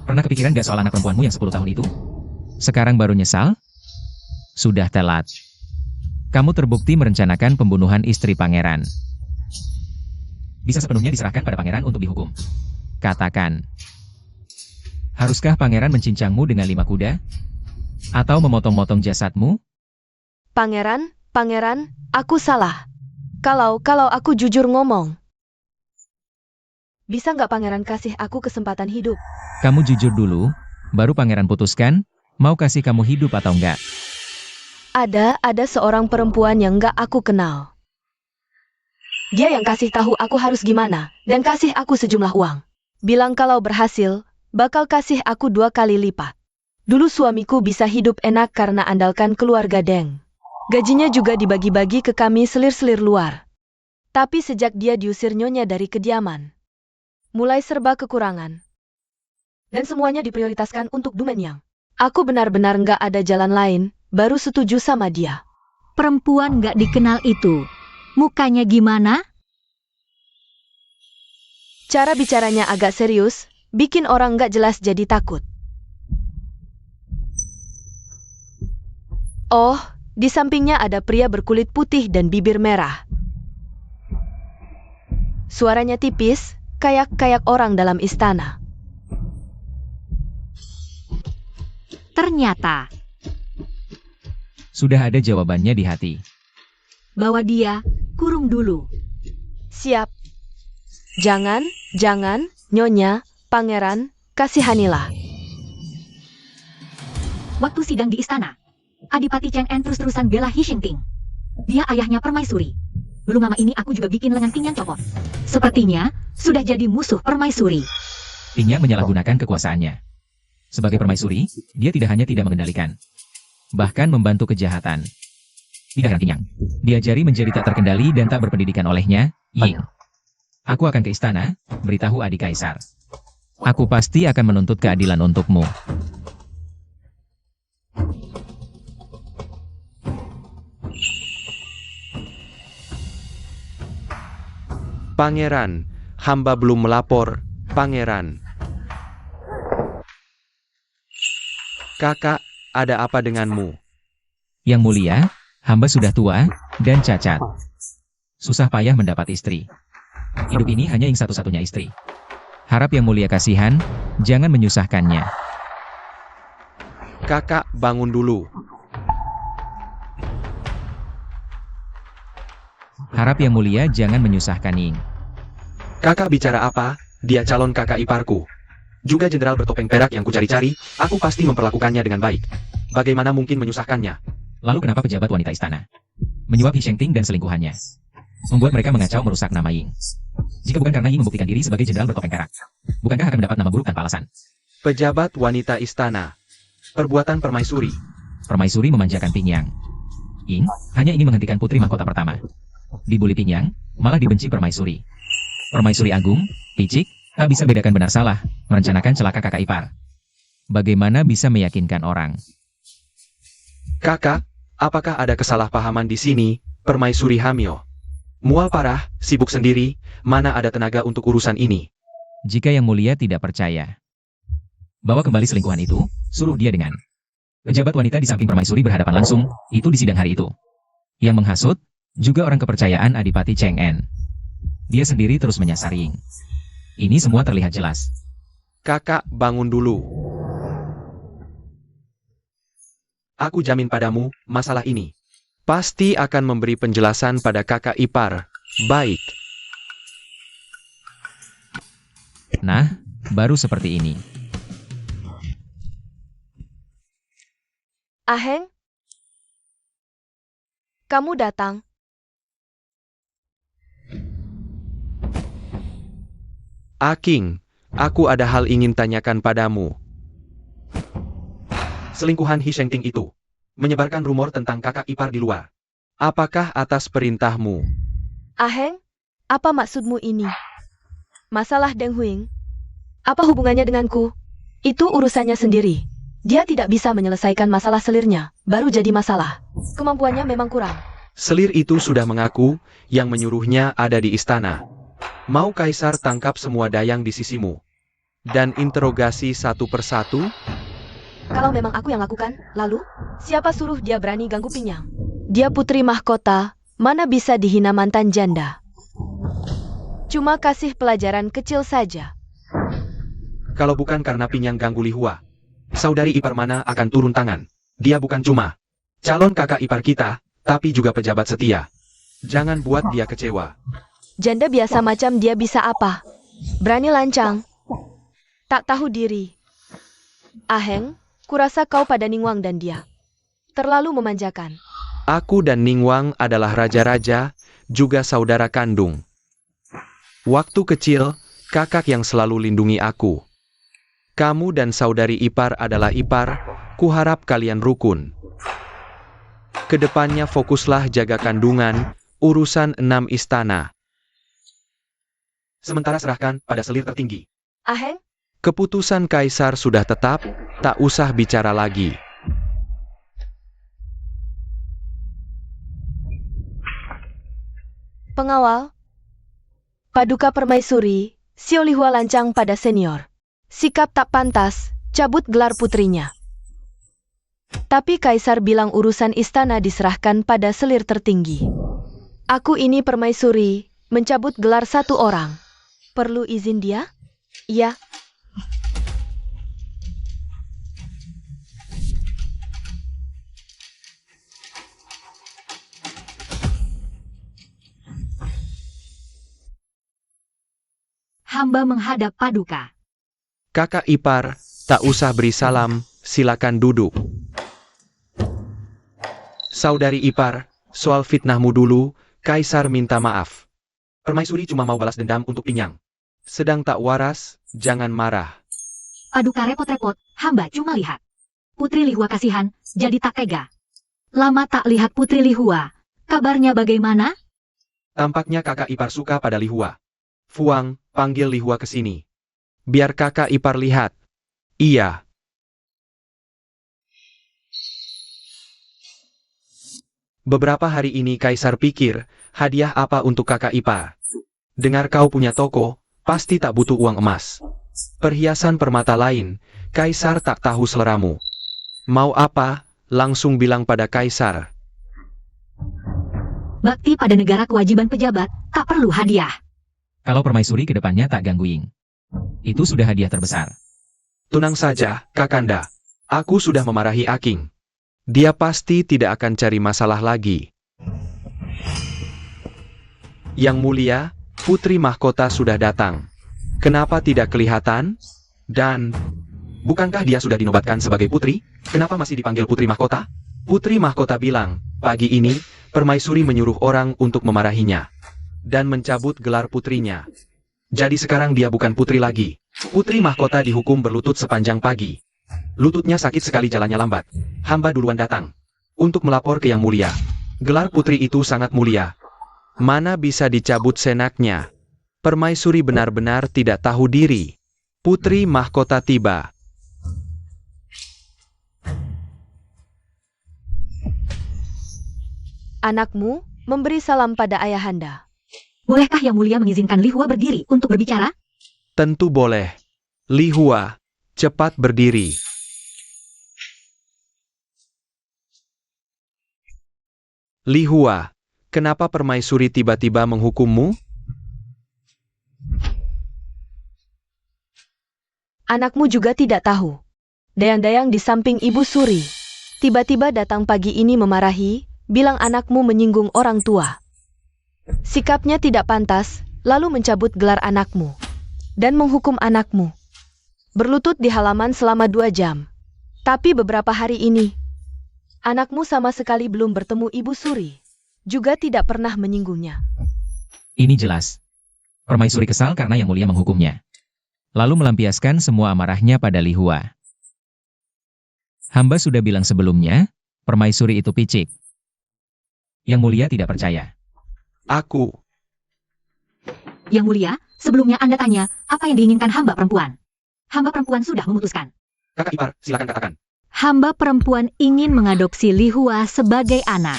pernah kepikiran gak soal anak perempuanmu yang 10 tahun itu? Sekarang baru nyesal? Sudah telat. Kamu terbukti merencanakan pembunuhan istri pangeran. Bisa sepenuhnya diserahkan pada pangeran untuk dihukum. Katakan, haruskah pangeran mencincangmu dengan 5 kuda? Atau memotong-motong jasadmu? Pangeran, aku salah. Kalau aku jujur ngomong. Bisa nggak Pangeran kasih aku kesempatan hidup? Kamu jujur dulu, baru pangeran putuskan, mau kasih kamu hidup atau enggak. Ada seorang perempuan yang nggak aku kenal. Dia yang kasih tahu aku harus gimana, dan kasih aku sejumlah uang. Bilang kalau berhasil, bakal kasih aku 2 kali lipat. Dulu suamiku bisa hidup enak karena andalkan keluarga Deng. Gajinya juga dibagi-bagi ke kami selir-selir luar. Tapi sejak dia diusir Nyonya dari kediaman, mulai serba kekurangan. Dan semuanya diprioritaskan untuk Du Menyang. Aku benar-benar nggak ada jalan lain, baru setuju sama dia. Perempuan nggak dikenal itu. Mukanya gimana? Cara bicaranya agak serius, bikin orang nggak jelas jadi takut. Oh, di sampingnya ada pria berkulit putih dan bibir merah. Suaranya tipis, kayak orang dalam istana. Ternyata, Sudah ada jawabannya di hati. bawa dia, kurung dulu. Siap. Jangan, Nyonya, Pangeran, kasihanilah. Waktu sidang di istana, Adipati Cheng En terus-terusan bela Hishingting. Dia ayahnya permaisuri. Belum lama ini aku juga bikin lengan Ting yang copot. Sepertinya, sudah jadi musuh permaisuri. Ting Yang menyalahgunakan kekuasaannya. Sebagai permaisuri, dia tidak hanya tidak mengendalikan, bahkan membantu kejahatan. Tidak heran Ting Yang diajari menjadi tak terkendali dan tak berpendidikan olehnya, Ying. Aku akan ke istana, beritahu adik kaisar. Aku pasti akan menuntut keadilan untukmu. Pangeran, hamba belum melapor, Pangeran. Kakak, ada apa denganmu? Yang mulia, hamba sudah tua dan cacat. Susah payah mendapat istri. Hidup ini hanya yang satu-satunya istri. Harap yang mulia kasihan, jangan menyusahkannya. Kakak, bangun dulu. Harap yang mulia jangan menyusahkan Ying. Kakak bicara apa? Dia calon kakak iparku. Juga jenderal bertopeng perak yang kucari-cari, aku pasti memperlakukannya dengan baik. Bagaimana mungkin menyusahkannya? Lalu kenapa pejabat wanita istana menyuap Hishengting dan selingkuhannya? Membuat mereka mengacau merusak nama Ying. Jika bukan karena Ying membuktikan diri sebagai jenderal bertopeng perak, bukankah akan mendapat nama buruk tanpa alasan? Pejabat wanita istana. Perbuatan permaisuri. Permaisuri memanjakan Ting Yang. Ying hanya ingin menghentikan putri mahkota pertama. Dibully Pingyang, malah dibenci Permaisuri. Permaisuri Agung, picik, tak bisa bedakan benar salah, merencanakan celaka kakak ipar. Bagaimana bisa meyakinkan orang? Kakak, apakah ada kesalahpahaman di sini, Permaisuri Hamyo? Mual parah, sibuk sendiri, mana ada tenaga untuk urusan ini? Jika Yang Mulia tidak percaya, bawa kembali selingkuhan itu, suruh dia dengan pejabat wanita di samping Permaisuri berhadapan langsung, itu di sidang hari itu. Yang menghasut, juga orang kepercayaan Adipati Cheng En. Dia sendiri terus menyasar Ying. Ini semua terlihat jelas. Kakak, bangun dulu. Aku jamin padamu, masalah ini pasti akan memberi penjelasan pada kakak ipar. Baik. Nah, baru seperti ini. Aheng? Kamu datang. Aking, aku ada hal ingin tanyakan padamu. Selingkuhan Hi Shengting itu menyebarkan rumor tentang kakak ipar di luar. Apakah atas perintahmu? Aheng? Apa maksudmu ini? Masalah Deng Huing? Apa hubungannya denganku? Itu urusannya sendiri. Dia tidak bisa menyelesaikan masalah selirnya, baru jadi masalah. Kemampuannya memang kurang. Selir itu sudah mengaku, yang menyuruhnya ada di istana. Mau Kaisar tangkap semua dayang di sisimu dan interogasi satu persatu? Kalau memang aku yang lakukan, lalu siapa suruh dia berani ganggu Pingyang? Dia putri mahkota, mana bisa dihina mantan janda? Cuma kasih pelajaran kecil saja. Kalau bukan karena Pingyang ganggu Lihua, saudari ipar mana akan turun tangan? Dia bukan cuma calon kakak ipar kita, tapi juga pejabat setia. Jangan buat dia kecewa. Janda biasa macam dia bisa apa? Berani lancang. Tak tahu diri. Aheng, kurasa kau pada Ningwang dan dia terlalu memanjakan. Aku dan Ningwang adalah raja-raja, juga saudara kandung. Waktu kecil, kakak yang selalu lindungi aku. Kamu dan saudari ipar adalah ipar, kuharap kalian rukun. Kedepannya fokuslah jaga kandungan, urusan 6 istana. Sementara serahkan pada selir tertinggi. Aheng, Keputusan Kaisar sudah tetap, tak usah bicara lagi. pengawal. Paduka Permaisuri, Xiao Lihua lancang pada senior. Sikap tak pantas, cabut gelar putrinya. Tapi Kaisar bilang urusan istana diserahkan pada selir tertinggi. Aku ini Permaisuri, mencabut gelar satu orang. Perlu izin dia? Iya. Hamba menghadap Paduka. Kakak ipar, tak usah beri salam, silakan duduk. Saudari ipar, soal fitnahmu dulu, Kaisar minta maaf. Permaisuri cuma mau balas dendam untuk Pingyang. Sedang tak waras, jangan marah. Paduka repot-repot, hamba cuma lihat. Putri Lihua kasihan, jadi tak tega. Lama tak lihat Putri Lihua. Kabarnya bagaimana? Tampaknya kakak ipar suka pada Lihua. Fuang, panggil Lihua ke sini. Biar kakak ipar lihat. Iya. Beberapa hari ini Kaisar pikir, hadiah apa untuk kakak ipar? Dengar kau punya toko, pasti tak butuh uang emas. Perhiasan permata lain, Kaisar tak tahu seleramu. Mau apa, langsung bilang pada Kaisar. Bakti pada negara kewajiban pejabat, tak perlu hadiah. Kalau Permaisuri ke depannya tak ganggu Ying. Itu sudah hadiah terbesar. Tenang saja, Kakanda. Aku sudah memarahi Aking. Dia pasti tidak akan cari masalah lagi. Yang mulia, Putri Mahkota sudah datang. Kenapa tidak kelihatan? Dan, bukankah dia sudah dinobatkan sebagai putri? Kenapa masih dipanggil Putri Mahkota? Putri Mahkota bilang, pagi ini, Permaisuri menyuruh orang untuk memarahinya. Dan mencabut gelar putrinya. Jadi sekarang dia bukan putri lagi. Putri Mahkota dihukum berlutut sepanjang pagi. Lututnya sakit sekali, jalannya lambat. Hamba duluan datang untuk melapor ke Yang Mulia. Gelar putri itu sangat mulia. Mana bisa dicabut senaknya. Permaisuri benar-benar tidak tahu diri. Putri mahkota tiba. Anakmu memberi salam pada ayahanda. Bolehkah Yang Mulia mengizinkan Li Hua berdiri untuk berbicara? Tentu boleh. Li Hua, cepat berdiri. Li Hua, kenapa permaisuri tiba-tiba menghukummu? Anakmu juga tidak tahu. Dayang-dayang di samping Ibu Suri tiba-tiba datang pagi ini memarahi, bilang anakmu menyinggung orang tua. Sikapnya tidak pantas, lalu mencabut gelar anakmu dan menghukum anakmu. Berlutut di halaman selama 2 jam. Tapi beberapa hari ini, anakmu sama sekali belum bertemu Ibu Suri, juga tidak pernah menyinggungnya. Ini jelas. Permaisuri kesal karena Yang Mulia menghukumnya. Lalu melampiaskan semua amarahnya pada Li Hua. Hamba sudah bilang sebelumnya, permaisuri itu picik. Yang Mulia tidak percaya. Aku. Yang Mulia, sebelumnya Anda tanya, apa yang diinginkan hamba perempuan? Hamba perempuan sudah memutuskan. Kakak ipar, silakan katakan. Hamba perempuan ingin mengadopsi Li Hua sebagai anak.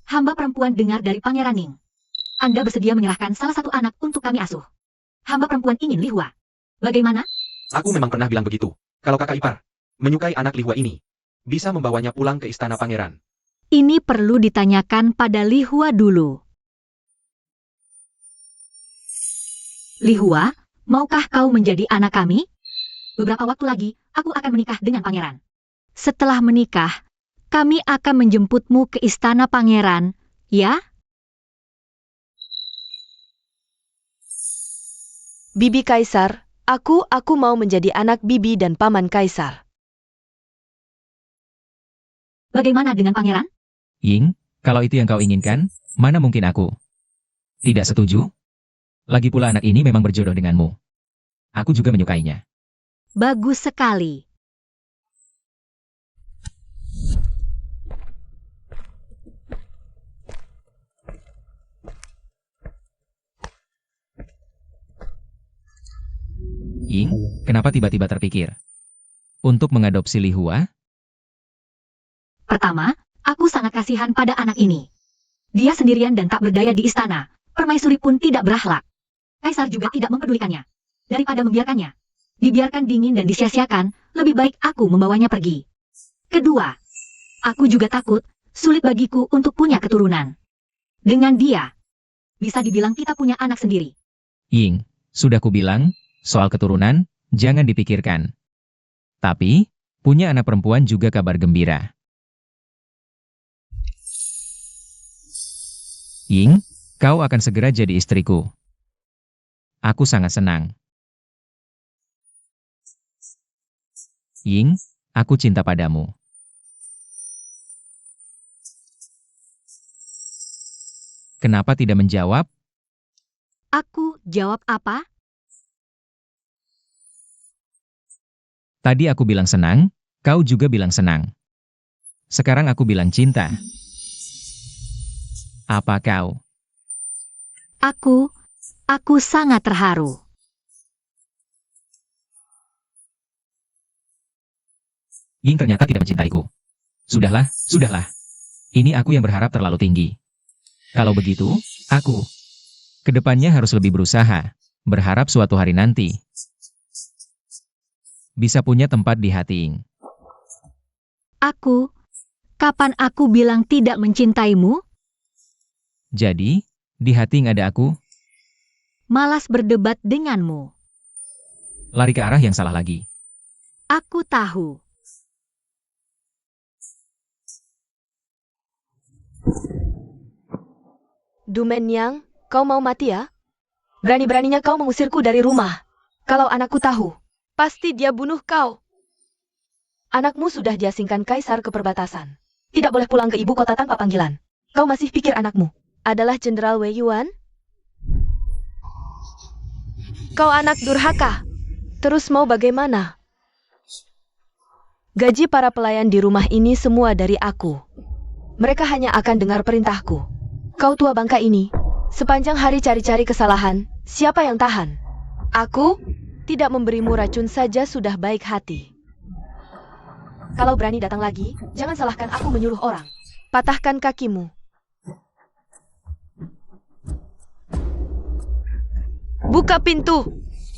Hamba perempuan dengar dari Pangeran Ning. Anda bersedia menyerahkan salah satu anak untuk kami asuh. Hamba perempuan ingin Li Hua. Bagaimana? Aku memang pernah bilang begitu. Kalau kakak ipar menyukai anak Li Hua ini, bisa membawanya pulang ke istana pangeran. Ini perlu ditanyakan pada Li Hua dulu. Li Hua, maukah kau menjadi anak kami? Beberapa waktu lagi, aku akan menikah dengan pangeran. Setelah menikah, kami akan menjemputmu ke istana pangeran, ya? Bibi Kaisar, aku mau menjadi anak bibi dan paman Kaisar. Bagaimana dengan pangeran? Ying, kalau itu yang kau inginkan, mana mungkin aku tidak setuju? Lagi pula anak ini memang berjodoh denganmu. Aku juga menyukainya. Bagus sekali. Ying, kenapa tiba-tiba terpikir untuk mengadopsi Li Hua? Pertama, aku sangat kasihan pada anak ini. Dia sendirian dan tak berdaya di istana. Permaisuri pun tidak berakhlak. Kaisar juga tidak mempedulikannya. Daripada membiarkannya dibiarkan dingin dan disia-siakan, lebih baik aku membawanya pergi. Kedua, aku juga takut sulit bagiku untuk punya keturunan. Dengan dia, bisa dibilang kita punya anak sendiri. Ying, sudah kubilang, soal keturunan, jangan dipikirkan. Tapi, punya anak perempuan juga kabar gembira. Ying, kau akan segera jadi istriku. Aku sangat senang. Ying, aku cinta padamu. Kenapa tidak menjawab? Aku jawab apa? Tadi aku bilang senang, kau juga bilang senang. Sekarang aku bilang cinta. Apa kau? Aku sangat terharu. Ying ternyata tidak mencintaiku. Sudahlah, sudahlah. Ini aku yang berharap terlalu tinggi. Kalau begitu, aku kedepannya harus lebih berusaha, berharap suatu hari nanti bisa punya tempat di hati Ying. Kapan aku bilang tidak mencintaimu? Jadi, di hati Ying ada aku, Malas berdebat denganmu. lari ke arah yang salah lagi. Aku tahu. Dumen Yang, kau mau mati ya? Berani-beraninya kau mengusirku dari rumah. Kalau anakku tahu, pasti dia bunuh kau. Anakmu sudah diasingkan Kaisar ke perbatasan. Tidak boleh pulang ke ibu kota tanpa panggilan. Kau masih pikir anakmu adalah Jenderal Wei Yuan? Kau anak durhaka. Terus mau bagaimana? Gaji para pelayan di rumah ini semua dari aku. Mereka hanya akan dengar perintahku. Kau tua bangka ini, sepanjang hari cari-cari kesalahan, siapa yang tahan? Aku tidak memberimu racun saja sudah baik hati. Kalau berani datang lagi, jangan salahkan aku menyuruh orang. Patahkan kakimu. Buka pintu!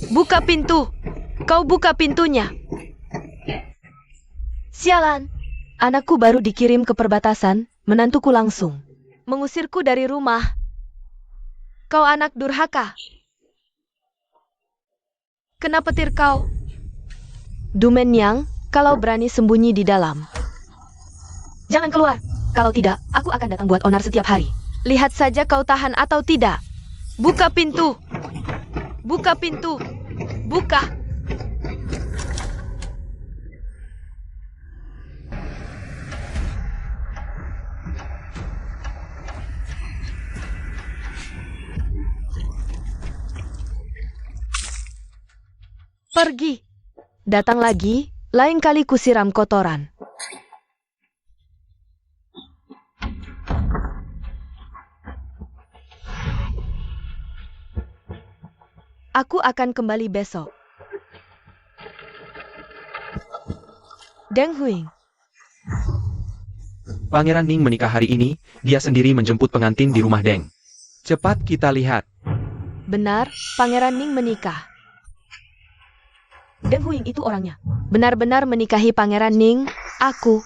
Buka pintu! Kau buka pintunya! Sialan! Anakku baru dikirim ke perbatasan, menantuku langsung mengusirku dari rumah. Kau anak durhaka. Kena petir kau. Dumenyang, kalau berani sembunyi di dalam. Jangan keluar. Kalau tidak, aku akan datang buat onar setiap hari. Lihat saja kau tahan atau tidak. Buka pintu. Buka pintu. Buka. Pergi. Datang lagi, lain kali kusiram kotoran. Aku akan kembali besok. Deng Huing. Pangeran Ning menikah hari ini, dia sendiri menjemput pengantin di rumah Deng. Cepat kita lihat. Benar, Pangeran Ning menikah. Deng Huing itu orangnya. Benar-benar menikahi Pangeran Ning, aku.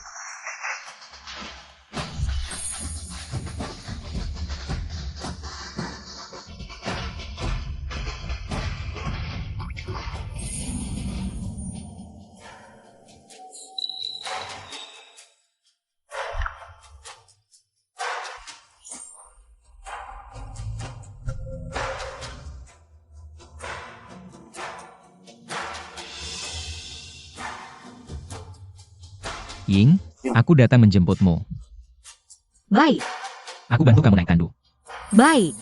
Ying, aku datang menjemputmu. Baik, Aku bantu kamu naik tandu. baik.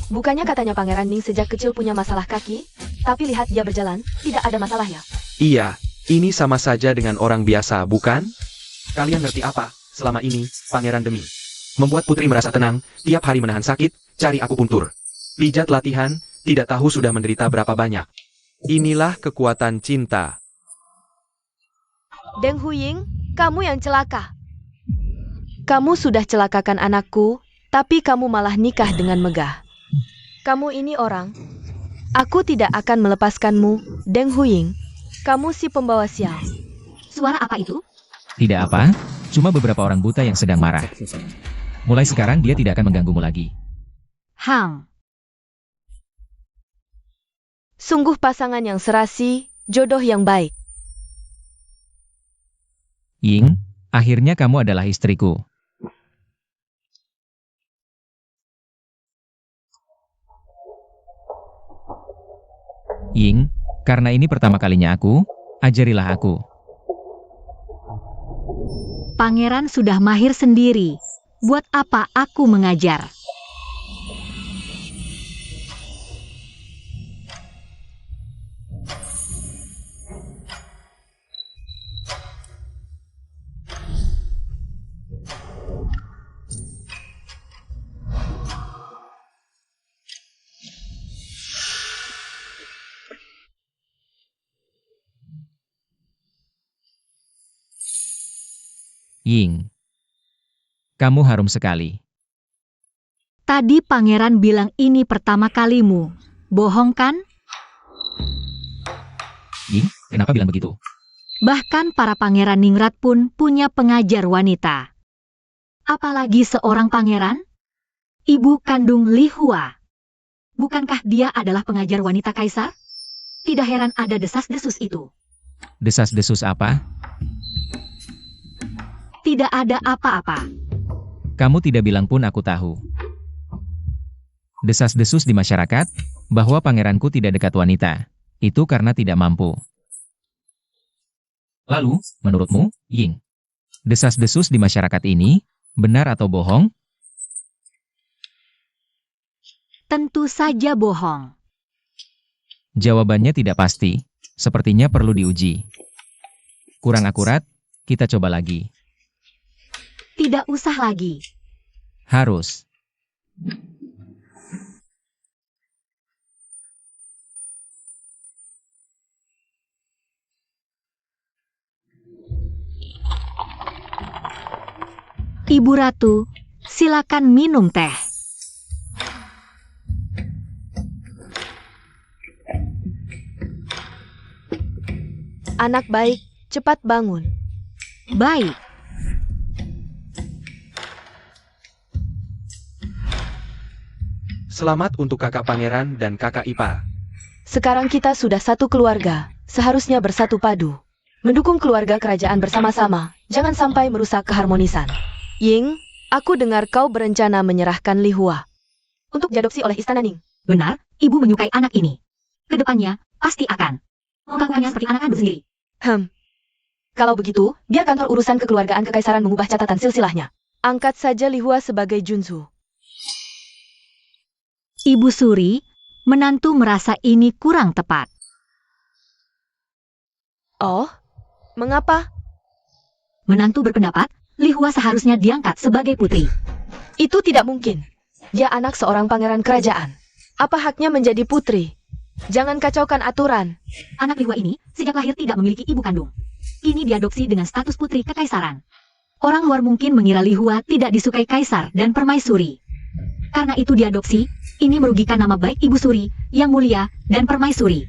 Bukannya katanya Pangeran Ning sejak kecil punya masalah kaki, tapi lihat dia berjalan, tidak ada masalah ya. Iya, ini sama saja dengan orang biasa, bukan? Kalian ngerti apa? Selama ini, Pangeran Demi membuat putri merasa tenang, tiap hari menahan sakit, cari akupuntur. Pijat latihan, tidak tahu sudah menderita berapa banyak. Inilah kekuatan cinta. Deng Huying, kamu yang celaka. Kamu sudah celakakan anakku, tapi kamu malah nikah dengan megah. Kamu ini orang. Aku tidak akan melepaskanmu, Deng Huying. Kamu si pembawa sial. Suara apa itu? Tidak apa, cuma beberapa orang buta yang sedang marah. Mulai sekarang dia tidak akan mengganggumu lagi. Hang. Sungguh pasangan yang serasi, jodoh yang baik. Ying, akhirnya kamu adalah istriku. Ying, karena ini pertama kalinya aku, ajarilah aku. Pangeran sudah mahir sendiri. Buat apa aku mengajar? Ying, kamu harum sekali. Tadi pangeran bilang ini pertama kalimu. Bohong kan? Ying, kenapa bilang begitu? Bahkan para pangeran ningrat pun punya pengajar wanita. Apalagi seorang pangeran? Ibu kandung Li Hua. Bukankah dia adalah pengajar wanita kaisar? Tidak heran ada desas-desus itu. Desas-desus apa? Tidak ada apa-apa. Kamu tidak bilang pun aku tahu. Desas-desus di masyarakat, bahwa pangeranku tidak dekat wanita. Itu karena tidak mampu. Lalu, menurutmu, Ying, desas-desus di masyarakat ini, benar atau bohong? Tentu saja bohong. Jawabannya tidak pasti, sepertinya perlu diuji. Kurang akurat, kita coba lagi. Tidak usah lagi. Harus. Ibu Ratu, silakan minum teh. Anak baik, cepat bangun. Baik. Selamat untuk kakak pangeran dan kakak ipar. Sekarang kita sudah satu keluarga, seharusnya bersatu padu. Mendukung keluarga kerajaan bersama-sama, jangan sampai merusak keharmonisan. Ying, aku dengar kau berencana menyerahkan Li Hua untuk diadopsi oleh Istana Ning. Benar, ibu menyukai anak ini. Kedepannya, pasti akan melakukannya seperti anak kandung sendiri. Kalau begitu, biar kantor urusan kekeluargaan kekaisaran mengubah catatan silsilahnya. Angkat saja Li Hua sebagai Junzu. Ibu Suri, menantu merasa ini kurang tepat. Oh, mengapa? Menantu berpendapat, Li Hua seharusnya diangkat sebagai putri. Itu tidak mungkin. Dia anak seorang pangeran kerajaan. Apa haknya menjadi putri? Jangan kacaukan aturan. Anak Li Hua ini sejak lahir tidak memiliki ibu kandung. Ini diadopsi dengan status putri kekaisaran. Orang luar mungkin mengira Li Hua tidak disukai kaisar dan permaisuri. Karena itu diadopsi, ini merugikan nama baik Ibu Suri, yang mulia, dan permaisuri.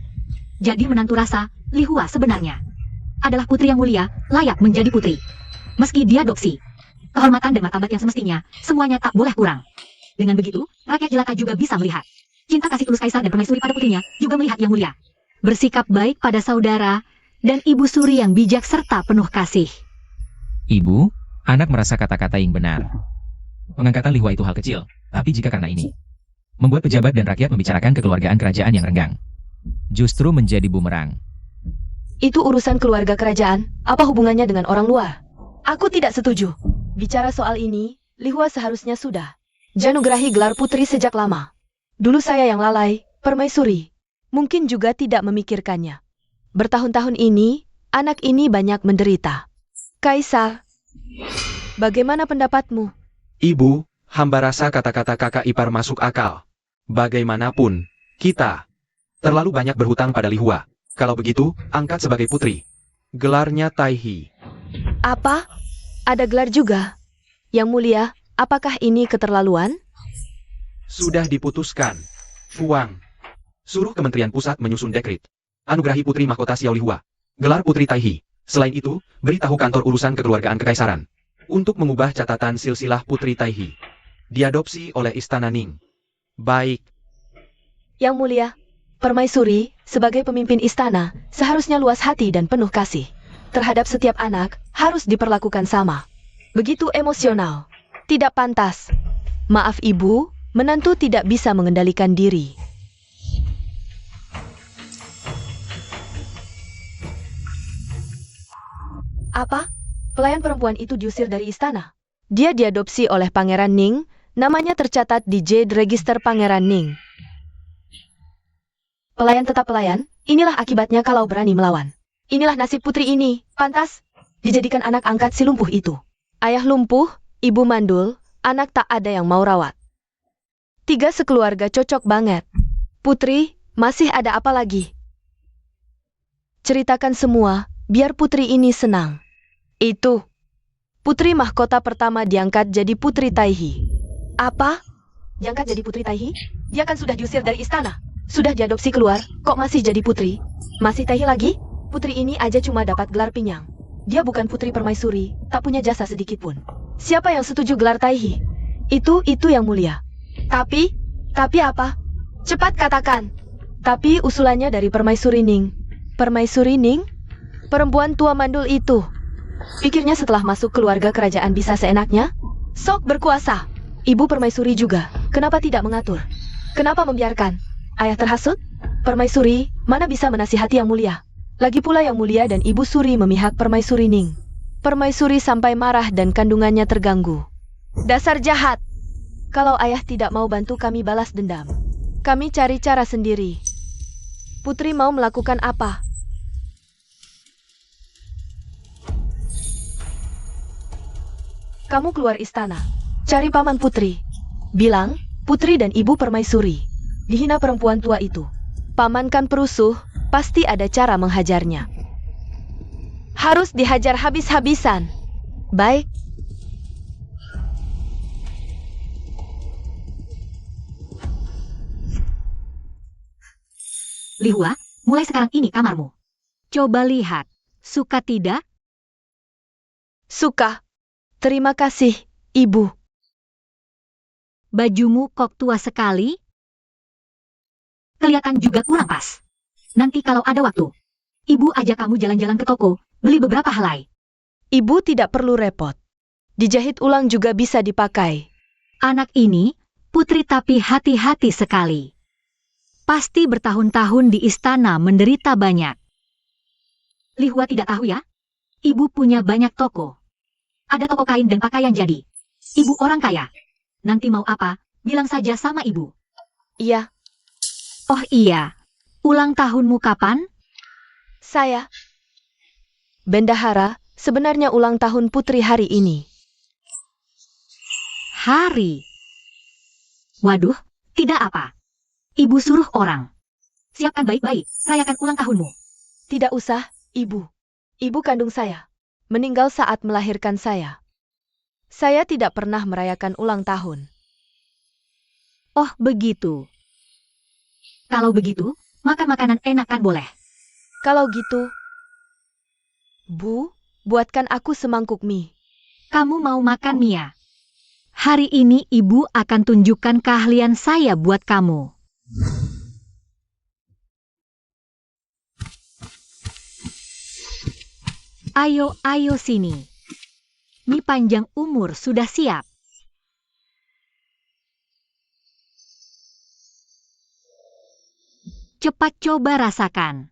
Jadi menantu rasa, Li Hua sebenarnya adalah putri yang mulia, layak menjadi putri. Meski diadopsi, kehormatan dan martabat yang semestinya, semuanya tak boleh kurang. Dengan begitu, rakyat jelata juga bisa melihat cinta kasih tulus kaisar dan permaisuri pada putrinya, juga melihat yang mulia. Bersikap baik pada saudara, dan Ibu Suri yang bijak serta penuh kasih. Ibu, anak merasa kata-kata yang benar. Pengangkatan Li Hua itu hal kecil, tapi jika karena ini membuat pejabat dan rakyat membicarakan kekeluargaan kerajaan yang renggang, justru menjadi bumerang. Itu urusan keluarga kerajaan, apa hubungannya dengan orang luar? Aku tidak setuju. Bicara soal ini, Li Hua seharusnya sudah janugerahi gelar putri sejak lama. Dulu saya yang lalai, permaisuri. Mungkin juga tidak memikirkannya. Bertahun-tahun ini, anak ini banyak menderita. Kaisar, bagaimana pendapatmu? Ibu, hamba rasa kata-kata kakak ipar masuk akal. Bagaimanapun, kita terlalu banyak berhutang pada Li Hua. Kalau begitu, angkat sebagai putri. Gelarnya Taihi. Apa? Ada gelar juga? Yang mulia, apakah ini keterlaluan? Sudah diputuskan. Fuang. Suruh Kementerian Pusat menyusun dekrit. Anugerahi putri mahkota Xiao Li Hua. Gelar putri Taihi. Selain itu, beritahu kantor urusan kekeluargaan kekaisaran untuk mengubah catatan silsilah putri Taihi. Diadopsi oleh Istana Ning. Baik. Yang mulia, permaisuri, sebagai pemimpin istana, seharusnya luas hati dan penuh kasih. Terhadap setiap anak, harus diperlakukan sama. Begitu emosional. Tidak pantas. Maaf ibu, menantu tidak bisa mengendalikan diri. Apa? Pelayan perempuan itu diusir dari istana. Dia diadopsi oleh Pangeran Ning, namanya tercatat di Jade Register Pangeran Ning. Pelayan tetap pelayan, inilah akibatnya kalau berani melawan. Inilah nasib putri ini, pantas dijadikan anak angkat si lumpuh itu. Ayah lumpuh, ibu mandul, anak tak ada yang mau rawat. 3 sekeluarga cocok banget. Putri, masih ada apa lagi? Ceritakan semua, biar putri ini senang. Itu. Putri mahkota pertama diangkat jadi Putri Taihi. Apa? Diangkat jadi Putri Taihi? Dia kan sudah diusir dari istana. Sudah diadopsi keluar, kok masih jadi putri? Masih Taihi lagi? Putri ini aja cuma dapat gelar pinyang. Dia bukan putri permaisuri, tak punya jasa sedikit pun. Siapa yang setuju gelar Taihi? Itu yang mulia. Tapi apa? Cepat katakan. Tapi usulannya dari Permaisuri Ning. Permaisuri Ning? Perempuan tua mandul itu. Pikirnya setelah masuk keluarga kerajaan bisa seenaknya? Sok berkuasa. Ibu permaisuri juga, kenapa tidak mengatur? Kenapa membiarkan? Ayah terhasut? Permaisuri, mana bisa menasihati yang mulia? Lagi pula yang mulia dan Ibu Suri memihak Permaisuri Ning. Permaisuri sampai marah dan kandungannya terganggu. Dasar jahat! Kalau ayah tidak mau bantu kami balas dendam, kami cari cara sendiri. Putri mau melakukan apa? Kamu keluar istana. Cari paman Putri. Bilang, Putri dan Ibu Permaisuri dihina perempuan tua itu. Paman kan perusuh, pasti ada cara menghajarnya. Harus dihajar habis-habisan. Baik. Lihua, mulai sekarang ini kamarmu. Coba lihat, suka tidak? Suka. Terima kasih, Ibu. Bajumu kok tua sekali? Kelihatan juga kurang pas. Nanti kalau ada waktu, Ibu ajak kamu jalan-jalan ke toko, beli beberapa helai. Ibu tidak perlu repot. Dijahit ulang juga bisa dipakai. Anak ini, putri tapi hati-hati sekali. Pasti bertahun-tahun di istana menderita banyak. Lihua tidak tahu ya? Ibu punya banyak toko. Ada toko kain dan pakaian jadi. Ibu orang kaya. Nanti mau apa, bilang saja sama ibu. Iya, Oh iya, ulang tahunmu kapan? saya. Bendahara, sebenarnya ulang tahun Putri hari ini. Hari. Waduh, tidak apa. Ibu suruh orang. Siapkan baik-baik, rayakan ulang tahunmu. Tidak usah, Ibu. Ibu kandung saya. Meninggal saat melahirkan saya. Saya tidak pernah merayakan ulang tahun. Oh begitu. Kalau begitu, makan makanan enak kan boleh. Kalau gitu, Bu, buatkan aku semangkuk mie. Kamu mau makan Mia? Hari ini ibu akan tunjukkan keahlian saya buat kamu. Ayo, ayo sini. Mie panjang umur sudah siap. Cepat coba rasakan.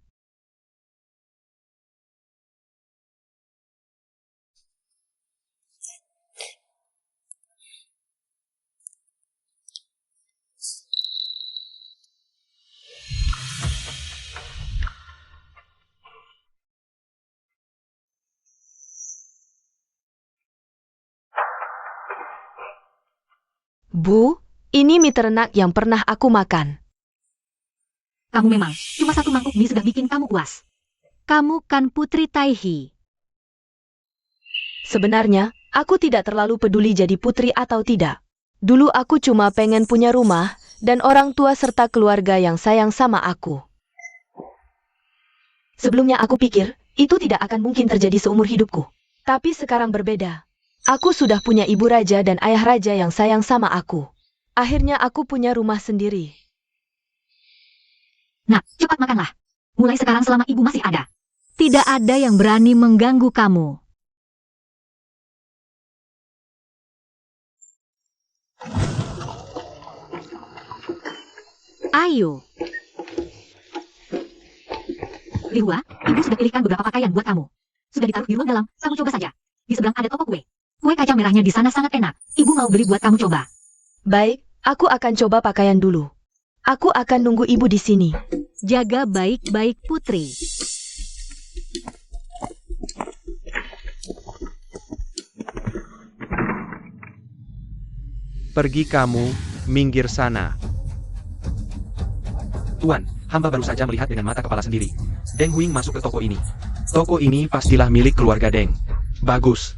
Bu, ini mie terenak yang pernah aku makan. Kamu memang, cuma satu mangkuk mie sudah bikin kamu puas. Kamu kan Putri Taihi. Sebenarnya, aku tidak terlalu peduli jadi putri atau tidak. Dulu aku cuma pengen punya rumah, dan orang tua serta keluarga yang sayang sama aku. Sebelumnya aku pikir, itu tidak akan mungkin terjadi seumur hidupku. Tapi sekarang berbeda. Aku sudah punya ibu raja dan ayah raja yang sayang sama aku. Akhirnya aku punya rumah sendiri. Nah, cepat makanlah. Mulai sekarang selama ibu masih ada. Tidak ada yang berani mengganggu kamu. Ayo. Lihua, ibu sudah pilihkan beberapa pakaian buat kamu. Sudah ditaruh di ruang dalam, kamu coba saja. Di seberang ada toko kue. Kue kacang merahnya di sana sangat enak. Ibu mau beli buat kamu coba. Baik, aku akan coba pakaian dulu. Aku akan nunggu ibu di sini. Jaga baik-baik putri. Pergi kamu, minggir sana. Tuan, hamba baru saja melihat dengan mata kepala sendiri. Deng Huing masuk ke toko ini. Toko ini pastilah milik keluarga Deng. Bagus.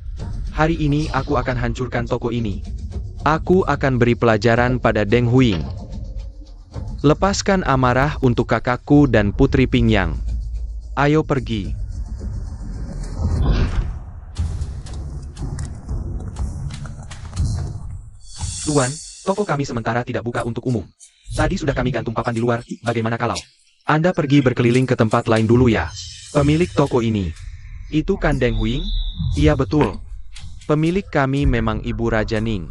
Hari ini aku akan hancurkan toko ini. Aku akan beri pelajaran pada Deng Huing. Lepaskan amarah untuk kakakku dan Putri Pingyang. Ayo pergi. Tuan, toko kami sementara tidak buka untuk umum. Tadi sudah kami gantung papan di luar, bagaimana kalau Anda pergi berkeliling ke tempat lain dulu ya? Pemilik toko ini. Itu kan Deng Huing? Iya betul. Pemilik kami memang Ibu Raja Ning.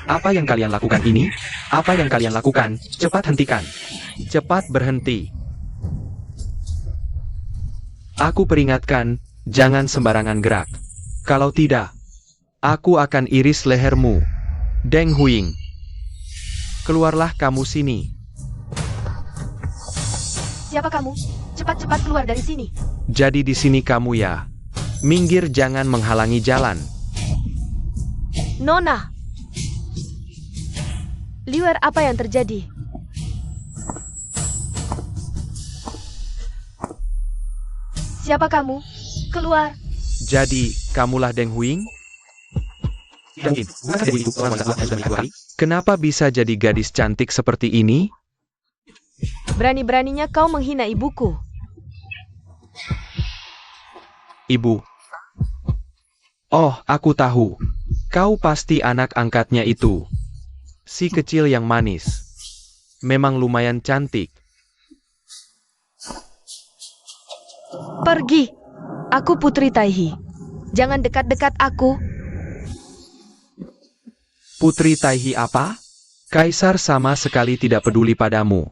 Apa yang kalian lakukan ini? Apa yang kalian lakukan? Cepat hentikan. Cepat berhenti. Aku peringatkan, jangan sembarangan gerak. Kalau tidak, aku akan iris lehermu. Deng Huing. Keluarlah kamu sini. Siapa kamu? Cepat-cepat keluar dari sini. Jadi di sini kamu ya. Minggir, jangan menghalangi jalan. Nona. Liwer, apa yang terjadi? Siapa kamu? Keluar. Jadi, kamulah Deng Huing? Kenapa bisa jadi gadis cantik seperti ini? Berani-beraninya kau menghina ibuku. Ibu. Oh, aku tahu. Kau pasti anak angkatnya itu. Si kecil yang manis. Memang lumayan cantik. Pergi. Aku Putri Taihi. Jangan dekat-dekat aku. Putri Taihi apa? Kaisar sama sekali tidak peduli padamu.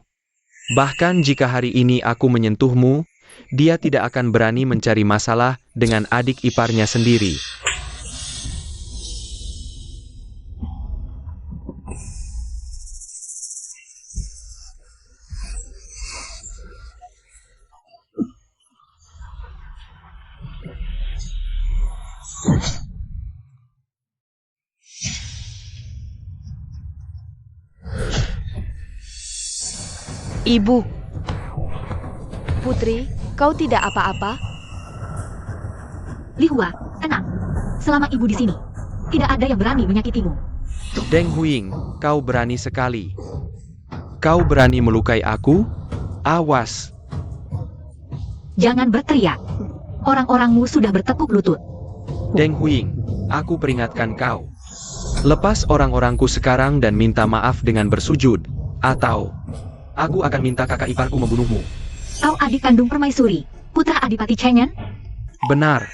Bahkan jika hari ini aku menyentuhmu, dia tidak akan berani mencari masalah dengan adik iparnya sendiri. Ibu. Putri, kau tidak apa-apa? Li Hua, tenang. Selama ibu di sini, tidak ada yang berani menyakitimu. Deng Huing, kau berani sekali. Kau berani melukai aku? Awas. Jangan berteriak. Orang-orangmu sudah bertekuk lutut. Deng Huing, aku peringatkan kau. Lepas orang-orangku sekarang dan minta maaf dengan bersujud. Atau, aku akan minta kakak iparku membunuhmu. Kau adik kandung Permaisuri, putra Adipati Chengen? Benar.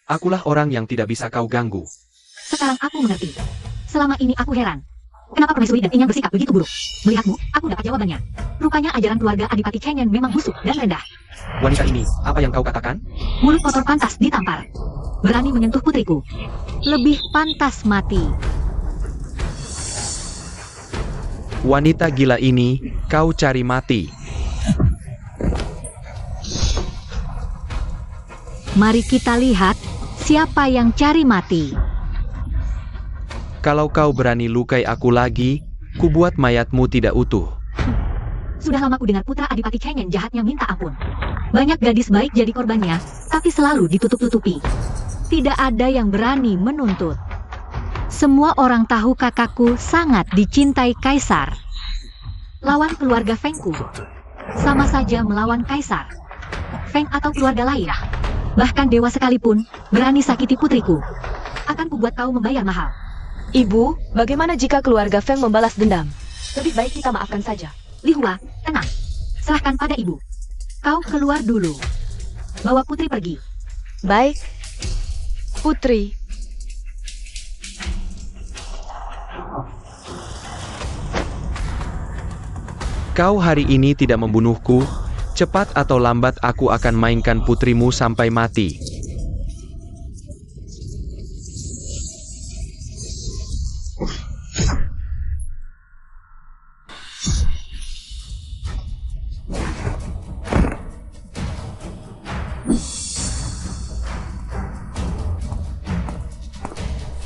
Akulah orang yang tidak bisa kau ganggu. Sekarang aku mengerti. Selama ini aku heran. Kenapa Permaisuri dan Inyang bersikap begitu buruk? Melihatmu, aku dapat jawabannya. Rupanya ajaran keluarga Adipati Chengen memang busuk dan rendah. Wanita ini, apa yang kau katakan? Mulut kotor pantas ditampar. Berani menyentuh putriku. Lebih pantas mati. Wanita gila ini, kau cari mati. Mari kita lihat siapa yang cari mati. Kalau kau berani lukai aku lagi, kubuat mayatmu tidak utuh. Sudah lama ku dengar putra Adipati Chengen jahatnya minta ampun. Banyak gadis baik jadi korbannya, tapi selalu ditutup-tutupi. Tidak ada yang berani menuntut. Semua orang tahu kakakku sangat dicintai kaisar. Lawan keluarga Fengku, sama saja melawan kaisar. Feng atau keluarga lain, bahkan dewa sekalipun, berani sakiti putriku. Akan kubuat kau membayar mahal. Ibu, bagaimana jika keluarga Feng membalas dendam? Lebih baik kita maafkan saja. Li Hua, tenang. Serahkan pada ibu. Kau keluar dulu. Bawa putri pergi. Baik. Putri. Kau hari ini tidak membunuhku, cepat atau lambat aku akan mainkan putrimu sampai mati.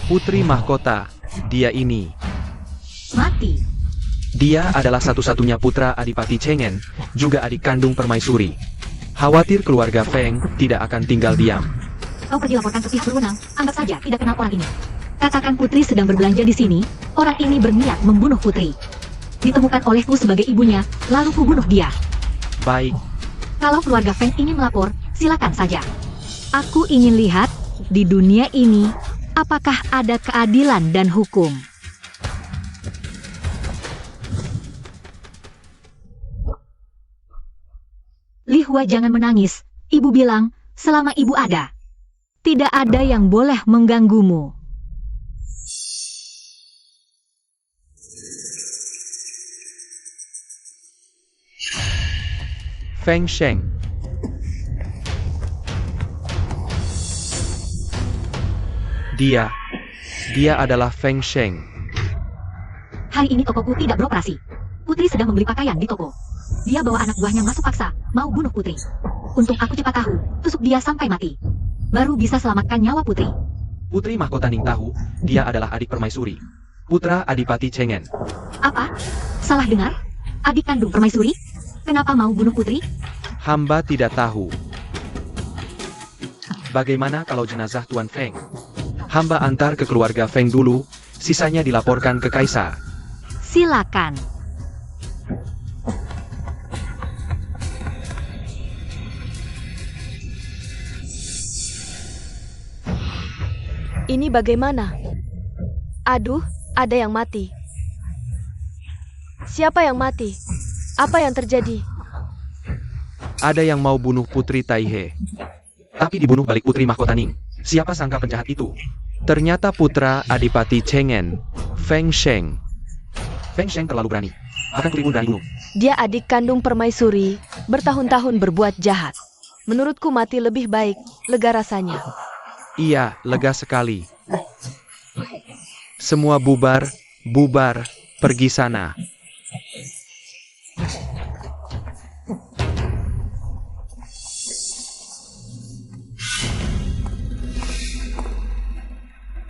Putri mahkota, dia ini. Mati. Dia adalah satu-satunya putra Adipati Chengen, juga adik kandung Permaisuri. Khawatir keluarga Feng tidak akan tinggal diam. Kau pergi laporkan ke pihak berwenang, anggap saja tidak kenal orang ini. Katakan putri sedang berbelanja di sini, orang ini berniat membunuh putri. Ditemukan olehku sebagai ibunya, lalu kubunuh dia. Baik, Kalau keluarga Feng ingin melapor, silakan saja. Aku ingin lihat, di dunia ini, apakah ada keadilan dan hukum. Li Hua, jangan menangis. Ibu bilang, selama ibu ada, tidak ada yang boleh mengganggumu. Feng Sheng. Dia adalah Feng Sheng. Hari ini tokoku tidak beroperasi. Putri sedang membeli pakaian di toko. Dia bawa anak buahnya masuk paksa, mau bunuh Putri. Untung aku cepat tahu, tusuk dia sampai mati. Baru bisa selamatkan nyawa Putri. Putri mahkota Ning tahu, dia adalah adik permaisuri. Putra Adipati Cengen. Apa? Salah dengar? Adik kandung permaisuri? Kenapa mau bunuh Putri? Hamba tidak tahu. Bagaimana kalau jenazah Tuan Feng? Hamba antar ke keluarga Feng dulu, sisanya dilaporkan ke Kaisar. Silakan. Ini bagaimana? Aduh, ada yang mati. Siapa yang mati? Apa yang terjadi? Ada yang mau bunuh Putri Taihe. Tapi dibunuh balik Putri Mahkota Ning. Siapa sangka penjahat itu? Ternyata putra Adipati Cengen, Feng Sheng. Feng Sheng terlalu berani. Akan Putri berani bunuh. Dia adik kandung permaisuri, bertahun-tahun berbuat jahat. Menurutku mati lebih baik, lega rasanya. Iya, lega sekali. Semua bubar, pergi sana.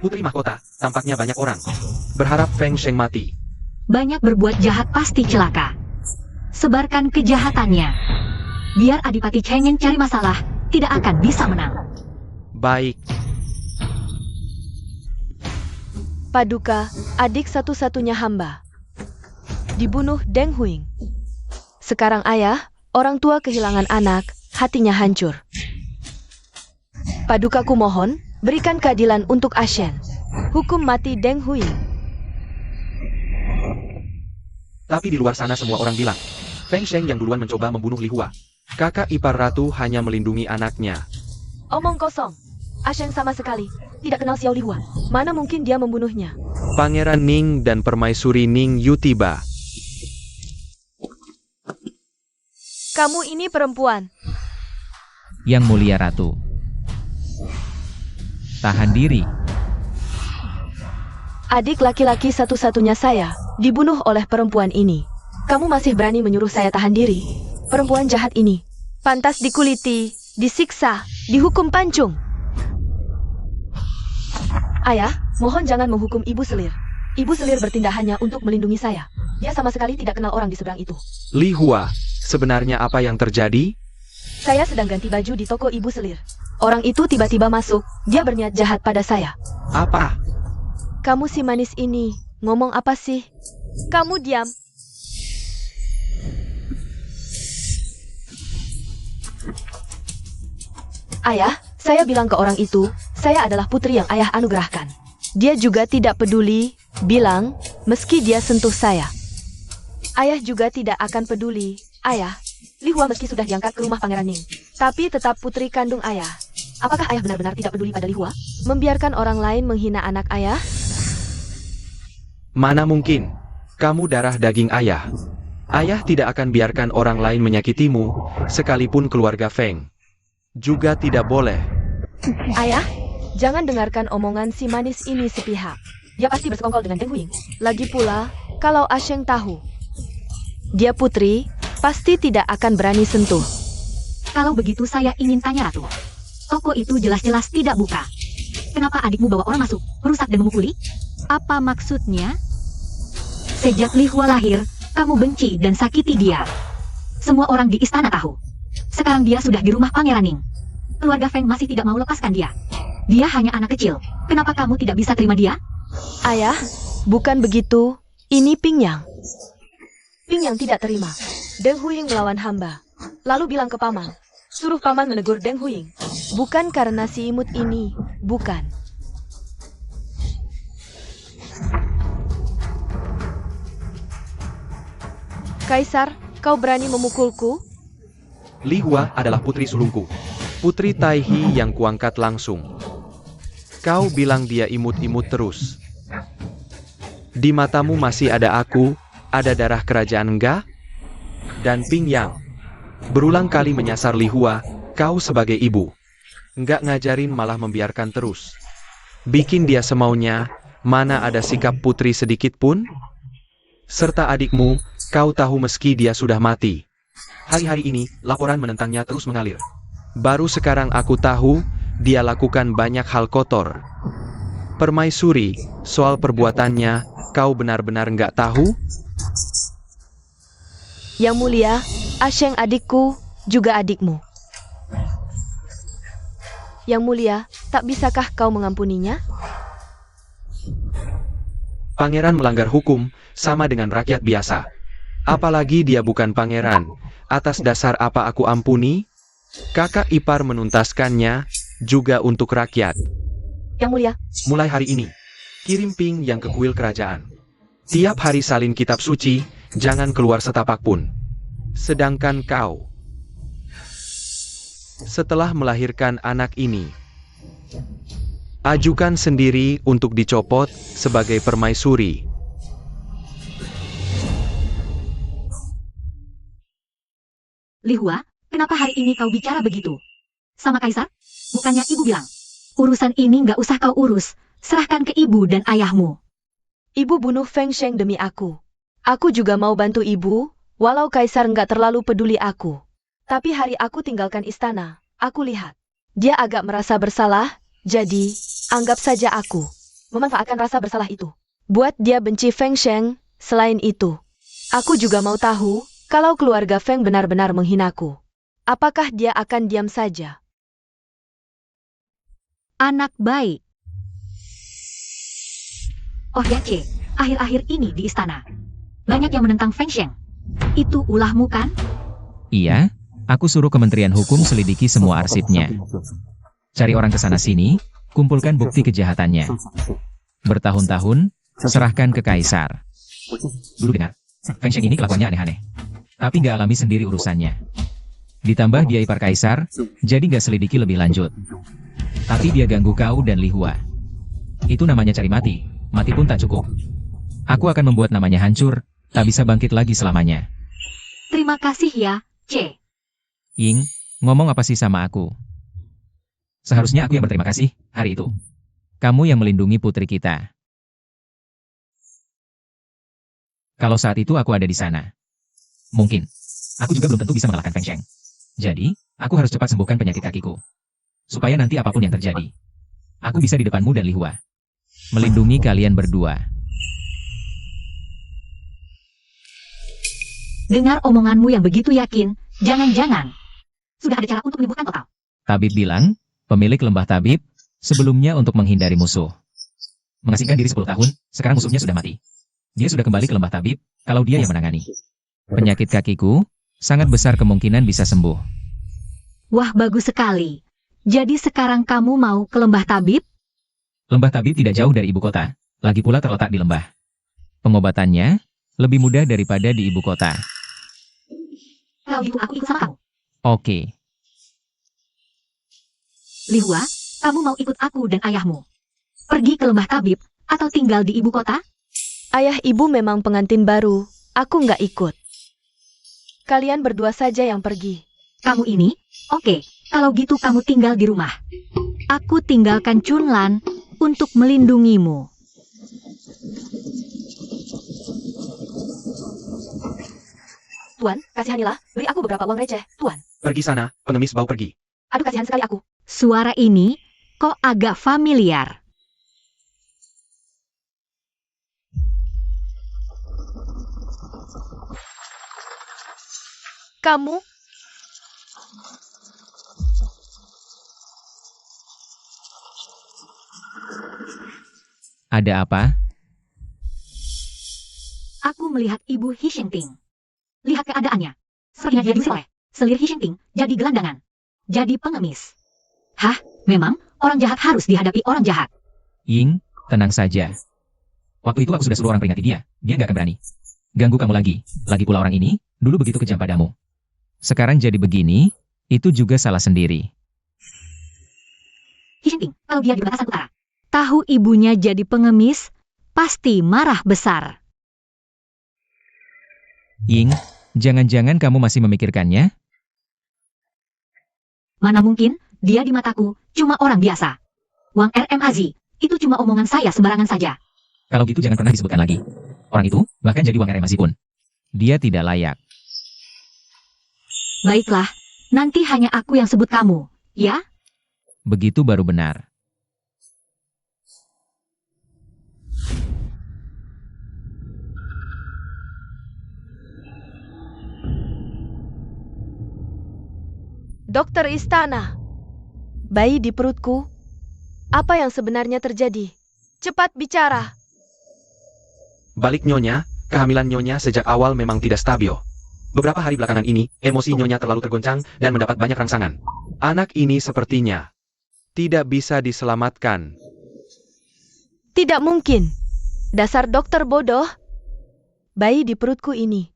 Putri Mahkota, tampaknya banyak orang berharap Feng Sheng mati. Banyak berbuat jahat pasti celaka. Sebarkan kejahatannya. Biar Adipati Cengen cari masalah, tidak akan bisa menang. Baik. Paduka, adik satu-satunya hamba. Dibunuh Deng Huing. Sekarang ayah, orang tua kehilangan anak, hatinya hancur. Padukaku mohon, berikan keadilan untuk Ashen. Hukum mati Deng Huing. Tapi di luar sana semua orang bilang, Feng Sheng yang duluan mencoba membunuh Li Hua. Kakak ipar ratu hanya melindungi anaknya. Omong kosong. Ashen sama sekali tidak kenal Xiao Li Hua. Mana mungkin dia membunuhnya? Pangeran Ning dan Permaisuri Ning Yu tiba. Kamu ini perempuan. Yang Mulia Ratu. Tahan diri. Adik laki-laki satu-satunya saya dibunuh oleh perempuan ini. Kamu masih berani menyuruh saya tahan diri? Perempuan jahat ini pantas dikuliti, disiksa, dihukum pancung. Ayah, mohon jangan menghukum Ibu Selir. Ibu Selir bertindak hanya untuk melindungi saya. Dia sama sekali tidak kenal orang di seberang itu. Li Hua, sebenarnya apa yang terjadi? Saya sedang ganti baju di toko Ibu Selir. Orang itu tiba-tiba masuk, dia berniat jahat pada saya. Apa? Kamu si manis ini, ngomong apa sih? Kamu diam. Ayah, saya bilang ke orang itu, saya adalah putri yang ayah anugerahkan. Dia juga tidak peduli, bilang, meski dia sentuh saya. Ayah juga tidak akan peduli. Ayah, Li Hua meski sudah diangkat ke rumah Pangeran Ning, tapi tetap putri kandung ayah. Apakah ayah benar-benar tidak peduli pada Li Hua? Membiarkan orang lain menghina anak ayah? Mana mungkin? Kamu darah daging ayah. Ayah tidak akan biarkan orang lain menyakitimu, sekalipun keluarga Feng. Juga tidak boleh. Ayah, jangan dengarkan omongan si manis ini sepihak. Dia pasti bersekongkol dengan Deng Huing. Lagi pula, kalau Asheng tahu dia putri, pasti tidak akan berani sentuh. Kalau begitu saya ingin tanya Ratu. Toko itu jelas-jelas tidak buka. Kenapa adikmu bawa orang masuk, merusak dan memukuli? Apa maksudnya? Sejak Li Hua lahir, kamu benci dan sakiti dia. Semua orang di istana tahu. Sekarang dia sudah di rumah Pangeran Ning. Keluarga Feng masih tidak mau lepaskan dia. Dia hanya anak kecil. Kenapa kamu tidak bisa terima dia? Ayah, bukan begitu. Ini Ping Yang. Ping Yang tidak terima. Deng Huing melawan hamba. Lalu bilang ke paman. Suruh paman menegur Deng Huing. Bukan karena si imut ini. Bukan. Kaisar, kau berani memukulku? Li Hua adalah putri sulungku. Putri Taihi yang kuangkat langsung. Kau bilang dia imut-imut terus. Di matamu masih ada aku, ada darah kerajaan enggak? Dan Ping Yang. Berulang kali menyasar Li Hua, kau sebagai ibu. Enggak ngajarin malah membiarkan terus. Bikin dia semaunya, mana ada sikap putri sedikit pun? Serta adikmu, Kau tahu meski dia sudah mati. Hari-hari ini, laporan menentangnya terus mengalir. Baru sekarang aku tahu, dia lakukan banyak hal kotor. Permaisuri, soal perbuatannya, kau benar-benar nggak tahu? Yang mulia, Asheng adikku, juga adikmu. Yang mulia, tak bisakah kau mengampuninya? Pangeran melanggar hukum, sama dengan rakyat biasa. Apalagi dia bukan pangeran. Atas dasar apa aku ampuni? Kakak ipar menuntaskannya, juga untuk rakyat. Yang mulia, Mulai hari ini, kirim ping yang ke kuil kerajaan. Tiap hari salin kitab suci, jangan keluar setapak pun. Sedangkan kau, setelah melahirkan anak ini, ajukan sendiri untuk dicopot sebagai permaisuri. Lihua, kenapa hari ini kau bicara begitu? Sama Kaisar? Bukannya ibu bilang, urusan ini nggak usah kau urus, serahkan ke ibu dan ayahmu. ibu bunuh Feng Sheng demi aku. Aku juga mau bantu ibu, walau Kaisar nggak terlalu peduli aku. Tapi hari aku tinggalkan istana, aku lihat. Dia agak merasa bersalah, jadi, anggap saja aku memanfaatkan rasa bersalah itu. Buat dia benci Feng Sheng, selain itu. Aku juga mau tahu, kalau keluarga Feng benar-benar menghinaku. Apakah dia akan diam saja? Anak baik. Oh ya, Ce, akhir-akhir ini di istana, banyak yang menentang Feng Sheng. Itu ulahmu kan? Iya, aku suruh Kementerian Hukum selidiki semua arsipnya. Cari orang ke sana sini, kumpulkan bukti kejahatannya. Bertahun-tahun, serahkan ke Kaisar. Dulu dengar, Feng Sheng ini kelakuannya aneh-aneh. Tapi nggak alami sendiri urusannya. Ditambah dia ipar Kaisar, jadi nggak selidiki lebih lanjut. Tapi dia ganggu kau dan Lihua. Itu namanya cari mati. Mati pun tak cukup. Aku akan membuat namanya hancur, tak bisa bangkit lagi selamanya. Terima kasih ya, Ce. Ying, ngomong apa sih sama aku? Seharusnya aku yang berterima kasih, hari itu. Kamu yang melindungi putri kita. Kalau saat itu aku ada di sana. Mungkin. Aku juga belum tentu bisa mengalahkan Feng Sheng. Jadi, aku harus cepat sembuhkan penyakit kakiku. Supaya nanti apapun yang terjadi, aku bisa di depanmu dan Lihua. Melindungi kalian berdua. Dengar omonganmu yang begitu yakin, jangan-jangan sudah ada cara untuk menyembuhkan total. Tabib bilang, pemilik lembah tabib, sebelumnya untuk menghindari musuh. Mengasingkan diri 10 tahun, sekarang musuhnya sudah mati. Dia sudah kembali ke lembah tabib, kalau dia yang menangani. Penyakit kakiku, sangat besar kemungkinan bisa sembuh. Wah, bagus sekali. Jadi sekarang kamu mau ke lembah tabib? Lembah tabib tidak jauh dari ibu kota, lagi pula terletak di lembah. Pengobatannya, lebih mudah daripada di ibu kota. Kalau gitu aku ikut sama kamu. Oke, Lihua, kamu mau ikut aku dan ayahmu? Pergi ke lembah tabib, atau tinggal di ibu kota? Ayah ibu memang pengantin baru, aku nggak ikut. Kalian berdua saja yang pergi. Kamu ini? Oke, kalau gitu kamu tinggal di rumah. Aku tinggalkan Chunlan untuk melindungimu. Tuan, kasihanilah, beri aku beberapa uang receh, Tuan. Pergi sana, pengemis bau pergi. Aduh kasihan sekali aku. Suara ini kok agak familiar. Kamu? ada apa? Aku melihat Ibu Hishengting. Lihat keadaannya. Sepertinya dia diusir oleh selir Hishengting jadi gelandangan. Jadi pengemis. Hah? Memang, orang jahat harus dihadapi orang jahat. Ying, tenang saja. Waktu itu aku sudah suruh orang peringati dia gak akan berani ganggu kamu lagi. Lagi pula orang ini, dulu begitu kejam padamu. Sekarang jadi begini, itu juga salah sendiri. Hishengting, kalau dia di batasan utara. Tahu ibunya jadi pengemis, pasti marah besar. Ying, jangan-jangan kamu masih memikirkannya? Mana mungkin, dia di mataku, cuma orang biasa. Wang RM Azi, itu cuma omongan saya sembarangan saja. Kalau gitu jangan pernah disebutkan lagi. Orang itu, bahkan jadi Wang RM Azi pun. Dia tidak layak. Baiklah, nanti hanya aku yang sebut kamu, ya? Begitu baru benar. Dokter Istana. Bayi di perutku. Apa yang sebenarnya terjadi? Cepat bicara. Balik Nyonya, kehamilan Nyonya sejak awal memang tidak stabil. Beberapa hari belakangan ini, emosi Nyonya terlalu tergoncang dan mendapat banyak rangsangan. Anak ini sepertinya tidak bisa diselamatkan. Tidak mungkin. Dasar dokter bodoh. Bayi di perutku ini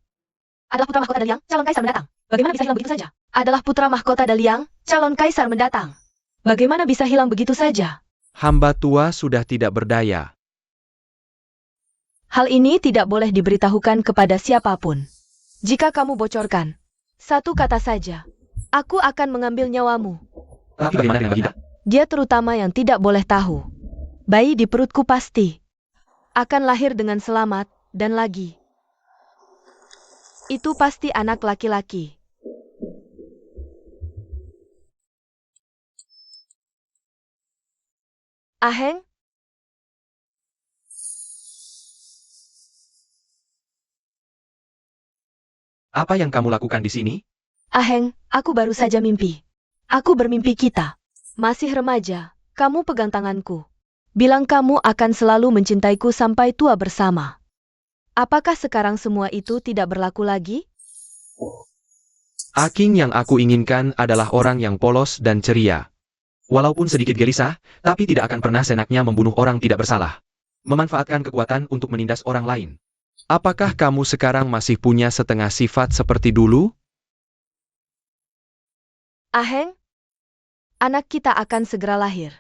adalah putra mahkota Daliang, calon kaisar mendatang. Bagaimana bisa hilang begitu saja? Adalah putra mahkota Daliang, calon kaisar mendatang. Bagaimana bisa hilang begitu saja? Hamba tua sudah tidak berdaya. Hal ini tidak boleh diberitahukan kepada siapapun. Jika kamu bocorkan satu kata saja, aku akan mengambil nyawamu. Tapi bagaimana dengan Baginda? Dia terutama yang tidak boleh tahu. Bayi di perutku pasti akan lahir dengan selamat dan lagi. Itu pasti anak laki-laki. Aheng? Apa yang kamu lakukan di sini? Aheng, aku baru saja mimpi. Aku bermimpi kita masih remaja. Kamu pegang tanganku. Bilang kamu akan selalu mencintaiku sampai tua bersama. Apakah sekarang semua itu tidak berlaku lagi? Aking yang aku inginkan adalah orang yang polos dan ceria. Walaupun sedikit gelisah, tapi tidak akan pernah senaknya membunuh orang tidak bersalah. Memanfaatkan kekuatan untuk menindas orang lain. Apakah kamu sekarang masih punya setengah sifat seperti dulu? Aheng, anak kita akan segera lahir.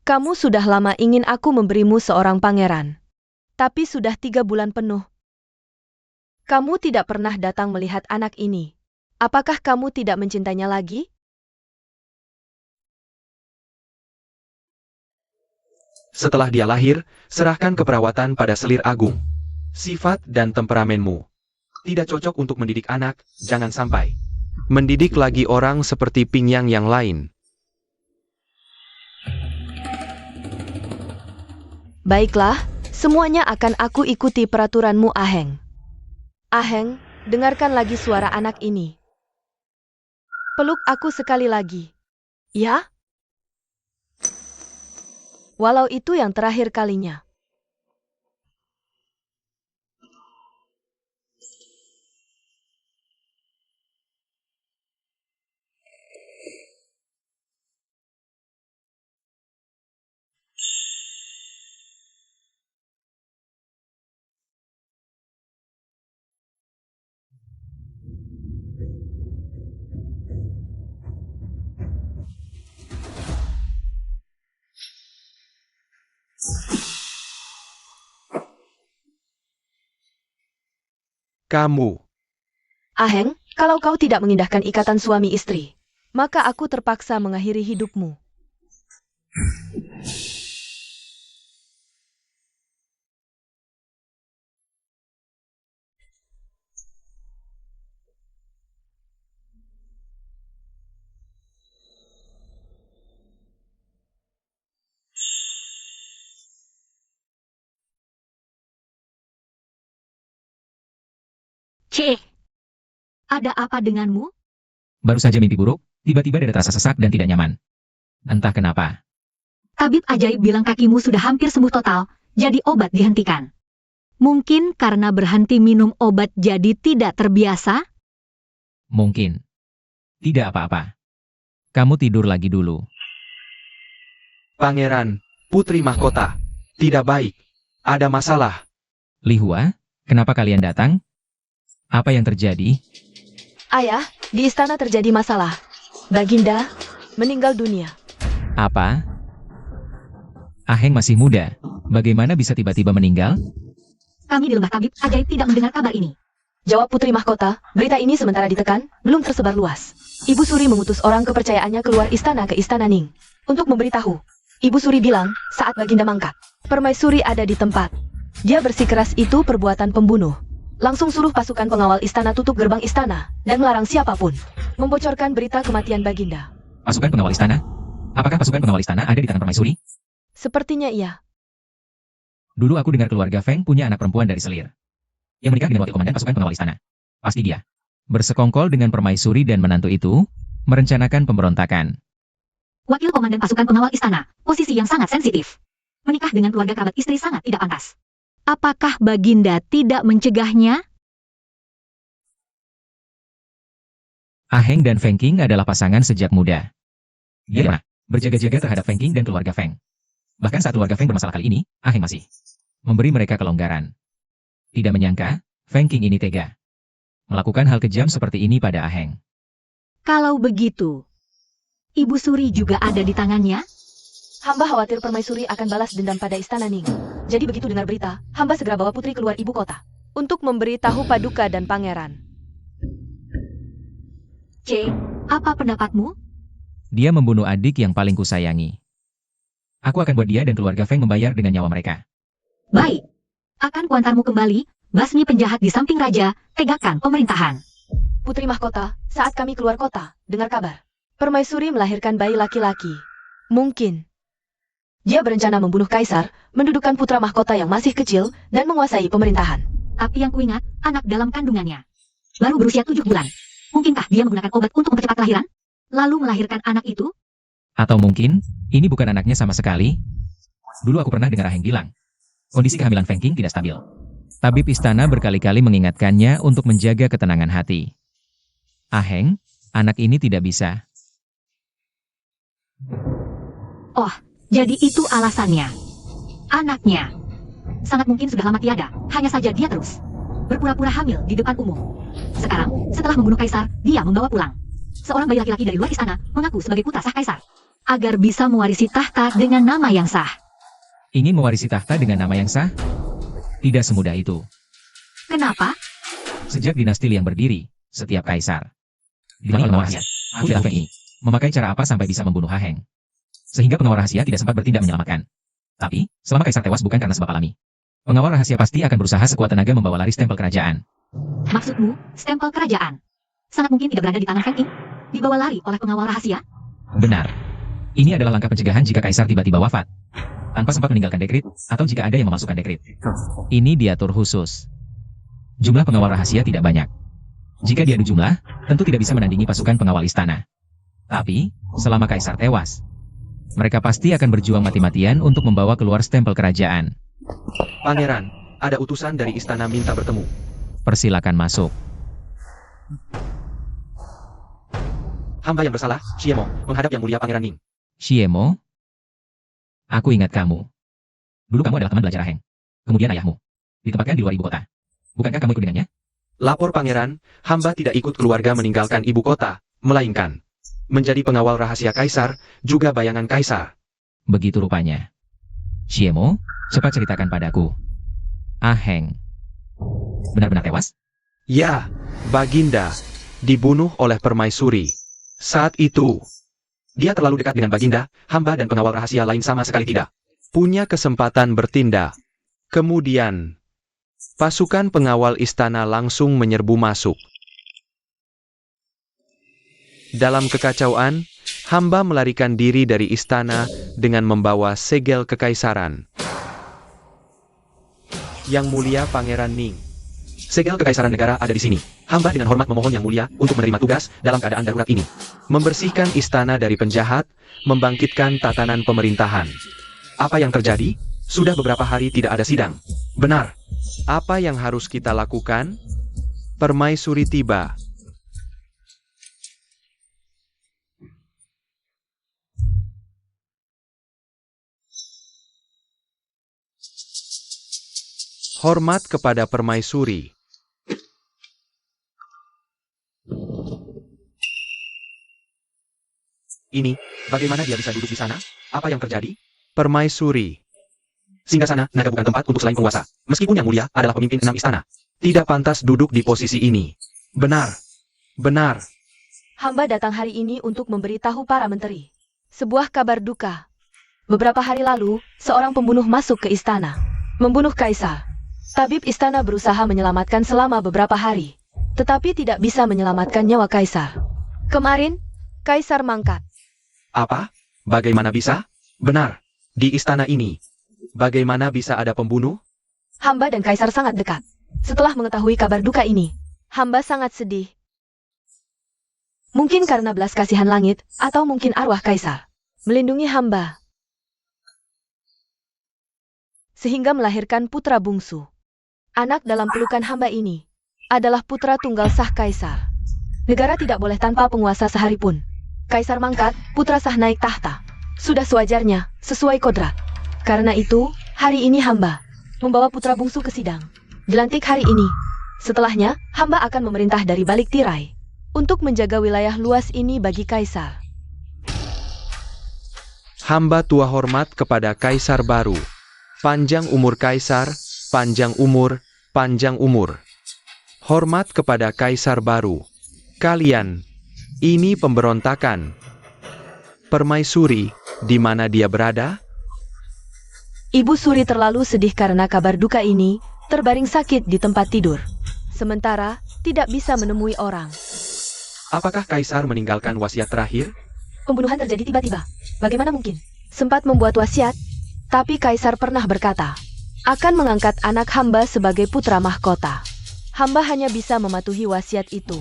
Kamu sudah lama ingin aku memberimu seorang pangeran. Tapi sudah 3 bulan penuh. Kamu tidak pernah datang melihat anak ini. Apakah kamu tidak mencintainya lagi? Setelah dia lahir, serahkan keperawatan pada selir agung. Sifat dan temperamenmu tidak cocok untuk mendidik anak, jangan sampai mendidik lagi orang seperti Pingyang yang lain. Baiklah, semuanya akan aku ikuti peraturanmu, Aheng. Aheng, dengarkan lagi suara anak ini. Peluk aku sekali lagi. Ya? Walau itu yang terakhir kalinya. Kamu, Aheng, kalau kau tidak mengindahkan ikatan suami istri, maka aku terpaksa mengakhiri hidupmu. Cih, ada apa denganmu? Baru saja mimpi buruk, tiba-tiba ada rasa sesak dan tidak nyaman. Entah kenapa. Tabib ajaib bilang kakimu sudah hampir sembuh total, jadi obat dihentikan. Mungkin karena berhenti minum obat jadi tidak terbiasa? Mungkin. Tidak apa-apa. Kamu tidur lagi dulu. Pangeran, Putri Mahkota, tidak baik. Ada masalah. Li Hua, kenapa kalian datang? Apa yang terjadi? Ayah, di istana terjadi masalah. Baginda meninggal dunia. Apa? Aheng masih muda. Bagaimana bisa tiba-tiba meninggal? Kami di lembah tabib ajaib tidak mendengar kabar ini. Jawab Putri Mahkota, berita ini sementara ditekan, belum tersebar luas. Ibu Suri mengutus orang kepercayaannya keluar istana ke Istana Ning untuk memberitahu. Ibu Suri bilang, saat Baginda mangkat, Permaisuri ada di tempat. Dia bersikeras itu perbuatan pembunuh. Langsung suruh pasukan pengawal istana tutup gerbang istana dan melarang siapapun membocorkan berita kematian Baginda. Pasukan pengawal istana? Apakah pasukan pengawal istana ada di tangan permaisuri? Sepertinya iya. Dulu aku dengar keluarga Feng punya anak perempuan dari Selir, yang menikah dengan wakil komandan pasukan pengawal istana. Pasti dia bersekongkol dengan permaisuri dan menantu itu, merencanakan pemberontakan. Wakil komandan pasukan pengawal istana, posisi yang sangat sensitif. Menikah dengan keluarga kerabat istri sangat tidak pantas. Apakah Baginda tidak mencegahnya? Aheng dan Feng Qing adalah pasangan sejak muda. Dia pernah berjaga-jaga terhadap Feng Qing dan keluarga Feng. Bahkan saat keluarga Feng bermasalah kali ini, Aheng masih memberi mereka kelonggaran. Tidak menyangka, Feng Qing ini tega melakukan hal kejam seperti ini pada Aheng. Kalau begitu, Ibu Suri juga ada di tangannya? Hamba khawatir permaisuri akan balas dendam pada istana Ning. Jadi begitu dengar berita, hamba segera bawa putri keluar ibu kota untuk memberitahu Paduka dan pangeran. C, apa pendapatmu? Dia membunuh adik yang paling kusayangi. Aku akan buat dia dan keluarga Feng membayar dengan nyawa mereka. Baik. Akan kuantarmu kembali, basmi penjahat di samping raja, tegakkan pemerintahan. Putri mahkota, saat kami keluar kota, dengar kabar. Permaisuri melahirkan bayi laki-laki. Mungkin dia berencana membunuh kaisar, mendudukan putra mahkota yang masih kecil, dan menguasai pemerintahan. Tapi yang kuingat, anak dalam kandungannya baru berusia 7 bulan. Mungkinkah dia menggunakan obat untuk mempercepat kelahiran? Lalu melahirkan anak itu? Atau mungkin, ini bukan anaknya sama sekali? Dulu aku pernah dengar Aheng bilang, kondisi kehamilan Feng Qing tidak stabil. Tabib istana berkali-kali mengingatkannya untuk menjaga ketenangan hati. Aheng, anak ini tidak bisa. Oh, jadi itu alasannya. Anaknya sangat mungkin sudah lama tiada, hanya saja dia terus berpura-pura hamil di depan umum. Sekarang, setelah membunuh kaisar, dia membawa pulang seorang bayi laki-laki dari luar istana, mengaku sebagai putra sah kaisar, agar bisa mewarisi tahta dengan nama yang sah. Ingin mewarisi tahta dengan nama yang sah? Tidak semudah itu. Kenapa? Sejak dinasti yang berdiri, setiap kaisar dibangun pengawal rahasia. Aku tidak Feng Qing memakai cara apa sampai bisa membunuh Aheng, sehingga pengawal rahasia tidak sempat bertindak menyelamatkan. Tapi, selama kaisar tewas bukan karena sebab alami, pengawal rahasia pasti akan berusaha sekuat tenaga membawa lari stempel kerajaan. Maksudmu, stempel kerajaan sangat mungkin tidak berada di tangan Feng Qing, dibawa lari oleh pengawal rahasia? Benar. Ini adalah langkah pencegahan jika kaisar tiba-tiba wafat, tanpa sempat meninggalkan dekrit, atau jika ada yang memasukkan dekrit. Ini diatur khusus. Jumlah pengawal rahasia tidak banyak. Jika diadu jumlah, tentu tidak bisa menandingi pasukan pengawal istana. Tapi, selama kaisar tewas, mereka pasti akan berjuang mati-matian untuk membawa keluar stempel kerajaan. Pangeran, ada utusan dari istana minta bertemu. Persilakan masuk. Hamba yang bersalah, Xiemo, menghadap yang mulia Pangeran Ning. Xiemo? Aku ingat kamu. Dulu kamu adalah teman belajar Aheng. Kemudian ayahmu ditempatkan di luar ibu kota. Bukankah kamu ikut dengannya? Lapor Pangeran, hamba tidak ikut keluarga meninggalkan ibu kota, melainkan menjadi pengawal rahasia kaisar, juga bayangan kaisar. Begitu rupanya. Xiemo, cepat ceritakan padaku. Aheng benar-benar tewas? Ya, Baginda dibunuh oleh permaisuri. Saat itu, dia terlalu dekat dengan Baginda, hamba dan pengawal rahasia lain sama sekali tidak punya kesempatan bertindak. Kemudian, pasukan pengawal istana langsung menyerbu masuk. Dalam kekacauan, hamba melarikan diri dari istana dengan membawa segel kekaisaran. Yang mulia Pangeran Ning. Segel kekaisaran negara ada di sini. Hamba dengan hormat memohon yang mulia untuk menerima tugas dalam keadaan darurat ini. Membersihkan istana dari penjahat, membangkitkan tatanan pemerintahan. Apa yang terjadi? Sudah beberapa hari tidak ada sidang. Benar. Apa yang harus kita lakukan? Permaisuri tiba. Hormat kepada permaisuri. Ini, bagaimana dia bisa duduk di sana? Apa yang terjadi? Permaisuri. Singgasana, naga bukan tempat untuk selain penguasa. Meskipun yang mulia adalah pemimpin 6 istana. Tidak pantas duduk di posisi ini. Benar. Benar. Hamba datang hari ini untuk memberitahu para menteri sebuah kabar duka. Beberapa hari lalu, seorang pembunuh masuk ke istana. membunuh kaisar. Tabib istana berusaha menyelamatkan selama beberapa hari, tetapi tidak bisa menyelamatkan nyawa kaisar. Kemarin, kaisar mangkat. Apa? Bagaimana bisa? Benar. Di istana ini. Bagaimana bisa ada pembunuh? Hamba dan kaisar sangat dekat. Setelah mengetahui kabar duka ini, hamba sangat sedih. Mungkin karena belas kasihan langit, atau mungkin arwah kaisar melindungi hamba, sehingga melahirkan putra bungsu. Anak dalam pelukan hamba ini adalah putra tunggal sah kaisar. Negara tidak boleh tanpa penguasa sehari pun. Kaisar mangkat, putra sah naik tahta. Sudah sewajarnya, sesuai kodrat. Karena itu, hari ini hamba membawa putra bungsu ke sidang. Dilantik hari ini. Setelahnya, hamba akan memerintah dari balik tirai untuk menjaga wilayah luas ini bagi kaisar. Hamba tua hormat kepada kaisar baru. Panjang umur kaisar, panjang umur, panjang umur. Hormat kepada kaisar baru. Kalian, ini pemberontakan. Permaisuri, di mana dia berada? Ibu Suri terlalu sedih karena kabar duka ini, terbaring sakit di tempat tidur. Sementara, tidak bisa menemui orang. Apakah kaisar meninggalkan wasiat terakhir? Pembunuhan terjadi tiba-tiba. Bagaimana mungkin? Sempat membuat wasiat, tapi kaisar pernah berkata, akan mengangkat anak hamba sebagai putra mahkota. Hamba hanya bisa mematuhi wasiat itu.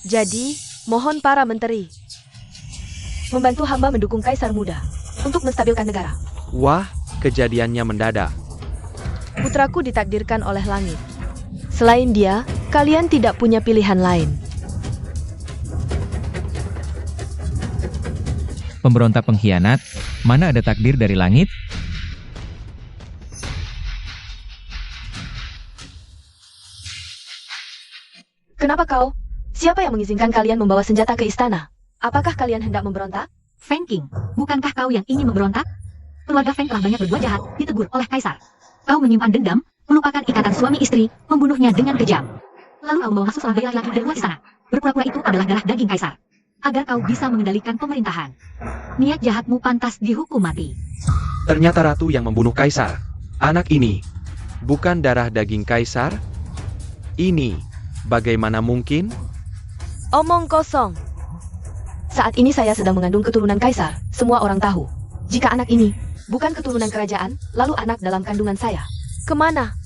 Jadi, mohon para menteri membantu hamba mendukung kaisar muda untuk menstabilkan negara. Wah, kejadiannya mendadak. Putraku ditakdirkan oleh langit. Selain dia, kalian tidak punya pilihan lain. Pemberontak pengkhianat, mana ada takdir dari langit? Kenapa kau? Siapa yang mengizinkan kalian membawa senjata ke istana? Apakah kalian hendak memberontak? Feng Qing, bukankah kau yang ingin memberontak? Keluarga Feng telah banyak berbuat jahat, ditegur oleh kaisar. Kau menyimpan dendam, melupakan ikatan suami istri, membunuhnya dengan kejam. Lalu kau membawa kasus sebagai laki-laki dari luar istana. Berpura-pura itu adalah darah daging kaisar. Agar kau bisa mengendalikan pemerintahan. Niat jahatmu pantas dihukum mati. Ternyata ratu yang membunuh kaisar. Anak ini, bukan darah daging kaisar? Ini, bagaimana mungkin? Omong kosong. Saat ini saya sedang mengandung keturunan kaisar. Semua orang tahu. Jika anak ini bukan keturunan kerajaan, lalu anak dalam kandungan saya kemana?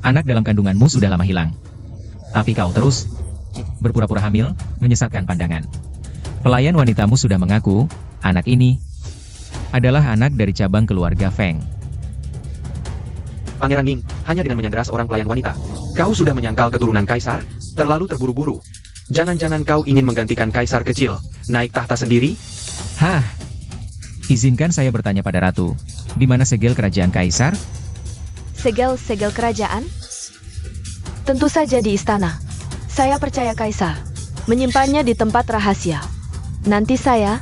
Anak dalam kandunganmu sudah lama hilang. Tapi kau terus berpura-pura hamil, menyesatkan pandangan. Pelayan wanitamu sudah mengaku, anak ini adalah anak dari cabang keluarga Feng. Pangeran Ning, hanya dengan menyandera seorang pelayan wanita, kau sudah menyangkal keturunan kaisar? Terlalu terburu-buru. Jangan-jangan kau ingin menggantikan kaisar kecil, naik tahta sendiri? Hah? Izinkan saya bertanya pada ratu, di mana segel kerajaan kaisar? Segel-segel kerajaan? Tentu saja di istana. Saya percaya kaisar menyimpannya di tempat rahasia. Nanti saya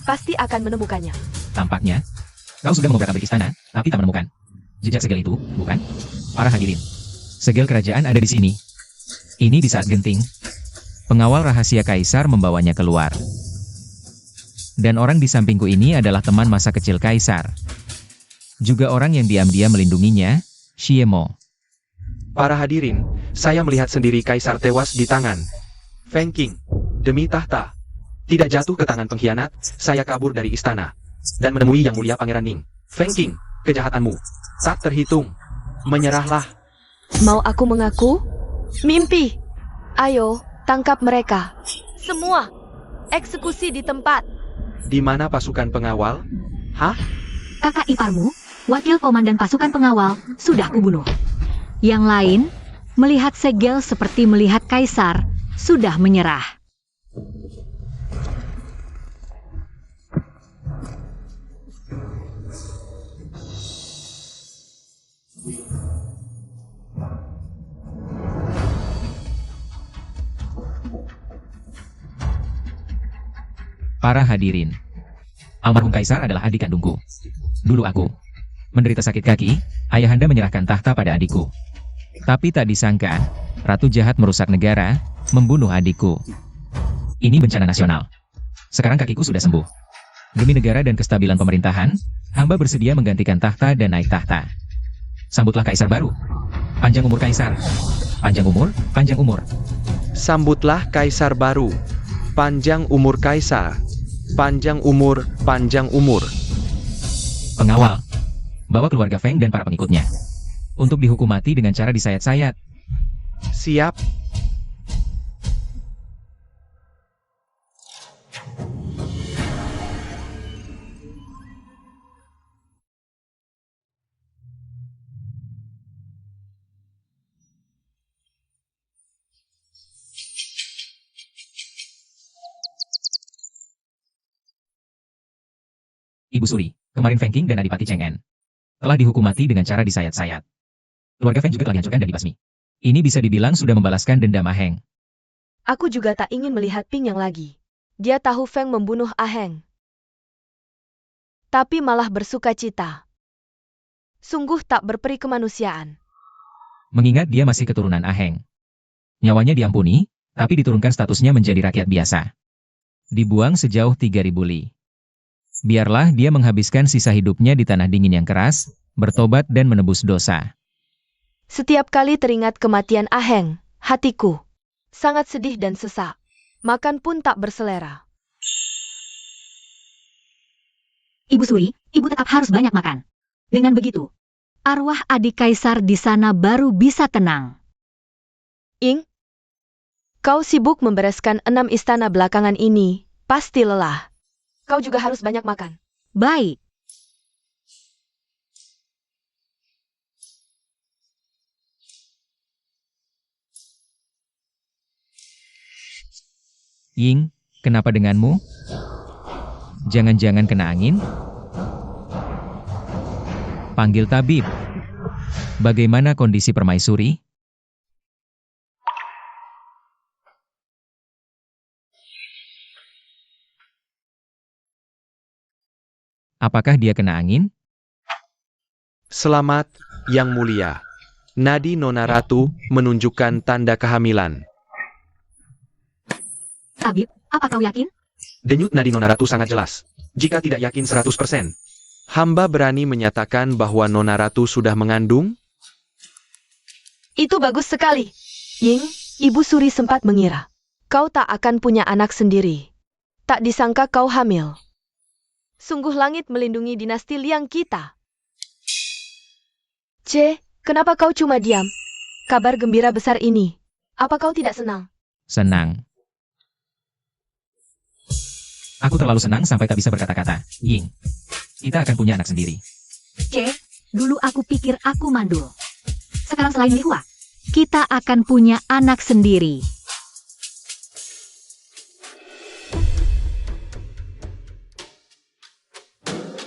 pasti akan menemukannya. Tampaknya, kau sudah mengobrak-abrik istana, tapi tak menemukan jejak segel itu, bukan? Para hadirin, segel kerajaan ada di sini. Ini di saat genting, pengawal rahasia kaisar membawanya keluar. Dan orang di sampingku ini adalah teman masa kecil kaisar. Juga orang yang diam-diam melindunginya, Xiemo. Para hadirin, saya melihat sendiri kaisar tewas di tangan Feng Qing. Demi tahta, tidak jatuh ke tangan pengkhianat, saya kabur dari istana dan menemui Yang Mulia Pangeran Ning. Feng Qing, kejahatanmu tak terhitung. Menyerahlah. Mau aku mengaku? Mimpi. Ayo, tangkap mereka. Semua. Eksekusi di tempat. Di mana pasukan pengawal? Hah? Kakak iparmu, wakil komandan pasukan pengawal, sudah kubunuh. Yang lain, melihat segel seperti melihat kaisar, sudah menyerah. Para hadirin, almarhum kaisar adalah adik kandungku. Dulu aku menderita sakit kaki, ayahanda menyerahkan tahta pada adikku. Tapi tak disangka, ratu jahat merusak negara, membunuh adikku. Ini bencana nasional. Sekarang kakiku sudah sembuh. Demi negara dan kestabilan pemerintahan, hamba bersedia menggantikan tahta dan naik tahta. Sambutlah kaisar baru. Panjang umur kaisar. Panjang umur, panjang umur. Sambutlah kaisar baru. Panjang umur kaisar. Panjang umur, panjang umur. Pengawal, bawa keluarga Feng dan para pengikutnya. Untuk dihukum mati dengan cara disayat-sayat. Siap. Ibu Suri, kemarin Feng Qing dan Adipati Cheng En telah dihukum mati dengan cara disayat-sayat. Keluarga Feng juga telah dihancurkan dan dibasmi. Ini bisa dibilang sudah membalaskan dendam Aheng. Aku juga tak ingin melihat Ping yang lagi. Dia tahu Feng membunuh Aheng. Tapi malah bersuka cita. Sungguh tak berperi kemanusiaan. Mengingat dia masih keturunan Aheng. Nyawanya diampuni, tapi diturunkan statusnya menjadi rakyat biasa. Dibuang sejauh 3.000 li. Biarlah dia menghabiskan sisa hidupnya di tanah dingin yang keras, bertobat dan menebus dosa. Setiap kali teringat kematian Aheng, hatiku sangat sedih dan sesak. Makan pun tak berselera. Ibu Suri, ibu tetap harus banyak makan. Dengan begitu, arwah adik kaisar di sana baru bisa tenang. Ing, kau sibuk membereskan 6 istana belakangan ini, pasti lelah. Kau juga harus banyak makan. Baik. Ying, kenapa denganmu? Jangan-jangan kena angin? Panggil tabib. Bagaimana kondisi permaisuri? Apakah dia kena angin? Selamat, Yang Mulia. Nadi Nona Ratu menunjukkan tanda kehamilan. Tabib, apa kau yakin? Denyut nadi Nona Ratu sangat jelas. Jika tidak yakin 100%, hamba berani menyatakan bahwa Nona Ratu sudah mengandung. Itu bagus sekali. Ying, Ibu Suri sempat mengira kau tak akan punya anak sendiri. Tak disangka kau hamil. Sungguh langit melindungi dinasti Liang kita. Kenapa kau cuma diam? Kabar gembira besar ini. Apa kau tidak senang? Senang. Aku terlalu senang sampai tak bisa berkata-kata. Ying, kita akan punya anak sendiri. Dulu aku pikir aku mandul. Sekarang selain Lihua, kita akan punya anak sendiri.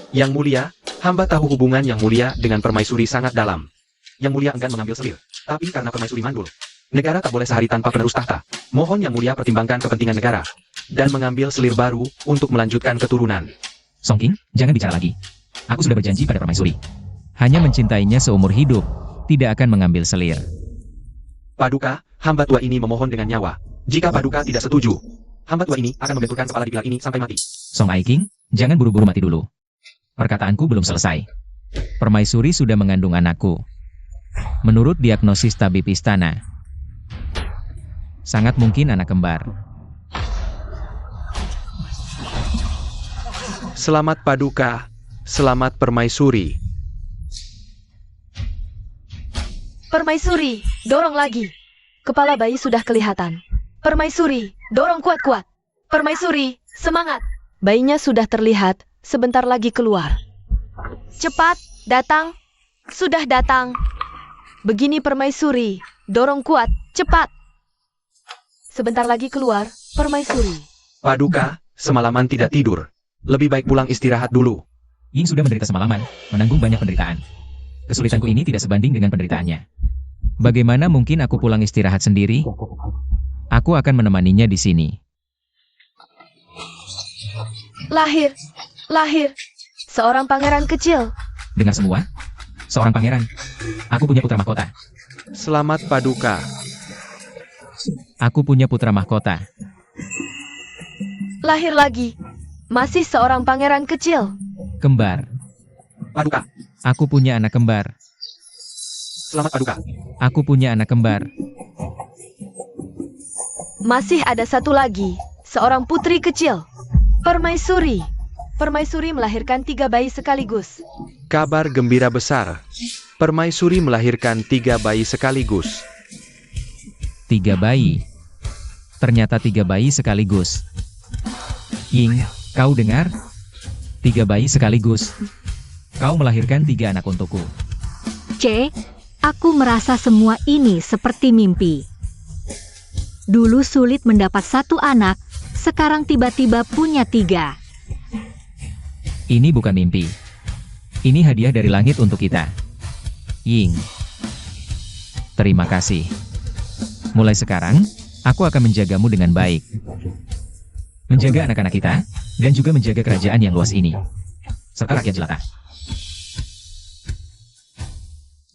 Yang Mulia, hamba tahu hubungan Yang Mulia dengan permaisuri sangat dalam. Yang Mulia enggan mengambil selir, tapi karena permaisuri mandul, negara tak boleh sehari tanpa penerus tahta. Mohon Yang Mulia pertimbangkan kepentingan negara dan mengambil selir baru untuk melanjutkan keturunan. Song Qing, jangan bicara lagi. Aku sudah berjanji pada permaisuri. Hanya mencintainya seumur hidup, tidak akan mengambil selir. Paduka, hamba tua ini memohon dengan nyawa. Jika Paduka tidak setuju, hamba tua ini akan membenturkan kepala di pilar ini sampai mati. Song Ai King, jangan buru-buru mati dulu. Perkataanku belum selesai. Permaisuri sudah mengandung anakku. Menurut diagnosis tabib istana, sangat mungkin anak kembar. Selamat Paduka, selamat Permaisuri. Permaisuri, dorong lagi. Kepala bayi sudah kelihatan. Permaisuri, dorong kuat-kuat. Permaisuri, semangat. Bayinya sudah terlihat, sebentar lagi keluar. Cepat, datang. Sudah datang. Begini Permaisuri, dorong kuat, cepat. Sebentar lagi keluar, Permaisuri. Paduka, semalaman tidak tidur. Lebih baik pulang istirahat dulu. Ying sudah menderita semalaman, menanggung banyak penderitaan. Kesulitanku ini tidak sebanding dengan penderitaannya. Bagaimana mungkin aku pulang istirahat sendiri? Aku akan menemaninya di sini. Lahir. Seorang pangeran kecil. Dengar semua? Seorang pangeran. Aku punya putra mahkota. Selamat Paduka. Aku punya putra mahkota. Lahir lagi. Masih seorang pangeran kecil. Kembar. Paduka. Aku punya anak kembar. Selamat Paduka. Aku punya anak kembar. Masih ada satu lagi, seorang putri kecil. Permaisuri. Permaisuri melahirkan 3 bayi sekaligus. Kabar gembira besar. Permaisuri melahirkan 3 bayi sekaligus. 3 bayi. Ternyata 3 bayi sekaligus. Ying, kau dengar? 3 bayi sekaligus. Kau melahirkan 3 anak untukku. C, aku merasa semua ini seperti mimpi. Dulu sulit mendapat 1 anak, sekarang tiba-tiba punya 3. Ini bukan mimpi. Ini hadiah dari langit untuk kita. Ying. Terima kasih. Mulai sekarang, aku akan menjagamu dengan baik. Menjaga anak-anak kita, dan juga menjaga kerajaan yang luas ini. Serta rakyat jelata.